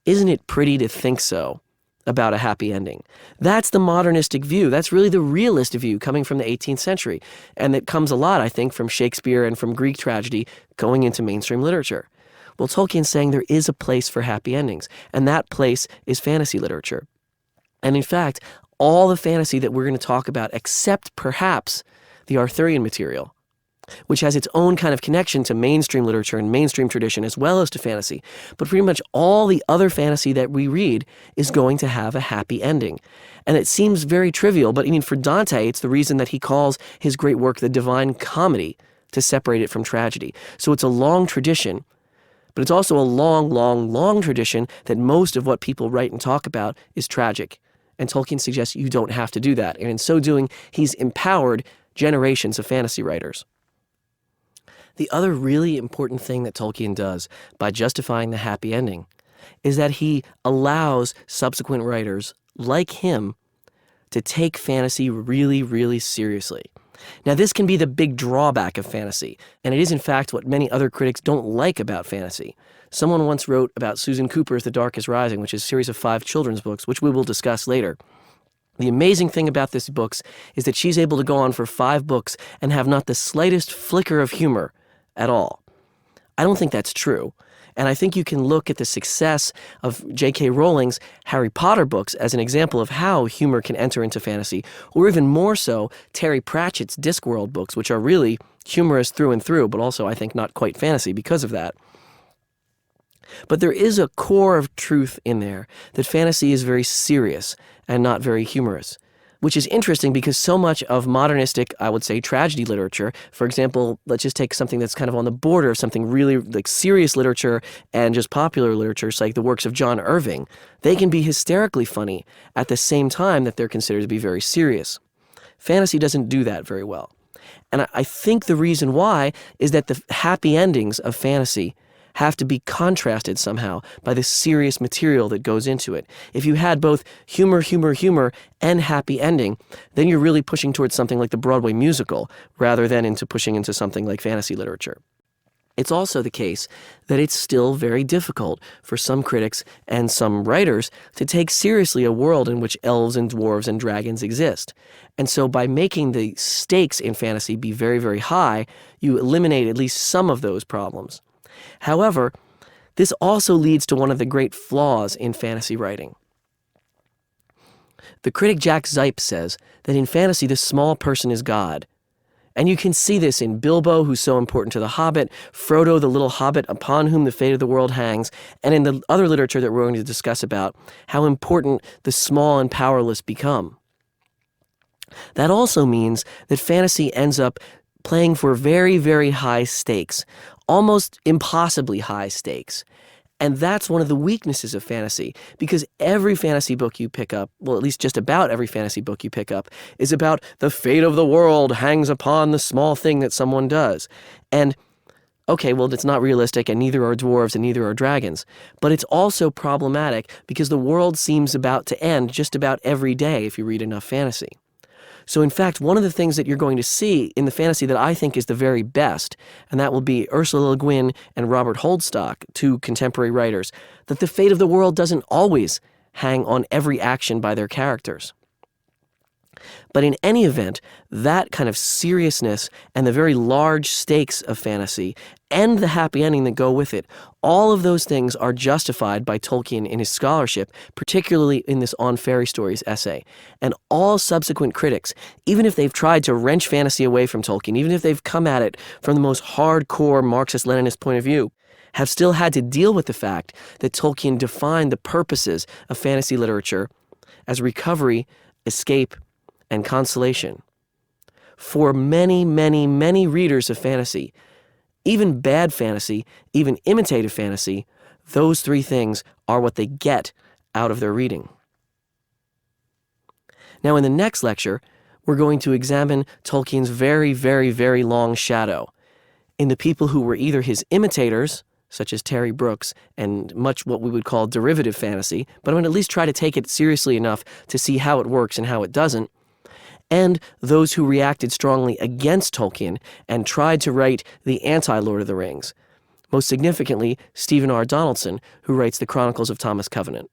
isn't it pretty to think so about a happy ending? That's the modernistic view. That's really the realist view coming from the 18th century. And it comes a lot, I think, from Shakespeare and from Greek tragedy going into mainstream literature. Well, Tolkien's saying there is a place for happy endings, and that place is fantasy literature. And in fact, all the fantasy that we're going to talk about, except perhaps the Arthurian material, which has its own kind of connection to mainstream literature and mainstream tradition as well as to fantasy. But pretty much all the other fantasy that we read is going to have a happy ending. And it seems very trivial, but I mean, for Dante, it's the reason that he calls his great work the Divine Comedy, to separate it from tragedy. So it's a long tradition, but it's also a long, long, long tradition that most of what people write and talk about is tragic. And Tolkien suggests you don't have to do that. And in so doing, he's empowered generations of fantasy writers. The other really important thing that Tolkien does by justifying the happy ending is that he allows subsequent writers like him to take fantasy really, really seriously. Now, this can be the big drawback of fantasy, and it is in fact what many other critics don't like about fantasy. Someone once wrote about Susan Cooper's The Dark is Rising, which is a series of 5 children's books, which we will discuss later. The amazing thing about these books is that she's able to go on for 5 books and have not the slightest flicker of humor at all. I don't think that's true. And I think you can look at the success of J.K. Rowling's Harry Potter books as an example of how humor can enter into fantasy, or even more so, Terry Pratchett's Discworld books, which are really humorous through and through, but also I think not quite fantasy because of that. But there is a core of truth in there that fantasy is very serious and not very humorous, which is interesting because so much of modernistic, I would say, tragedy literature, for example, let's just take something that's kind of on the border of something really like serious literature and just popular literature, like the works of John Irving. They can be hysterically funny at the same time that they're considered to be very serious. Fantasy doesn't do that very well. And I think the reason why is that the happy endings of fantasy have to be contrasted somehow by the serious material that goes into it. If you had both humor, and happy ending, then you're really pushing towards something like the Broadway musical rather than into pushing into something like fantasy literature. It's also the case that it's still very difficult for some critics and some writers to take seriously a world in which elves and dwarves and dragons exist. And so by making the stakes in fantasy be very, very high, you eliminate at least some of those problems. However, this also leads to one of the great flaws in fantasy writing. The critic Jack Zipes says that in fantasy the small person is God. And you can see this in Bilbo, who's so important to the Hobbit, Frodo, the little hobbit upon whom the fate of the world hangs, and in the other literature that we're going to discuss about how important the small and powerless become. That also means that fantasy ends up playing for very, very high stakes, almost impossibly high stakes. And that's one of the weaknesses of fantasy, because every fantasy book you pick up, well, at least just about every fantasy book you pick up, is about the fate of the world hangs upon the small thing that someone does. And, okay, well, it's not realistic, and neither are dwarves and neither are dragons. But it's also problematic because the world seems about to end just about every day if you read enough fantasy. So in fact, one of the things that you're going to see in the fantasy that I think is the very best, and that will be Ursula Guin and Robert Holdstock, 2 contemporary writers, that the fate of the world doesn't always hang on every action by their characters. But in any event, that kind of seriousness and the very large stakes of fantasy and the happy ending that go with it, all of those things are justified by Tolkien in his scholarship, particularly in this On Fairy Stories essay. And all subsequent critics, even if they've tried to wrench fantasy away from Tolkien, even if they've come at it from the most hardcore Marxist-Leninist point of view, have still had to deal with the fact that Tolkien defined the purposes of fantasy literature as recovery, escape, and consolation. For many, many, many readers of fantasy, even bad fantasy, even imitative fantasy, those 3 things are what they get out of their reading. Now, in the next lecture, we're going to examine Tolkien's very, very, very long shadow in the people who were either his imitators, such as Terry Brooks, and much what we would call derivative fantasy, but I'm going to at least try to take it seriously enough to see how it works and how it doesn't, and those who reacted strongly against Tolkien and tried to write the anti-Lord of the Rings. Most significantly, Stephen R. Donaldson, who writes the Chronicles of Thomas Covenant.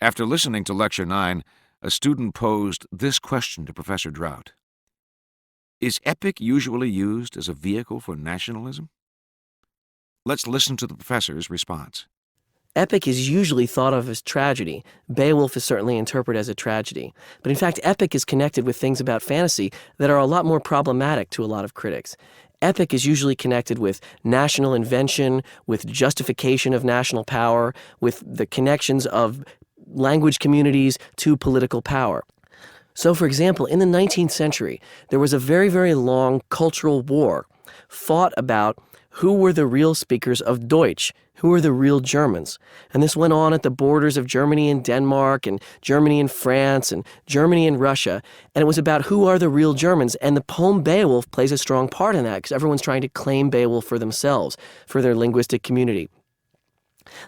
After listening to Lecture 9, a student posed this question to Professor Drought. Is epic usually used as a vehicle for nationalism? Let's listen to the professor's response. Epic is usually thought of as tragedy. Beowulf is certainly interpreted as a tragedy. But in fact, epic is connected with things about fantasy that are a lot more problematic to a lot of critics. Epic is usually connected with national invention, with justification of national power, with the connections of language communities to political power. So, for example, in the 19th century, there was a very, very long cultural war fought about who were the real speakers of Deutsch, who were the real Germans. And this went on at the borders of Germany and Denmark and Germany and France and Germany and Russia. And it was about who are the real Germans. And the poem Beowulf plays a strong part in that because everyone's trying to claim Beowulf for themselves, for their linguistic community.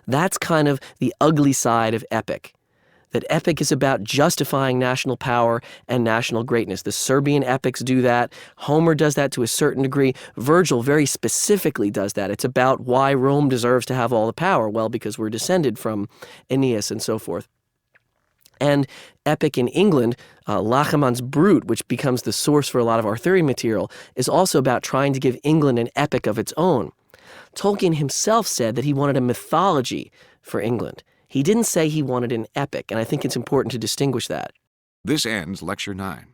That's kind of the ugly side of epic. That epic is about justifying national power and national greatness. The Serbian epics do that. Homer does that to a certain degree. Virgil very specifically does that. It's about why Rome deserves to have all the power. Well, because we're descended from Aeneas and so forth. And epic in England, Lacheman's Brut, which becomes the source for a lot of Arthurian material, is also about trying to give England an epic of its own. Tolkien himself said that he wanted a mythology for England. He didn't say he wanted an epic, and I think it's important to distinguish that. This ends Lecture 9.